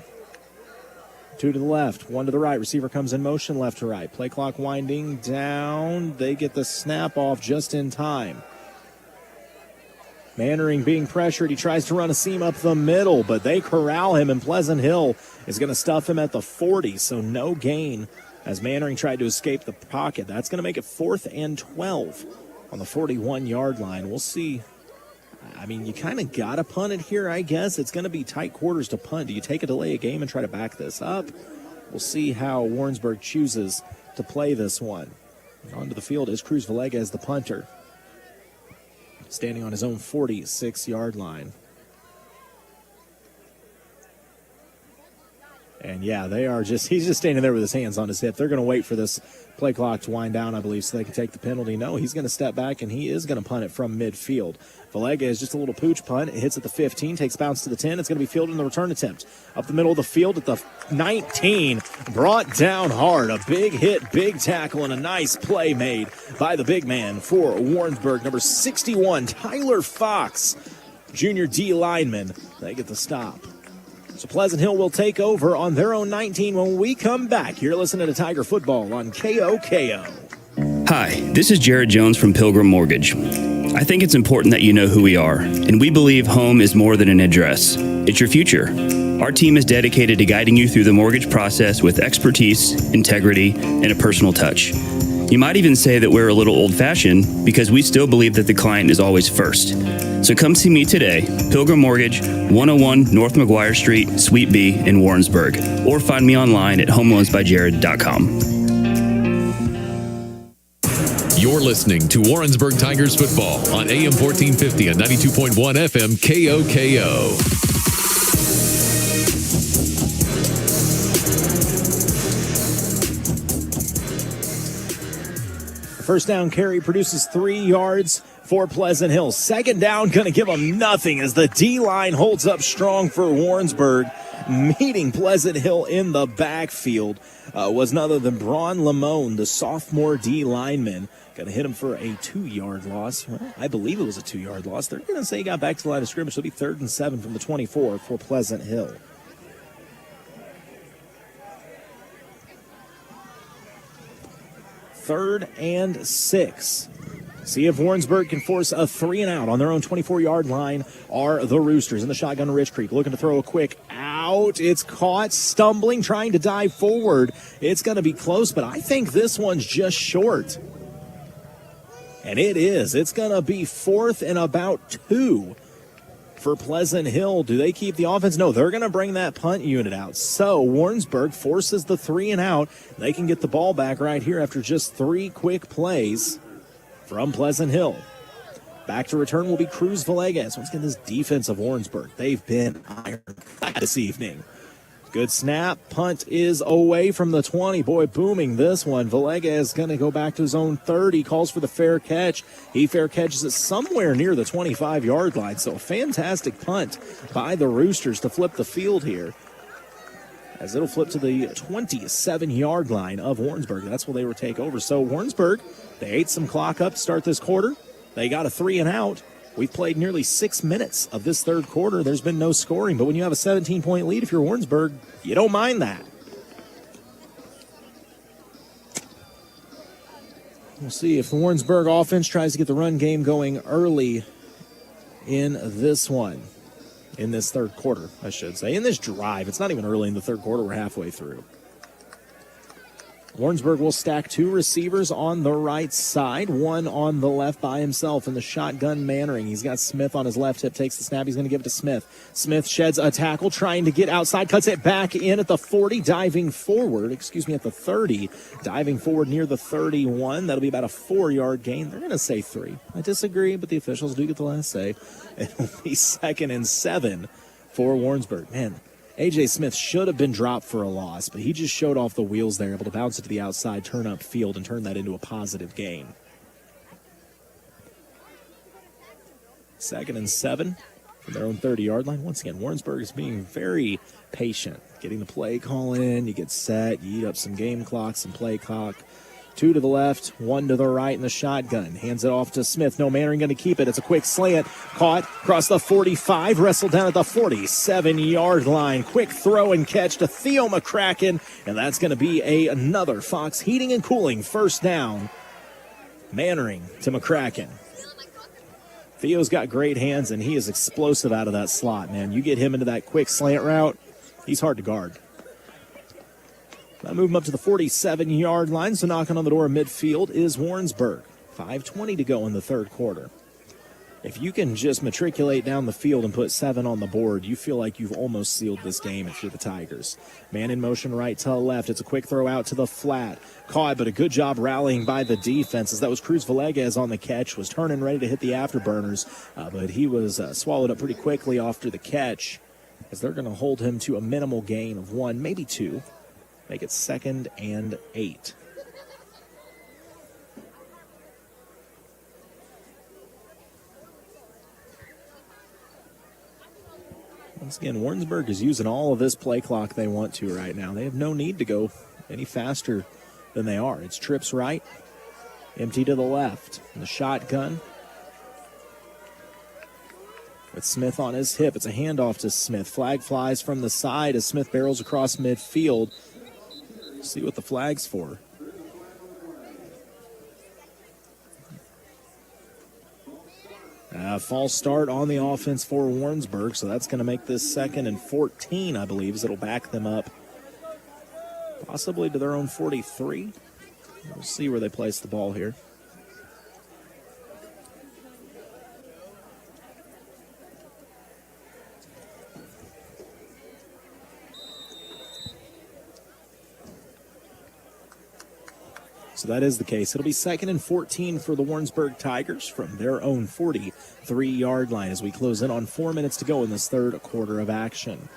2 to the left, 1 to the right. Receiver comes in motion left to right. Play clock winding down. They get the snap off just in time. Mannering being pressured. He tries to run a seam up the middle, but they corral him, and Pleasant Hill is going to stuff him at the 40, so no gain as Mannering tried to escape the pocket. That's going to make it 4th and 12 on the 41-yard line. We'll see. I mean, you kind of got to punt it here, I guess. It's going to be tight quarters to punt. Do you take a delay of game and try to back this up? we'll see how Warrensburg chooses to play this one. And onto the field is Cruz Villegas, the punter, standing on his own 46-yard line. And yeah, he's just standing there with his hands on his hip. They're going to wait for this play clock to wind down, I believe, so they can take the penalty. No, he's going to step back, and he is going to punt it from midfield. Villegas is just a little pooch punt. It hits at the 15, takes bounce to the 10. It's going to be fielded in the return attempt. Up the middle of the field at the 19, brought down hard. A big hit, big tackle, and a nice play made by the big man for Warrensburg. Number 61, Tyler Fox, junior D lineman. They get the stop. So Pleasant Hill will take over on their own 19 when we come back. You're listening to Tiger Football on KOKO. Hi, this is Jared Jones from Pilgrim Mortgage. I think it's important that you know who we are, and we believe home is more than an address. It's your future. Our team is dedicated to guiding you through the mortgage process with expertise, integrity, and a personal touch. You might even say that we're a little old-fashioned because we still believe that the client is always first. So come see me today, Pilgrim Mortgage, 101 North McGuire Street, Suite B in Warrensburg, or find me online at homeloansbyjared.com. You're listening to Warrensburg Tigers Football on AM 1450 and 92.1 FM KOKO. First down carry produces 3 yards for Pleasant Hill. Second down going to give them nothing as the D-line holds up strong for Warrensburg. Meeting Pleasant Hill in the backfield was none other than Braun Lamone, the sophomore D lineman. Going to hit him for a 2-yard loss. Well, I believe it was a 2-yard loss. They're going to say he got back to the line of scrimmage. It'll be 3rd and 7 from the 24 for Pleasant Hill. Third and 6. See if Warrensburg can force a 3-and-out on their own 24-yard line are the Roosters. In the shotgun, Rich Creek looking to throw a quick out. It's caught, stumbling, trying to dive forward. It's going to be close, but I think this one's just short. And it is. It's going to be 4th and about 2 for Pleasant Hill. Do they keep the offense? No, they're going to bring that punt unit out. So Warrensburg forces the 3-and-out. They can get the ball back right here after just 3 quick plays from Pleasant Hill. Back to return will be Cruz Villegas. Once again, this defense of Warrensburg, they've been ironclad this evening. Good snap. Punt is away from the 20. Boy, booming this one. Villegas is going to go back to his own 30. Calls for the fair catch. He fair catches it somewhere near the 25-yard line. So a fantastic punt by the Roosters to flip the field here, as it'll flip to the 27-yard line of Warrensburg. That's where they will take over. So Warrensburg, they ate some clock up to start this quarter. They got a 3-and-out. We've played nearly 6 minutes of this third quarter. There's been no scoring, but when you have a 17-point lead, if you're Warrensburg, you don't mind that. We'll see if the Warrensburg offense tries to get the run game going early in this one. In this third quarter, I should say. In this drive. It's not even early in the third quarter. We're halfway through. Warrensburg will stack 2 receivers on the right side, 1 on the left by himself in the shotgun Mannering. He's got Smith on his left hip, takes the snap. He's going to give it to Smith. Smith sheds a tackle, trying to get outside, cuts it back in at the 40, diving forward, at the 30, diving forward near the 31. That'll be about a 4-yard gain. They're going to say 3. I disagree, but the officials do get the last say. It'll be 2nd and 7 for Warrensburg. Man, A.J. Smith should have been dropped for a loss, but he just showed off the wheels there, able to bounce it to the outside, turn up field, and turn that into a positive gain. 2nd and 7 from their own 30-yard line. Once again, Warrensburg is being very patient, getting the play call in. You get set, you eat up some game clock, some play clock. 2 to the left, 1 to the right in the shotgun. Hands it off to Smith. No, Mannering going to keep it. It's a quick slant. Caught across the 45. Wrestled down at the 47-yard line. Quick throw and catch to Theo McCracken. And that's going to be another Fox Heating and Cooling first down. Mannering to McCracken. Theo's got great hands, and he is explosive out of that slot, man. You get him into that quick slant route, he's hard to guard. Now move him up to the 47-yard line, so knocking on the door of midfield is Warrensburg. 5:20 to go in the third quarter. if you can just matriculate down the field and put 7 on the board, you feel like you've almost sealed this game if you're the Tigers. Man in motion right to left. It's a quick throw out to the flat. Caught, but a good job rallying by the defenses. That was Cruz Villegas on the catch, was turning ready to hit the afterburners, but he was swallowed up pretty quickly after the catch, as they're going to hold him to a minimal gain of 1, maybe 2. Make it 2nd and 8. Once again, Warrensburg is using all of this play clock they want to right now. They have no need to go any faster than they are. It's trips right, empty to the left. And the shotgun with Smith on his hip. It's a handoff to Smith. Flag flies from the side as Smith barrels across midfield. See what the flag's for. False start on the offense for Warrensburg, so that's going to make this 2nd and 14, I believe, as it'll back them up possibly to their own 43. We'll see where they place the ball here. So that is the case. It'll be 2nd and 14 for the Warrensburg Tigers from their own 43-yard line as we close in on 4 minutes to go in this third quarter of action.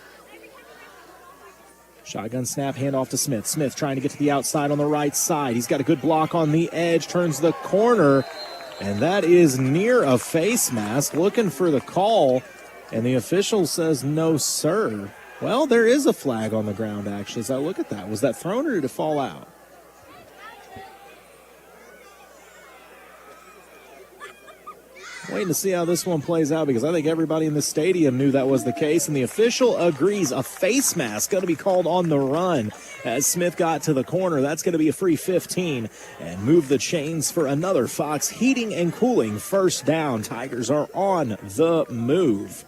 Shotgun snap, handoff to Smith. Smith trying to get to the outside on the right side. He's got a good block on the edge, turns the corner, and that is near a face mask, looking for the call, and the official says no, sir. Well, there is a flag on the ground, actually, as I look at that. Was that thrown or did it fall out? Waiting to see how this one plays out because I think everybody in the stadium knew that was the case, and the official agrees. A face mask going to be called on the run as Smith got to the corner. That's going to be a free 15 and move the chains for another Fox Heating and Cooling first down. Tigers are on the move,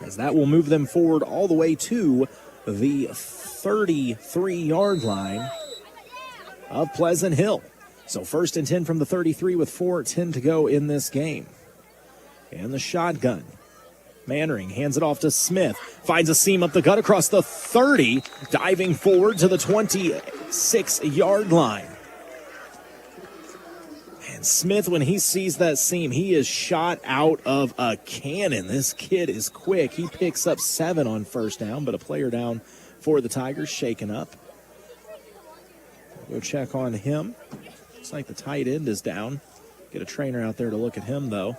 as that will move them forward all the way to the 33-yard line of Pleasant Hill. So 1st and 10 from the 33 with 4:10 to go in this game. And the shotgun. Mannering hands it off to Smith. Finds a seam up the gut across the 30. Diving forward to the 26-yard line. And Smith, when he sees that seam, he is shot out of a cannon. This kid is quick. He picks up 7 on first down, but a player down for the Tigers shaken up. Go check on him. Looks like the tight end is down. Get a trainer out there to look at him, though.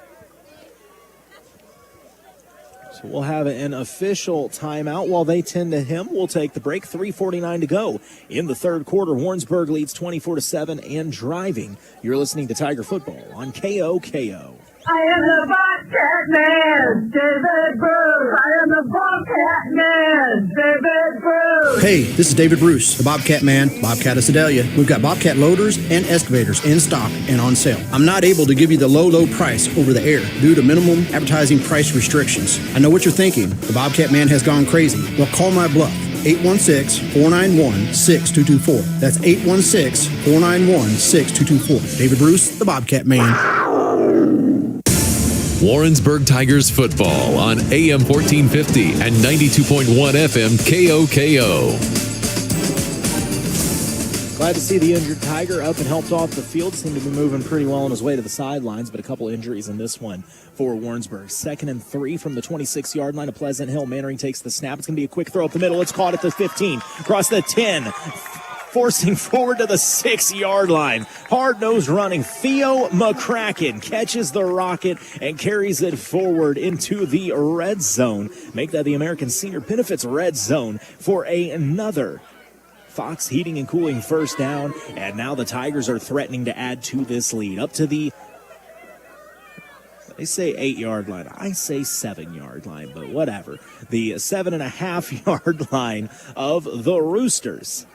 So we'll have an official timeout while they tend to him. We'll take the break. 3:49 to go in the third quarter. Warrensburg leads 24-7 and driving. You're listening to Tiger Football on KOKO. I am the Bobcat Man, David Bruce. I am the Bobcat Man, David Bruce. Hey, this is David Bruce, the Bobcat Man, Bobcat of Sedalia. We've got Bobcat loaders and excavators in stock and on sale. I'm not able to give you the low price over the air due to minimum advertising price restrictions. I know what you're thinking. The Bobcat Man has gone crazy. Well, call my bluff. 816-491-6224. That's 816-491-6224. David Bruce, the Bobcat Man. Warrensburg Tigers football on AM 1450 and 92.1 FM KOKO. Glad to see the injured Tiger up and helped off the field. Seemed to be moving pretty well on his way to the sidelines, but a couple injuries in this one for Warrensburg. 2nd and 3 from the 26-yard line of Pleasant Hill. Mannering takes the snap. It's going to be a quick throw up the middle. It's caught at the 15, across the 10. Forcing forward to the 6-yard line. Hard-nosed running. Theo McCracken catches the rocket and carries it forward into the red zone. Make that the American Senior Benefits red zone for another Fox Heating and Cooling first down. And now the Tigers are threatening to add to this lead. Up to the, they say 8-yard line. I say 7-yard line, but whatever. The 7.5-yard line of the Roosters.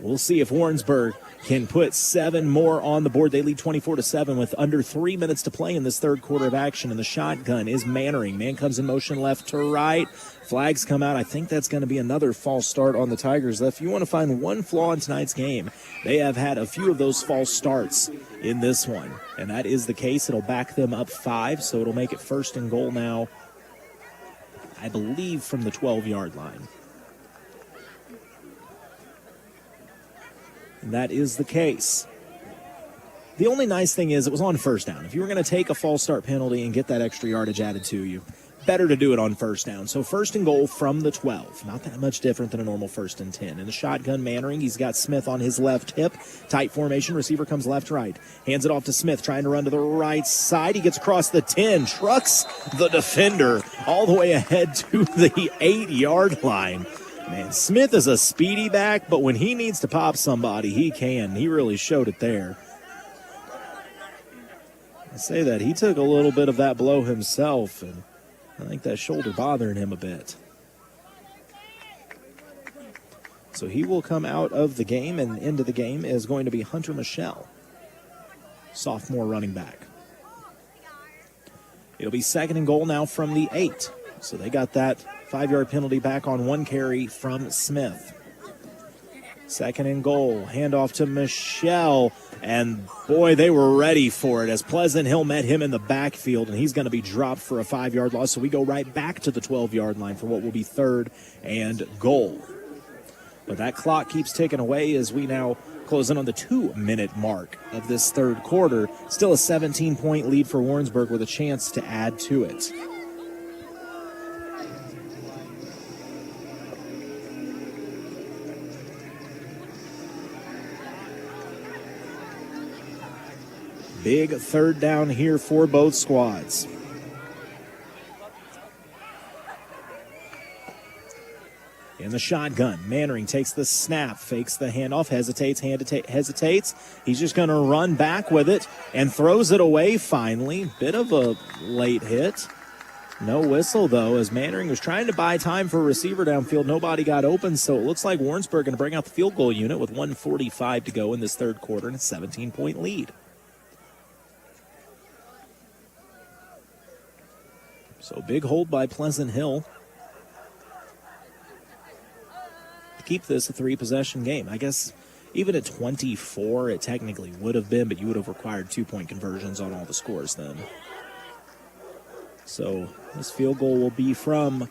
We'll see if Warrensburg can put 7 more on the board. They lead 24-7 with under 3 minutes to play in this third quarter of action. And the shotgun is Mannering. Man comes in motion left to right. Flags come out. I think that's going to be another false start on the Tigers. If you want to find one flaw in tonight's game, they have had a few of those false starts in this one. And that is the case. It'll back them up 5, so it'll make it first and goal now, I believe, from the 12-yard line. And that is the case. The only nice thing is it was on first down. If you were going to take a false start penalty and get that extra yardage added to you, better to do it on first down. So first and goal from the 12. Not that much different than a normal 1st and 10. In the shotgun, Mannering, he's got Smith on his left hip. Tight formation, receiver comes left-right. Hands it off to Smith, trying to run to the right side. He gets across the 10, trucks the defender all the way ahead to the 8-yard line. Man, Smith is a speedy back, but when he needs to pop somebody, he can. He really showed it there. I say that. He took a little bit of that blow himself, and I think that shoulder bothering him a bit. So he will come out of the game, and into the game is going to be Hunter Michelle, sophomore running back. It'll be 2nd and goal now from the 8. So they got that 5-yard penalty back on 1 carry from Smith. 2nd and goal, handoff to Michelle, and boy, they were ready for it as Pleasant Hill met him in the backfield, and he's going to be dropped for a 5-yard loss. So we go right back to the 12-yard line for what will be 3rd and goal. But that clock keeps ticking away as we now close in on the 2-minute mark of this third quarter. Still a 17-point lead for Warrensburg with a chance to add to it. Big 3rd down here for both squads. In the shotgun, Mannering takes the snap, fakes the handoff, hesitates. He's just going to run back with it and throws it away finally. Bit of a late hit. No whistle, though, as Mannering was trying to buy time for a receiver downfield. Nobody got open, so it looks like Warrensburg going to bring out the field goal unit with 1:45 to go in this third quarter and a 17-point lead. So big hold by Pleasant Hill to keep this a 3-possession game. I guess even at 24, it technically would have been, but you would have required 2-point conversions on all the scores then. So this field goal will be from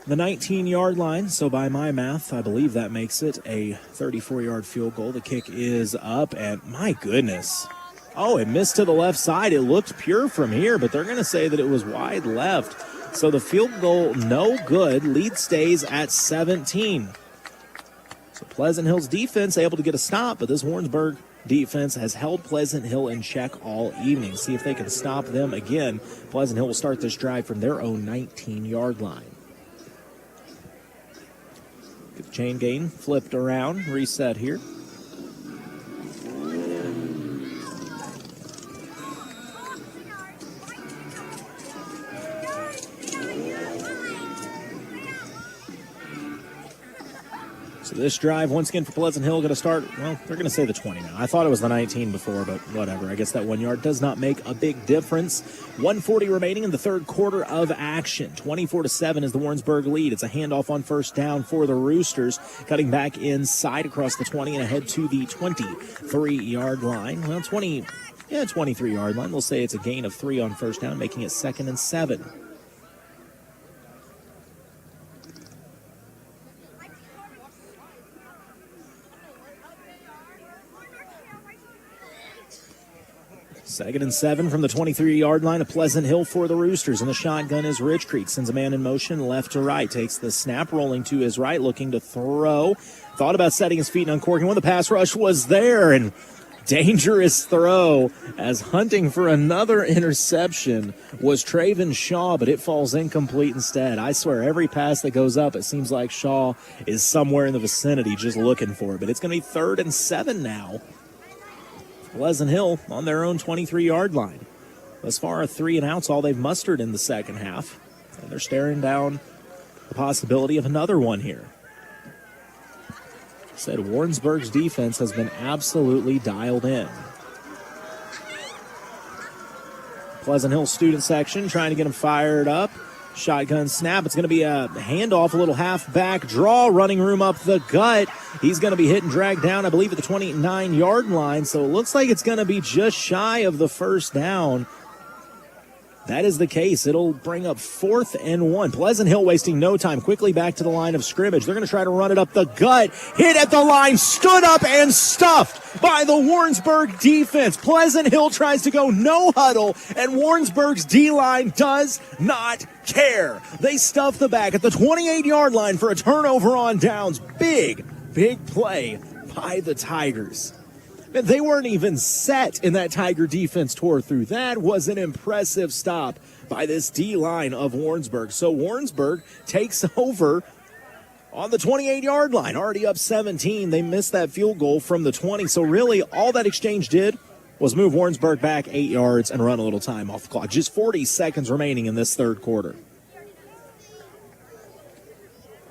the 19-yard line. So by my math, I believe that makes it a 34-yard field goal. The kick is up, and my goodness. Oh, it missed to the left side. It looked pure from here, but they're going to say that it was wide left. So the field goal, no good. Lead stays at 17. So Pleasant Hill's defense able to get a stop, but this Warrensburg defense has held Pleasant Hill in check all evening. See if they can stop them again. Pleasant Hill will start this drive from their own 19-yard line. Get the chain gain flipped around, reset here. So this drive, once again for Pleasant Hill, going to start, well, they're going to say the 20 now. I thought it was the 19 before, but whatever. I guess that 1 yard does not make a big difference. 1:40 remaining in the third quarter of action. 24-7 is the Warrensburg lead. It's a handoff on first down for the Roosters, cutting back inside across the 20 and ahead to the 23-yard line. Well, 23-yard line. We'll say it's a gain of 3 on first down, making it 2nd and 7. Second and 7 from the 23-yard line of Pleasant Hill for the Roosters. And the shotgun is Rich Creek. Sends a man in motion left to right. Takes the snap, rolling to his right, looking to throw. Thought about setting his feet and uncorking when the pass rush was there. And dangerous throw as hunting for another interception was Traven Shaw, but it falls incomplete instead. I swear, every pass that goes up, it seems like Shaw is somewhere in the vicinity just looking for it. But it's going to be 3rd and 7 now. Pleasant Hill on their own 23-yard line. Thus far, a 3 and out's all they've mustered in the second half. And they're staring down the possibility of another one here. Said Warrensburg's defense has been absolutely dialed in. Pleasant Hill student section trying to get them fired up. Shotgun snap. It's going to be a handoff, a little half-back draw, running room up the gut. He's going to be hit and dragged down, I believe, at the 29-yard line. So it looks like it's going to be just shy of the first down. That is the case. It'll bring up 4th and 1. Pleasant Hill wasting no time. Quickly back to the line of scrimmage. They're going to try to run it up the gut. Hit at the line. Stood up and stuffed by the Warrensburg defense. Pleasant Hill tries to go no huddle, and Warrensburg's D-line does not care. They stuff the back at the 28-yard line for a turnover on downs. Big play by the Tigers. They weren't even set, and that Tiger defense tore through. That was an impressive stop by this D-line of Warrensburg. So Warrensburg takes over on the 28-yard line, already up 17. They missed that field goal from the 20. So really all that exchange did was move Warrensburg back 8 yards and run a little time off the clock. Just 40 seconds remaining in this third quarter.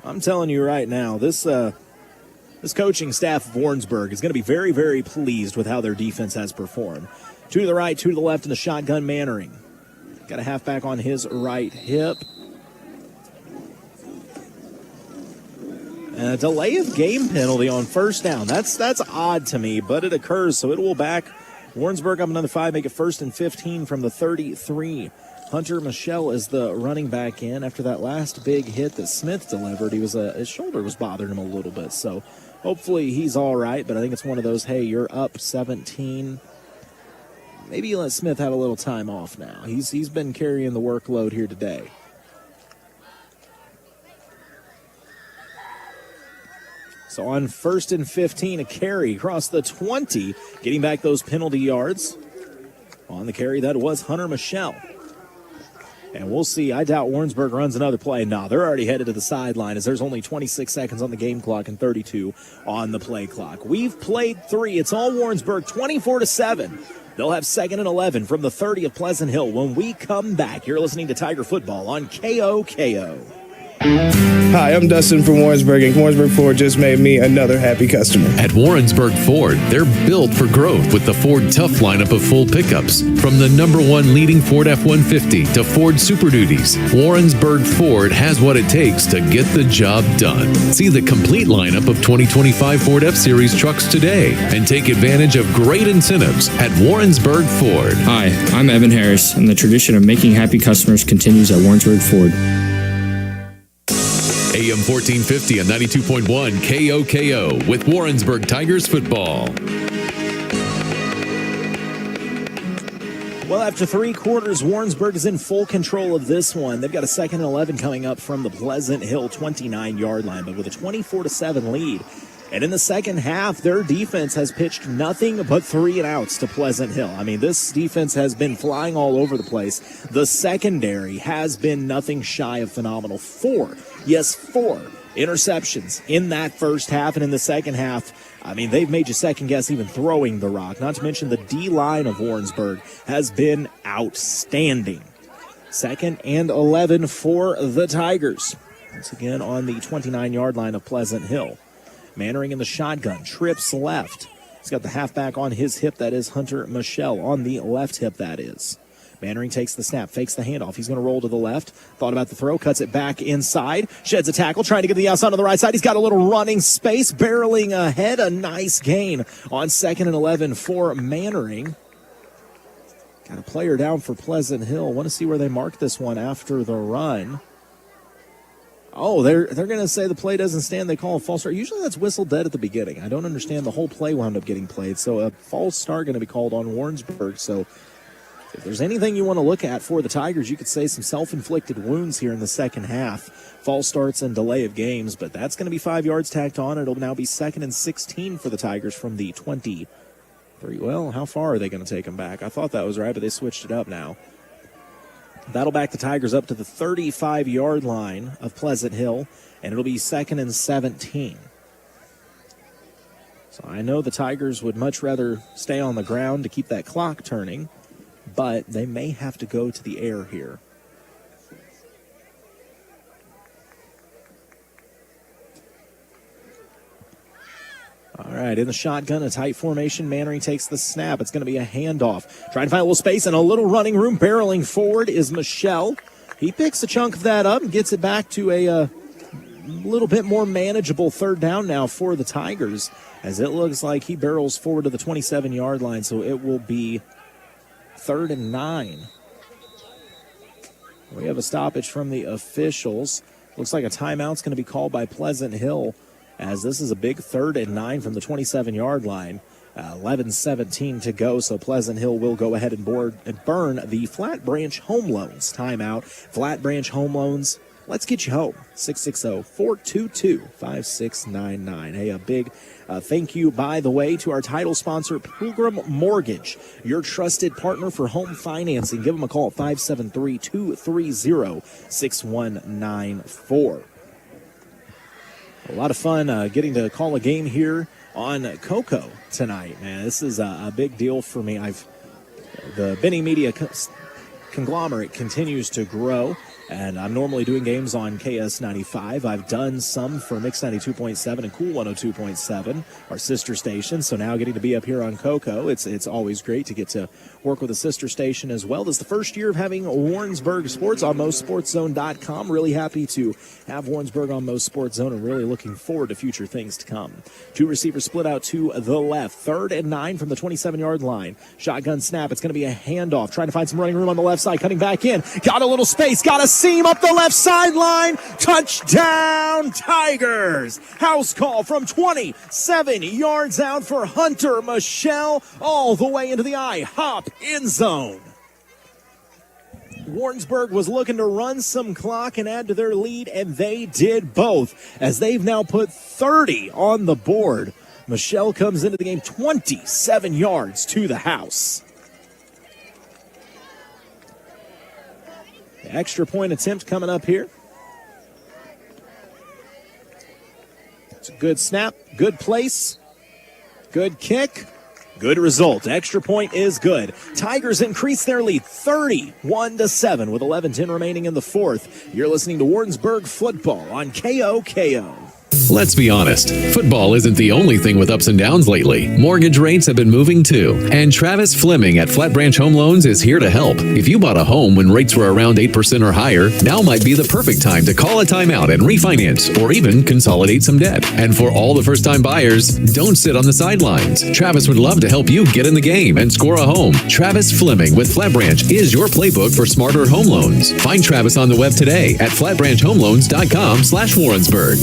I'm telling you right now, this coaching staff of Warrensburg is going to be very, very pleased with how their defense has performed. 2 to the right, 2 to the left in the shotgun. Mannering got a halfback on his right hip. And a delay of game penalty on first down. That's odd to me, but it occurs, so it will back Warrensburg up another 5, make it 1st and 15 from the 33. Hunter Michelle is the running back in after that last big hit that Smith delivered. His shoulder was bothering him a little bit, so hopefully he's all right, but I think it's one of those, hey, you're up 17. Maybe you let Smith have a little time off now. He's been carrying the workload here today. So on 1st and 15, a carry across the 20, getting back those penalty yards. On the carry, that was Hunter Michelle. And we'll see. I doubt Warrensburg runs another play. No, they're already headed to the sideline as there's only 26 seconds on the game clock and 32 on the play clock. We've played 3. It's all Warrensburg, 24-7. They'll have 2nd and 11 from the 30 of Pleasant Hill. When we come back, you're listening to Tiger Football on KOKO. Hi, I'm Dustin from Warrensburg, and Warrensburg Ford just made me another happy customer. At Warrensburg Ford, they're built for growth with the Ford Tough lineup of full pickups. From the #1 leading Ford F-150 to Ford Super Duties, Warrensburg Ford has what it takes to get the job done. See the complete lineup of 2025 Ford F-Series trucks today and take advantage of great incentives at Warrensburg Ford. Hi, I'm Evan Harris, and the tradition of making happy customers continues at Warrensburg Ford. AM 1450 and 92.1 KOKO with Warrensburg Tigers Football. Well, after 3 quarters, Warrensburg is in full control of this one. They've got a 2nd and 11 coming up from the Pleasant Hill 29-yard line, but with a 24-7 lead. And in the second half, their defense has pitched nothing but 3 and outs to Pleasant Hill. I mean, this defense has been flying all over the place. The secondary has been nothing shy of phenomenal. 4 interceptions in that first half. And in the second half, I mean, they've made you second guess even throwing the rock. Not to mention the D-line of Warrensburg has been outstanding. 2nd and 11 for the Tigers. Once again on the 29-yard line of Pleasant Hill. Mannering in the shotgun, trips left. He's got the halfback on his hip, that is Hunter Michelle. On the left hip, that is. Mannering takes the snap, fakes the handoff. He's going to roll to the left. Thought about the throw, cuts it back inside. Sheds a tackle, trying to get to the outside on the right side. He's got a little running space, barreling ahead. A nice gain on 2nd and 11 for Mannering. Got a player down for Pleasant Hill. Want to see where they mark this one after the run. Oh, they're going to say the play doesn't stand. They call a false start. Usually that's whistle dead at the beginning. I don't understand. The whole play wound up getting played. So a false start going to be called on Warrensburg. So if there's anything you want to look at for the Tigers, you could say some self-inflicted wounds here in the second half. False starts and delay of games, but that's going to be 5 yards tacked on. It'll now be 2nd and 16 for the Tigers from the 23. Well, how far are they going to take them back? I thought that was right, but they switched it up now. That'll back the Tigers up to the 35-yard line of Pleasant Hill, and it'll be 2nd and 17. So I know the Tigers would much rather stay on the ground to keep that clock turning, but they may have to go to the air here. All right, in the shotgun, a tight formation. Mannering takes the snap. It's going to be a handoff. Trying to find a little space and a little running room. Barreling forward is Michelle. He picks a chunk of that up and gets it back to a little bit more manageable third down now for the Tigers, as it looks like he barrels forward to the 27-yard line, so it will be 3rd and 9. We have a stoppage from the officials. Looks like a timeout's going to be called by Pleasant Hill, as this is a big 3rd and 9 from the 27-yard line. 11:17 to go, so Pleasant Hill will go ahead and burn the Flat Branch Home Loans timeout. Flat Branch Home Loans, let's get you home. 660-422-5699. Hey, a big thank you, by the way, to our title sponsor, Pilgrim Mortgage, your trusted partner for home financing. Give them a call at 573-230-6194. A lot of fun getting to call a game here on KOKO tonight, man. This is a big deal for me. The Benny Media conglomerate continues to grow, and I'm normally doing games on KS95. I've done some for Mix 92.7 and Cool 102.7, our sister station. So now getting to be up here on KOKO, it's always great to get to work with a sister station as well. This is the first year of having Warrensburg Sports on MoSportsZone.com. Really happy to have Warrensburg on MoSportsZone and really looking forward to future things to come. Two receivers split out to the left. 3rd and 9 from the 27-yard line. Shotgun snap. It's going to be a handoff. Trying to find some running room on the left side. Cutting back in. Got a little space. Got a seam up the left sideline. Touchdown, Tigers. House call from 27 yards out for Hunter Michelle. All the way into the IHOP end zone. Warrensburg was looking to run some clock and add to their lead, and they did both, as they've now put 30 on the board. Michelle comes into the game 27 yards to the house. The extra point attempt coming up here. It's a good snap, good place, good kick. Good result. Extra point is good. Tigers increase their lead 31-7 with 11:10 remaining in the fourth. You're listening to Warrensburg Football on KOKO. Let's be honest, football isn't the only thing with ups and downs lately. Mortgage rates have been moving too, and Travis Fleming at Flat Branch Home Loans is here to help. If you bought a home when rates were around 8% or higher, now might be the perfect time to call a timeout and refinance, or even consolidate some debt. And for all the first-time buyers, don't sit on the sidelines. Travis would love to help you get in the game and score a home. Travis Fleming with Flat Branch is your playbook for smarter home loans. Find Travis on the web today at flatbranchhomeloans.com/Warrensburg.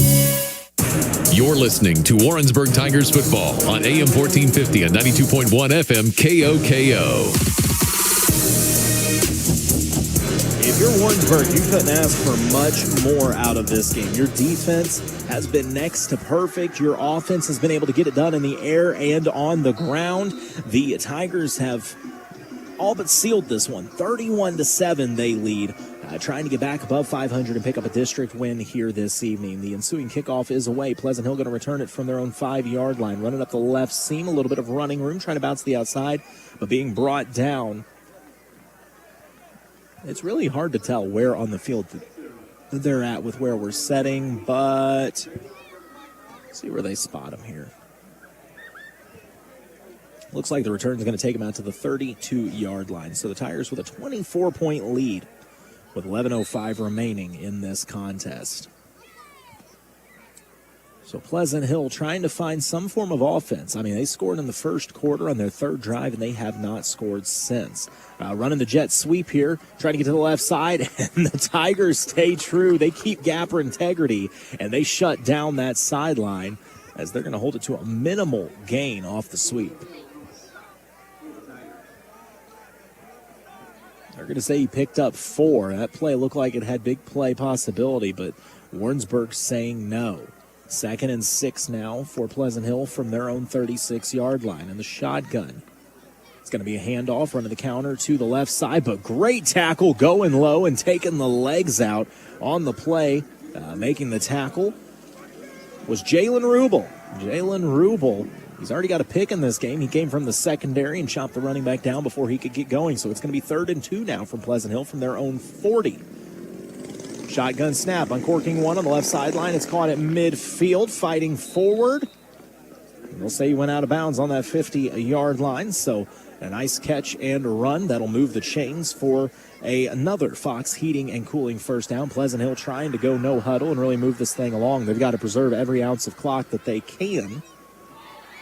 You're listening to Warrensburg Tigers Football on AM 1450 and 92.1 FM KOKO. If you're Warrensburg, you couldn't ask for much more out of this game. Your defense has been next to perfect. Your offense has been able to get it done in the air and on the ground. The Tigers have all but sealed this one. 31-7 they lead. Trying to get back above 500 and pick up a district win here this evening. The ensuing kickoff is away. Pleasant Hill going to return it from their own 5-yard line. Running up the left seam, a little bit of running room, trying to bounce to the outside, but being brought down. It's really hard to tell where on the field they're at with where we're setting, but let's see where they spot them here. Looks like the return is going to take them out to the 32-yard line. So the Tigers with a 24-point lead, with 11:05 remaining in this contest. So Pleasant Hill trying to find some form of offense. I mean, they scored in the first quarter on their third drive, and they have not scored since. Running the jet sweep here, trying to get to the left side, and the Tigers stay true. They keep gapper integrity, and they shut down that sideline, as they're going to hold it to a minimal gain off the sweep. They're going to say he picked up 4. That play looked like it had big play possibility, but Warrensburg saying no. 2nd and 6 now for Pleasant Hill from their own 36-yard line. And the shotgun, it's going to be a handoff, running the counter to the left side, but great tackle going low and taking the legs out on the play. Making the tackle was Jalen Rubel. Jalen Rubel, he's already got a pick in this game. He came from the secondary and chopped the running back down before he could get going. So it's going to be 3rd and 2 now from Pleasant Hill from their own 40. Shotgun snap, uncorking one on the left sideline. It's caught at midfield, fighting forward. We'll say he went out of bounds on that 50-yard line, so a nice catch and run. That'll move the chains for another Fox Heating and Cooling first down. Pleasant Hill trying to go no huddle and really move this thing along. They've got to preserve every ounce of clock that they can.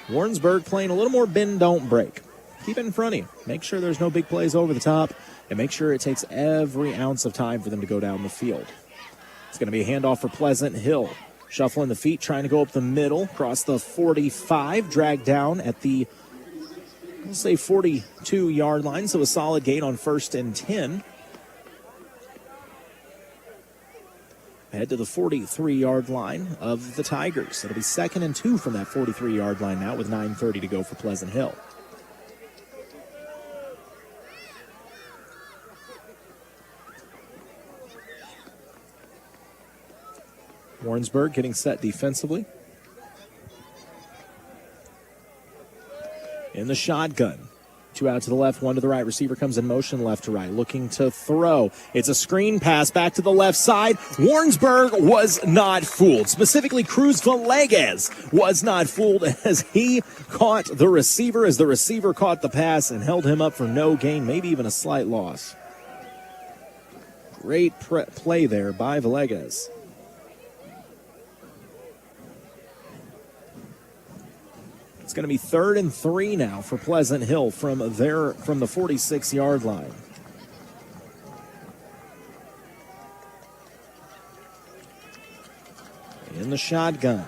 Warrensburg playing a little more bend, don't break. Keep it in front of you. Make sure there's no big plays over the top, and make sure it takes every ounce of time for them to go down the field. It's going to be a handoff for Pleasant Hill. Shuffling the feet, trying to go up the middle, across the 45, dragged down at the, we'll say, 42-yard line, so a solid gain on 1st and 10. Head to the 43-yard line of the Tigers. It'll be 2nd and 2 from that 43-yard line now with 9:30 to go for Pleasant Hill. Warrensburg getting set defensively. In the shotgun. 2 out to the left, 1 to the right. Receiver comes in motion left to right, looking to throw. It's a screen pass back to the left side. Warrensburg was not fooled. Specifically, Cruz Villegas was not fooled as he caught the receiver, as the receiver caught the pass and held him up for no gain, maybe even a slight loss. Great play there by Villegas. It's going to be 3rd and 3 now for Pleasant Hill from the 46-yard line. In the shotgun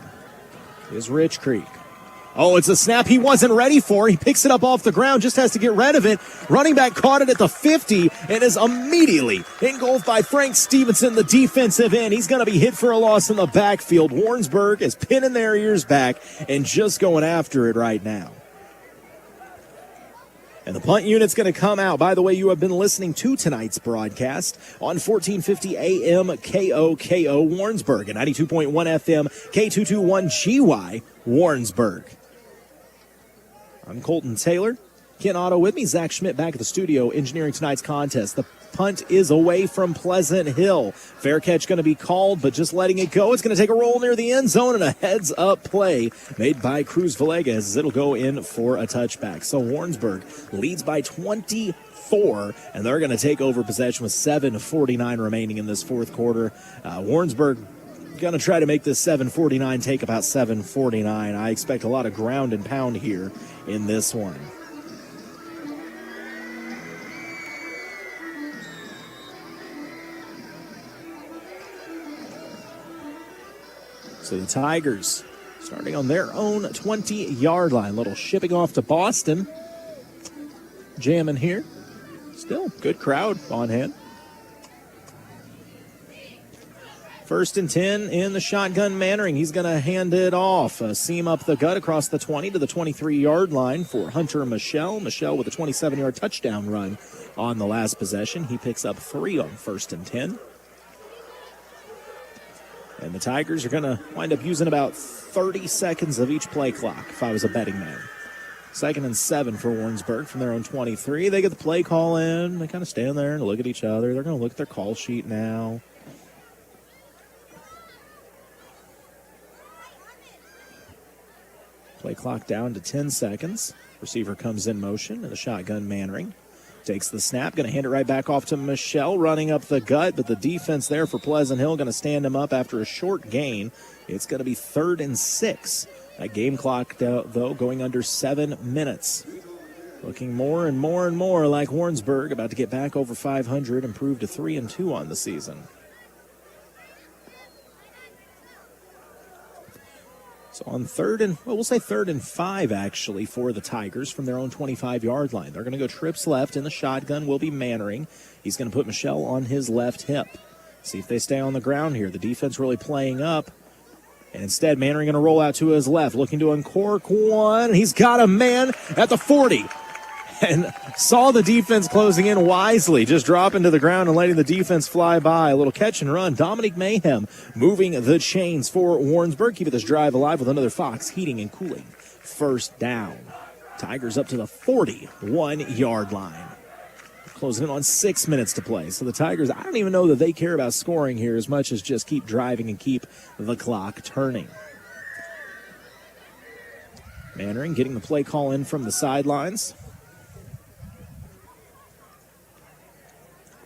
is Rich Creek. Oh, it's a snap he wasn't ready for. He picks it up off the ground, just has to get rid of it. Running back caught it at the 50 and is immediately engulfed by Frank Stevenson, the defensive end. He's going to be hit for a loss in the backfield. Warrensburg is pinning their ears back and just going after it right now. And the punt unit's going to come out. By the way, you have been listening to tonight's broadcast on 1450 AM KOKO Warrensburg and 92.1 FM K221GY Warrensburg. I'm Colton Taylor. Ken Otto with me. Zach Schmidt back at the studio engineering tonight's contest. The punt is away from Pleasant Hill. Fair catch going to be called, but just letting it go. It's going to take a roll near the end zone and a heads-up play made by Cruz Villegas as it'll go in for a touchback. So Warrensburg leads by 24, and they're going to take over possession with 7:49 remaining in this fourth quarter. Warrensburg going to try to make this 7:49 take about 7:49. I expect a lot of ground and pound here in this one. So the Tigers starting on their own 20-yard line. Little shipping off to Boston. Jamming here. Still good crowd on hand. 1st and 10 in the shotgun. Mannering. He's going to hand it off. A seam up the gut across the 20 to the 23-yard line for Hunter Michelle. Michelle with a 27-yard touchdown run on the last possession. He picks up 3 on 1st and 10. And the Tigers are going to wind up using about 30 seconds of each play clock, if I was a betting man. 2nd and 7 for Warrensburg from their own 23. They get the play call in. They kind of stand there and look at each other. They're going to look at their call sheet now. Play clock down to 10 seconds. Receiver comes in motion, and the shotgun Mannering takes the snap, going to hand it right back off to Michelle, running up the gut, but the defense there for Pleasant Hill going to stand him up after a short gain. It's going to be 3rd and 6. That game clock, though, going under 7 minutes. Looking more and more and more like Warrensburg, about to get back over 500, improved to 3-2 on the season. So on 3rd and, we'll say 3rd and 5, actually, for the Tigers from their own 25-yard line. They're going to go trips left. In the shotgun will be Mannering. He's going to put Michelle on his left hip. See if they stay on the ground here. The defense really playing up. And instead, Mannering going to roll out to his left, looking to uncork one. He's got a man at the 40. And saw the defense closing in wisely, just dropping to the ground and letting the defense fly by. A little catch and run. Dominic Mayhem moving the chains for Warrensburg. Keeping this drive alive with another Fox Heating and Cooling first down. Tigers up to the 41-yard line. Closing in on 6 minutes to play. So the Tigers, I don't even know that they care about scoring here as much as just keep driving and keep the clock turning. Mannering getting the play call in from the sidelines.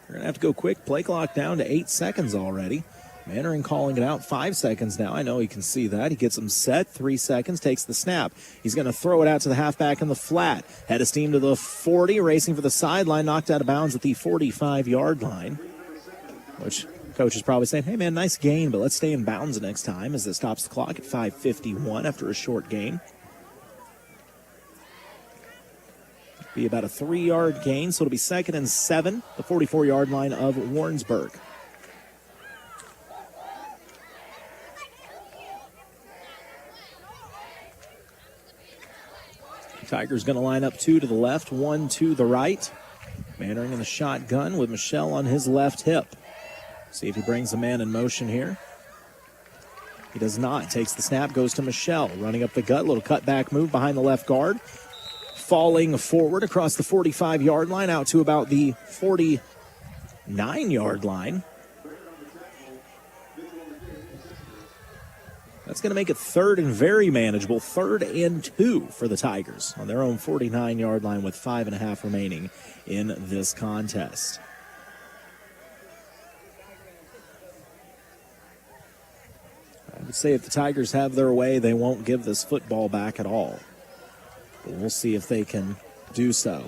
We're going to have to go quick. Play clock down to 8 seconds already. Mannering calling it out. 5 seconds now. I know he can see that. He gets him set. 3 seconds. Takes the snap. He's going to throw it out to the halfback in the flat. Head of steam to the 40. Racing for the sideline. Knocked out of bounds at the 45-yard line. Which coach is probably saying, hey, man, nice gain, but let's stay in bounds next time as it stops the clock at 5:51 after a short gain. Be about a 3-yard gain, so it'll be 2nd and 7, the 44-yard line of Warrensburg. Tigers going to line up 2 to the left, 1 to the right. Mannering in the shotgun with Michelle on his left hip. See if he brings a man in motion here. He does not. Takes the snap, goes to Michelle. Running up the gut, little cutback move behind the left guard. Falling forward across the 45-yard line out to about the 49-yard line. That's going to make it 3rd and very manageable. 3rd and 2 for the Tigers on their own 49-yard line with 5.5 remaining in this contest. I would say if the Tigers have their way, they won't give this football back at all. But we'll see if they can do so.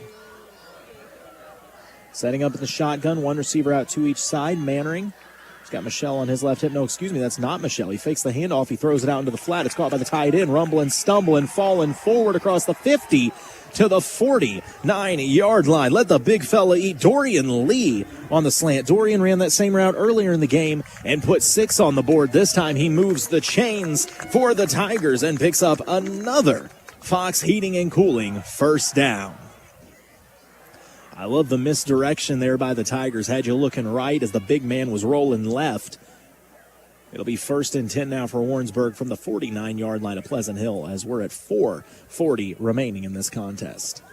Setting up in the shotgun, 1 receiver out to each side. Mannering. He's got Michelle on his left hip. No, excuse me, that's not Michelle. He fakes the handoff. He throws it out into the flat. It's caught by the tight end. Rumbling, stumbling, falling forward across the 50 to the 49-yard line. Let the big fella eat. Dorian Lee on the slant. Dorian ran that same route earlier in the game and put 6 on the board. This time he moves the chains for the Tigers and picks up another Fox Heating and Cooling first down. I love the misdirection there by the Tigers. Had you looking right as the big man was rolling left. It'll be 1st and 10 now for Warrensburg from the 49-yard line of Pleasant Hill as we're at 4:40 remaining in this contest.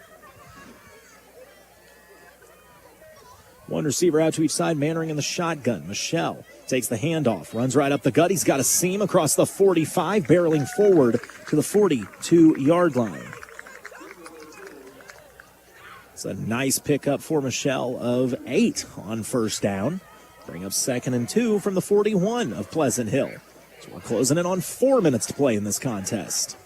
1 receiver out to each side. Mannering in the shotgun. Michelle takes the handoff, runs right up the gut. He's got a seam across the 45, barreling forward to the 42-yard line. It's a nice pickup for Michelle of 8 on first down. Bring up 2nd and 2 from the 41 of Pleasant Hill. So we're closing in on 4 minutes to play in this contest.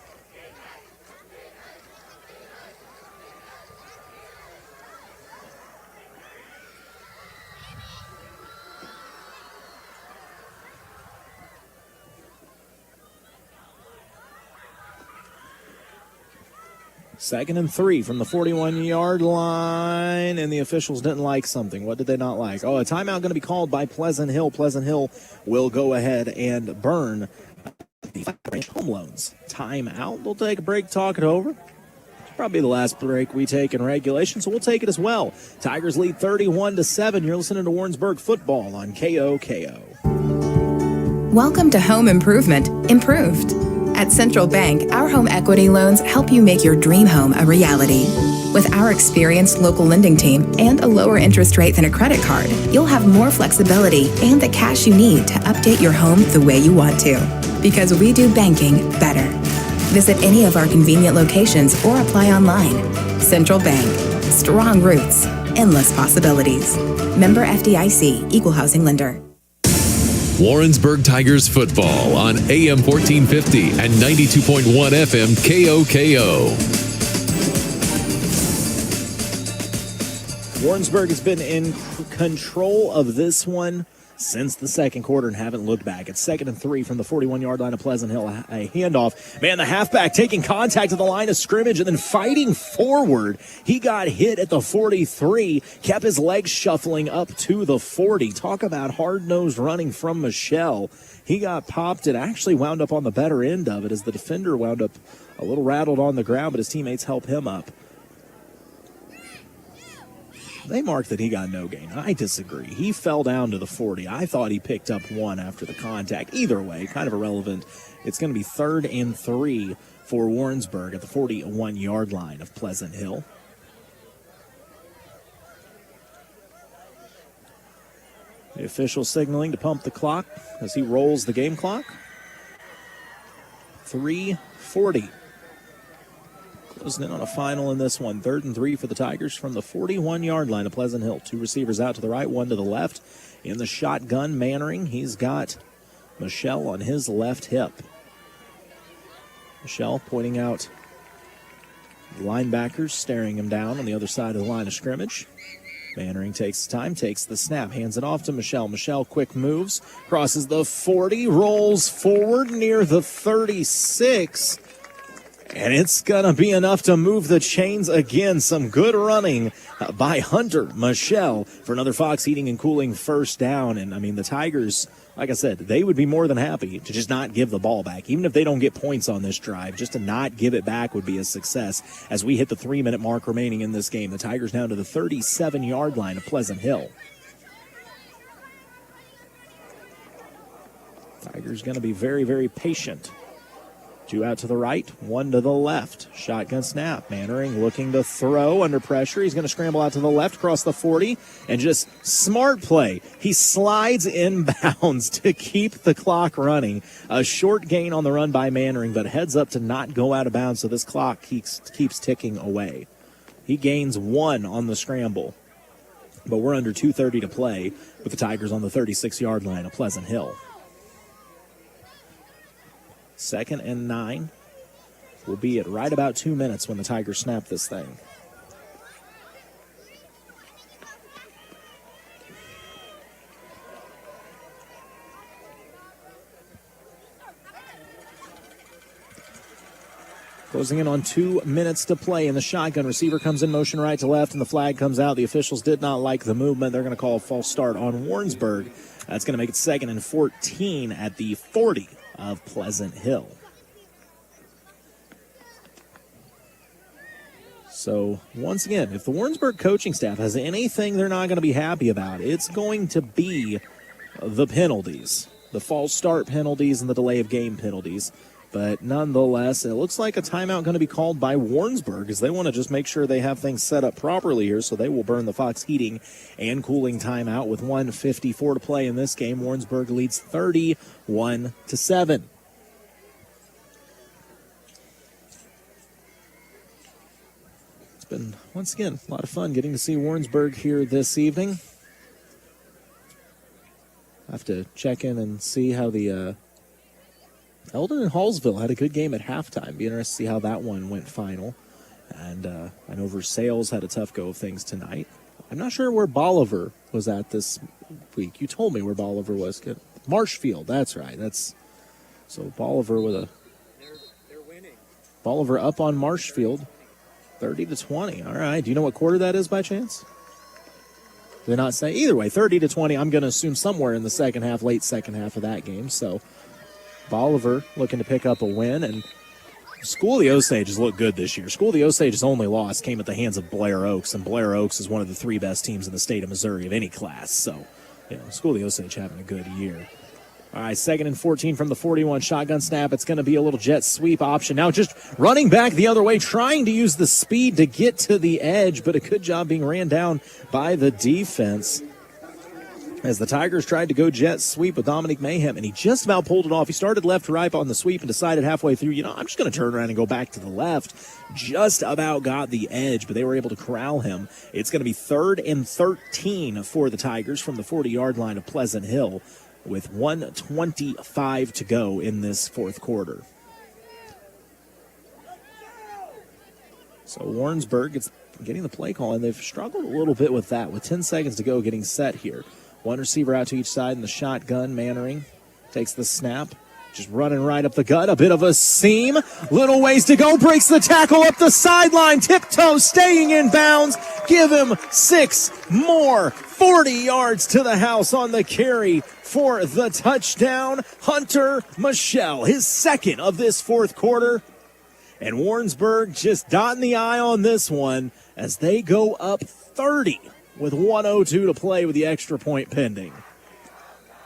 Second and 3 from the 41-yard line, and the officials didn't like something. What did they not like? Oh, a timeout going to be called by Pleasant Hill. Pleasant Hill will go ahead and burn the home loans. Timeout. They'll take a break, talk it over. It's probably the last break we take in regulation, so we'll take it as well. Tigers lead 31-7. You're listening to Warrensburg Football on KOKO. Welcome to Home Improvement Improved. At Central Bank, our home equity loans help you make your dream home a reality. With our experienced local lending team and a lower interest rate than a credit card, you'll have more flexibility and the cash you need to update your home the way you want to. Because we do banking better. Visit any of our convenient locations or apply online. Central Bank. Strong roots. Endless possibilities. Member FDIC. Equal housing lender. Warrensburg Tigers Football on AM 1450 and 92.1 FM KOKO. Warrensburg has been in control of this one since the second quarter and haven't looked back. It's 2nd and 3 from the 41-yard line of Pleasant Hill. A handoff. Man, the halfback taking contact at the line of scrimmage and then fighting forward. He got hit at the 43, kept his legs shuffling up to the 40. Talk about hard-nosed running from Michelle. He got popped and actually wound up on the better end of it as the defender wound up a little rattled on the ground, but his teammates helped him up. They marked that he got no gain. I disagree. He fell down to the 40. I thought he picked up 1 after the contact. Either way, kind of irrelevant. It's going to be 3rd and 3 for Warrensburg at the 41-yard line of Pleasant Hill. The official signaling to pump the clock as he rolls the game clock. 3:40. Closing in on a final in this one. 3rd and 3 for the Tigers from the 41-yard line of Pleasant Hill. 2 receivers out to the right, 1 to the left. In the shotgun, Mannering. He's got Michelle on his left hip. Michelle pointing out the linebackers, staring him down on the other side of the line of scrimmage. Mannering takes time, takes the snap, hands it off to Michelle. Michelle quick moves, crosses the 40, rolls forward near the 36. And it's going to be enough to move the chains again. Some good running by Hunter Michelle for another Fox Heating and Cooling first down. And, I mean, the Tigers, like I said, they would be more than happy to just not give the ball back. Even if they don't get points on this drive, just to not give it back would be a success. As we hit the 3-minute mark remaining in this game, the Tigers down to the 37-yard line of Pleasant Hill. Tigers going to be very, very patient. 2 out to the right, 1 to the left. Shotgun snap. Mannering looking to throw under pressure. He's going to scramble out to the left, cross the 40, and just smart play. He slides inbounds to keep the clock running. A short gain on the run by Mannering, but heads up to not go out of bounds, so this clock keeps ticking away. He gains 1 on the scramble, but we're under 2:30 to play with the Tigers on the 36-yard line of Pleasant Hill. 2nd and 9. We'll be at right about 2 minutes when the Tigers snap this thing. Closing in on 2 minutes to play, and the shotgun receiver comes in motion right to left, and the flag comes out. The officials did not like the movement. They're going to call a false start on Warrensburg. That's going to make it 2nd and 14 at the 40 of Pleasant Hill. So, once again, if the Warrensburg coaching staff has anything they're not going to be happy about, it's going to be the penalties, the false start penalties and the delay of game penalties. But nonetheless, it looks like a timeout going to be called by Warrensburg as they want to just make sure they have things set up properly here, so they will burn the Fox Heating and Cooling timeout with 1:54 to play in this game. Warrensburg leads 31-7. It's been, once again, a lot of fun getting to see Warrensburg here this evening. I have to check in and see how the Eldon and Hallsville had a good game at halftime. Be interested to see how that one went final. And I know Versailles had a tough go of things tonight. I'm not sure where Bolivar was at this week. You told me where Bolivar was. Good. Marshfield, that's right. So Bolivar with a... They're winning. Bolivar up on Marshfield, 30-20. All right. Do you know what quarter that is by chance? Did they not say? Either way, 30-20. I'm going to assume somewhere in the second half, late second half of that game. So Bolivar looking to pick up a win, and School of the Osages looked good this year. School of the Osages' only loss came at the hands of Blair Oaks, and Blair Oaks is one of the 3 best teams in the state of Missouri of any class. So, School of the Osage having a good year. All right, 2nd and 14 from the 41. Shotgun snap. It's going to be a little jet sweep option. Now just running back the other way, trying to use the speed to get to the edge, but a good job being ran down by the defense. As the Tigers tried to go jet sweep with Dominic Mayhem, and he just about pulled it off. He started left to right on the sweep and decided halfway through, I'm just going to turn around and go back to the left. Just about got the edge, but they were able to corral him. It's going to be 3rd and 13 for the Tigers from the 40-yard line of Pleasant Hill with 1:25 to go in this 4th quarter. So Warrensburg is getting the play call, and they've struggled a little bit with that with 10 seconds to go getting set here. 1 receiver out to each side in the shotgun. Mannering takes the snap. Just running right up the gut. A bit of a seam. Little ways to go. Breaks the tackle up the sideline. Tiptoe staying in bounds. Give him 6 more. 40 yards to the house on the carry for the touchdown. Hunter Michelle, his 2nd of this 4th quarter. And Warrensburg just dotting the I on this one as they go up 30. With 1:02 to play with the extra point pending.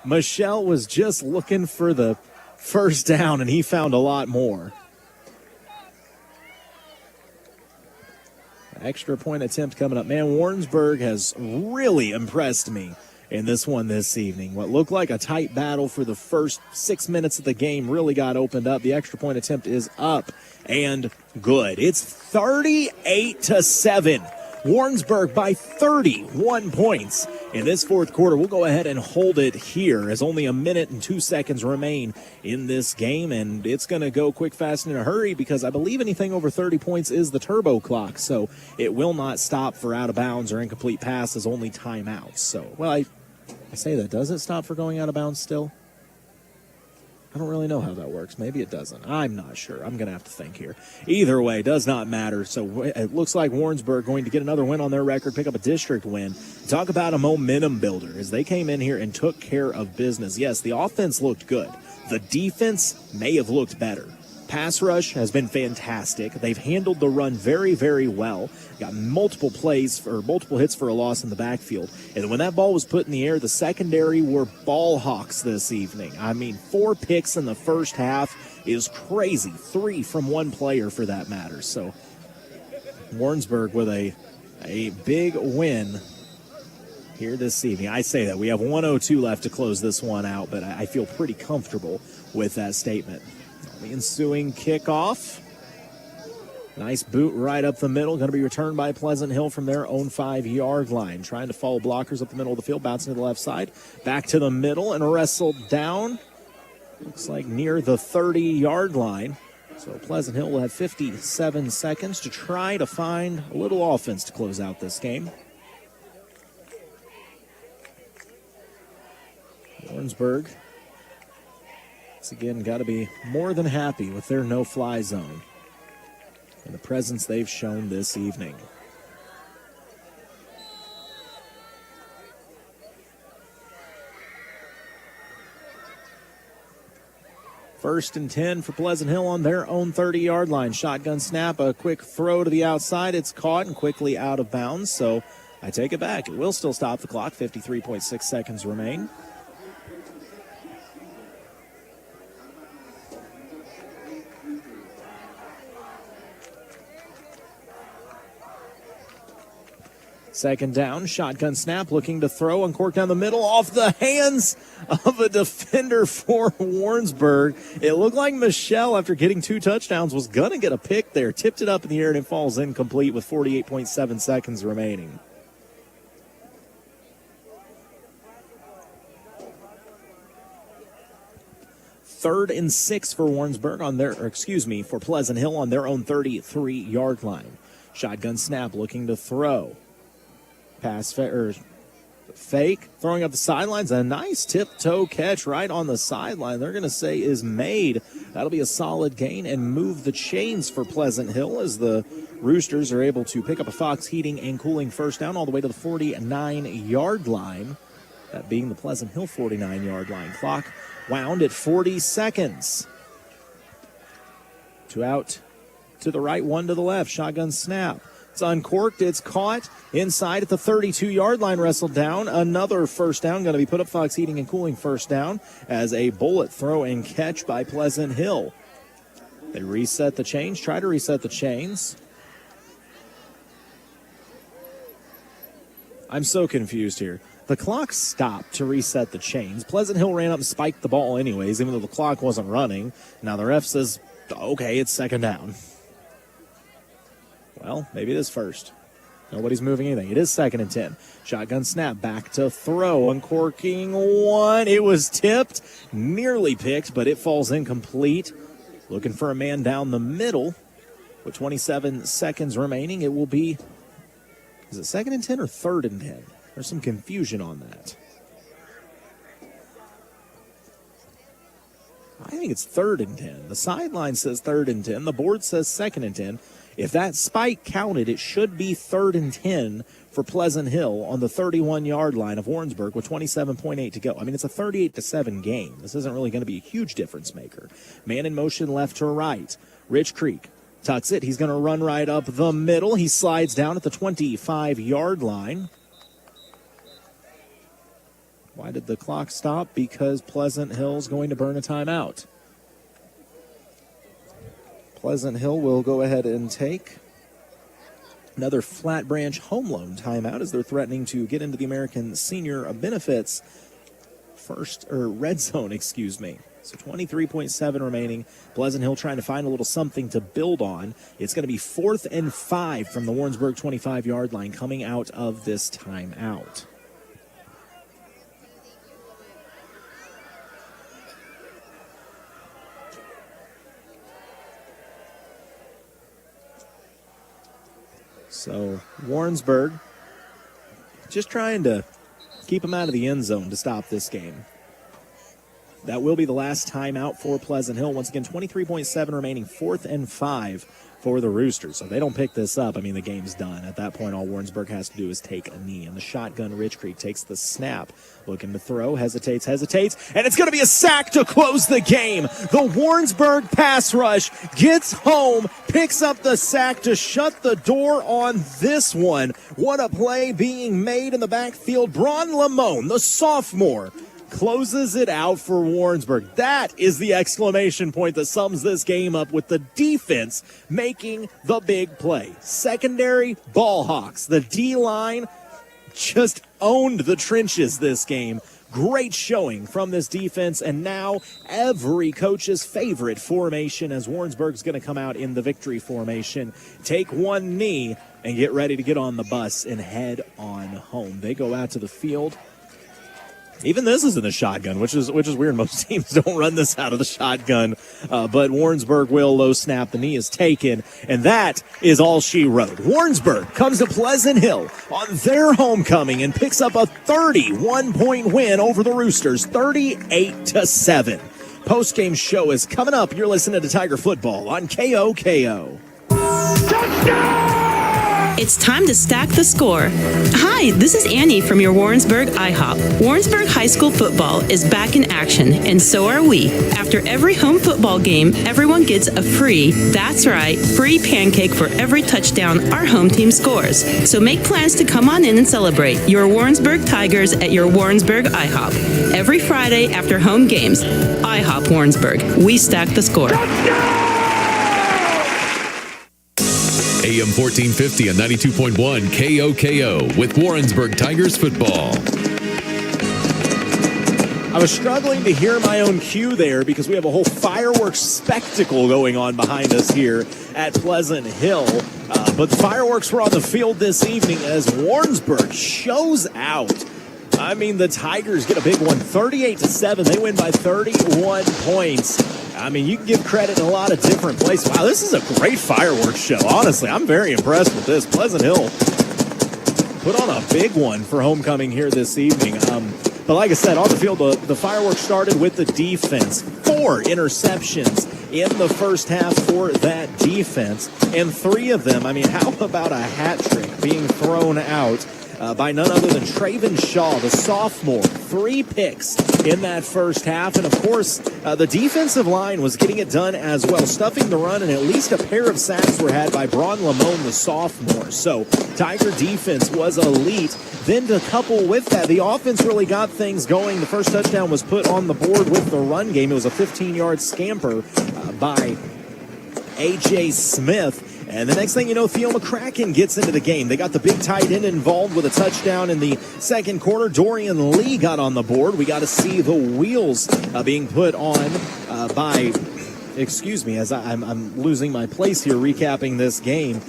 Michelle was just looking for the first down, and he found a lot more. Extra point attempt coming up. Man, Warrensburg has really impressed me in this one this evening. What looked like a tight battle for the first 6 minutes of the game really got opened up. The extra point attempt is up and good. It's 38-7. Warrensburg by 31 points in this fourth quarter. We'll go ahead and hold it here as only a minute and 2 seconds remain in this game, and it's going to go quick, fast, and in a hurry because I believe anything over 30 points is the turbo clock, so it will not stop for out of bounds or incomplete passes, only timeouts. So, well, I say that. Does it stop for going out of bounds still? I don't really know how that works. Maybe it doesn't. I'm not sure. I'm going to have to think here. Either way, does not matter. So it looks like Warrensburg going to get another win on their record, pick up a district win. Talk about a momentum builder as they came in here and took care of business. Yes, the offense looked good. The defense may have looked better. Pass rush has been fantastic. They've handled the run very, very well. Got multiple plays or multiple hits for a loss in the backfield. And when that ball was put in the air, the secondary were ball hawks this evening. I mean, 4 picks in the first half is crazy. 3 from one player for that matter. So Warrensburg with a big win here this evening. I say that. We have 1:02 left to close this one out, but I feel pretty comfortable with that statement. The ensuing kickoff. Nice boot right up the middle. Going to be returned by Pleasant Hill from their own 5-yard line. Trying to follow blockers up the middle of the field. Bouncing to the left side. Back to the middle and wrestled down. Looks like near the 30-yard line. So Pleasant Hill will have 57 seconds to try to find a little offense to close out this game. Warrensburg, once again, got to be more than happy with their no-fly zone and the presence they've shown this evening. First and 10 for Pleasant Hill on their own 30-yard line. Shotgun snap, a quick throw to the outside. It's caught and quickly out of bounds, so I take it back. It will still stop the clock. 53.6 seconds remain. Second down, shotgun snap, looking to throw, uncorked down the middle, off the hands of a defender for Warrensburg. It looked like Michelle, after getting 2 touchdowns, was going to get a pick there. Tipped it up in the air and it falls incomplete with 48.7 seconds remaining. Third and 6 for Warrensburg for Pleasant Hill on their own 33-yard line. Shotgun snap, looking to throw. Pass fake, throwing up the sidelines. A nice tiptoe catch right on the sideline. They're going to say is made. That'll be a solid gain and move the chains for Pleasant Hill as the Roosters are able to pick up a Fox Heating and Cooling first down all the way to the 49-yard line. That being the Pleasant Hill 49-yard line. Clock wound at 40 seconds. 2 out to the right, 1 to the left. Shotgun snap. It's uncorked. It's caught inside at the 32-yard line, wrestled down. Another first down going to be put up. Fox Heating and Cooling first down as a bullet throw and catch by Pleasant Hill. They reset the chains, try to reset the chains. I'm so confused here. The clock stopped to reset the chains. Pleasant Hill ran up and spiked the ball anyways, even though the clock wasn't running. Now the ref says, okay, it's second down. Well, maybe it is first. Nobody's moving anything. It is second and 10. Shotgun snap, back to throw. Uncorking 1. It was tipped, nearly picked, but it falls incomplete. Looking for a man down the middle with 27 seconds remaining. It will be, is it second and 10 or third and 10? There's some confusion on that. I think it's third and 10. The sideline says third and 10. The board says second and 10. If that spike counted, it should be third and 10 for Pleasant Hill on the 31-yard line of Warrensburg with 27.8 to go. I mean, it's a 38-7 game. This isn't really going to be a huge difference maker. Man in motion left to right. Rich Creek tucks it. He's going to run right up the middle. He slides down at the 25-yard line. Why did the clock stop? Because Pleasant Hill's going to burn a timeout. Pleasant Hill will go ahead and take Another Flat Branch home loan timeout as they're threatening to get into the American Senior Benefits red zone, excuse me. So 23.7 remaining. Pleasant Hill trying to find a little something to build on. It's going to be 4th and 5 from the Warrensburg 25-yard line coming out of this timeout. So Warrensburg just trying to keep them out of the end zone to stop this game. That will be the last timeout for Pleasant Hill. Once again, 23.7 remaining, 4th and 5 for the Roosters. So if they don't pick this up, I mean, the game's done. At that point, all Warrensburg has to do is take a knee. And the shotgun, Rich Creek takes the snap. Looking to throw, hesitates, and it's going to be a sack to close the game. The Warrensburg pass rush gets home, picks up the sack to shut the door on this one. What a play being made in the backfield. Braun Lamone, the sophomore, closes it out for Warrensburg. That is the exclamation point that sums this game up, with the defense making the big play. Secondary, ball hawks. The D-line just owned the trenches this game. Great showing from this defense, and now every coach's favorite formation, as Warrensburg's going to come out in the victory formation, take one knee, and get ready to get on the bus and head on home. They go out to the field. Even this is in the shotgun, which is weird. Most teams don't run this out of the shotgun, but Warrensburg will. Low snap, the knee is taken, and that is all she wrote. Warrensburg comes to Pleasant Hill on their homecoming and picks up a 31-point win over the Roosters, 38-7. Post-game show is coming up. You're listening to Tiger Football on KOKO. It's time to stack the score. Hi, this is Annie from your Warrensburg IHOP. Warrensburg High School Football is back in action, and so are we. After every home football game, everyone gets a free pancake for every touchdown our home team scores. So make plans to come on in and celebrate your Warrensburg Tigers at your Warrensburg IHOP. Every Friday after home games. IHOP Warrensburg. We stack the score. AM 1450 and 92.1 KOKO with Warrensburg Tigers Football. I was struggling to hear my own cue there because we have a whole fireworks spectacle going on behind us here at Pleasant Hill. But the fireworks were on the field this evening as Warrensburg shows out. I mean, the Tigers get a big one, 38-7. They win by 31 points. I mean, you can give credit in a lot of different places. Wow, this is a great fireworks show. Honestly, I'm very impressed with this. Pleasant Hill put on a big one for homecoming here this evening. But like I said, on the field, the fireworks started with the defense. 4 interceptions in the first half for that defense. And 3 of them, I mean, how about a hat trick being thrown out by none other than Traven Shaw, the sophomore. 3 picks in that first half. And, of course, the defensive line was getting it done as well, stuffing the run, and at least a pair of sacks were had by Braun Lamone, the sophomore. So Tiger defense was elite. Then to couple with that, the offense really got things going. The first touchdown was put on the board with the run game. It was a 15-yard scamper by A.J. Smith. And the next thing you know, Theo McCracken gets into the game. They got the big tight end involved with a touchdown in the second quarter. Dorian Lee got on the board. We got to see the wheels being put on by, excuse me, as I'm losing my place here recapping this game.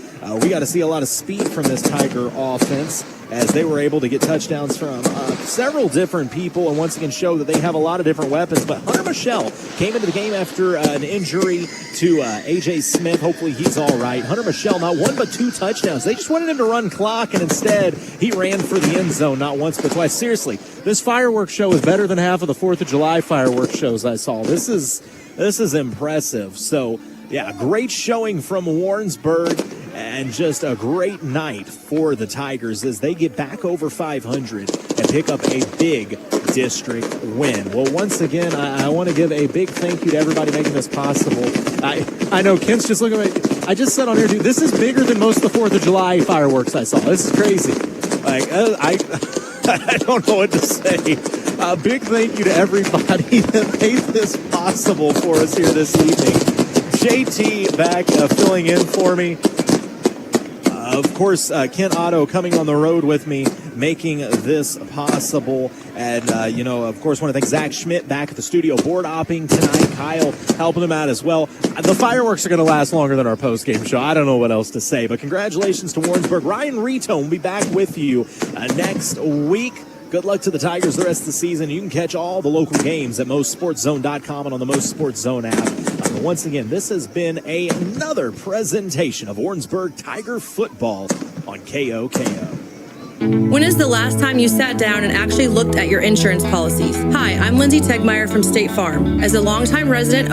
We got to see a lot of speed from this Tiger offense as they were able to get touchdowns from several different people and once again show that they have a lot of different weapons. But Hunter Michelle came into the game after an injury to A.J. Smith. Hopefully he's all right. Hunter Michelle, not 1 but 2 touchdowns. They just wanted him to run clock, and instead he ran for the end zone not once but twice. Seriously, this fireworks show is better than half of the 4th of July fireworks shows I saw. This is impressive. So, yeah, great showing from Warrensburg. And just a great night for the Tigers as they get back over 500 and pick up a big district win. Well, once again, I want to give a big thank you to everybody making this possible. I know Kent's just looking at me. I just said on here, dude, this is bigger than most of the 4th of July fireworks I saw. This is crazy. Like, I don't know what to say. A big thank you to everybody that made this possible for us here this evening. JT back filling in for me. Of course, Ken Otto coming on the road with me, making this possible. And, of course, want to thank Zach Schmidt back at the studio board opping tonight. Kyle helping him out as well. The fireworks are going to last longer than our post-game show. I don't know what else to say, but congratulations to Warrensburg. Ryan Rito will be back with you next week. Good luck to the Tigers the rest of the season. You can catch all the local games at MoSportsZone.com and on the MoSportsZone app. Once again, this has been another presentation of Warrensburg Tiger Football on KOKO. When is the last time you sat down and actually looked at your insurance policies? Hi, I'm Lindsay Tegmeyer from State Farm. As a longtime resident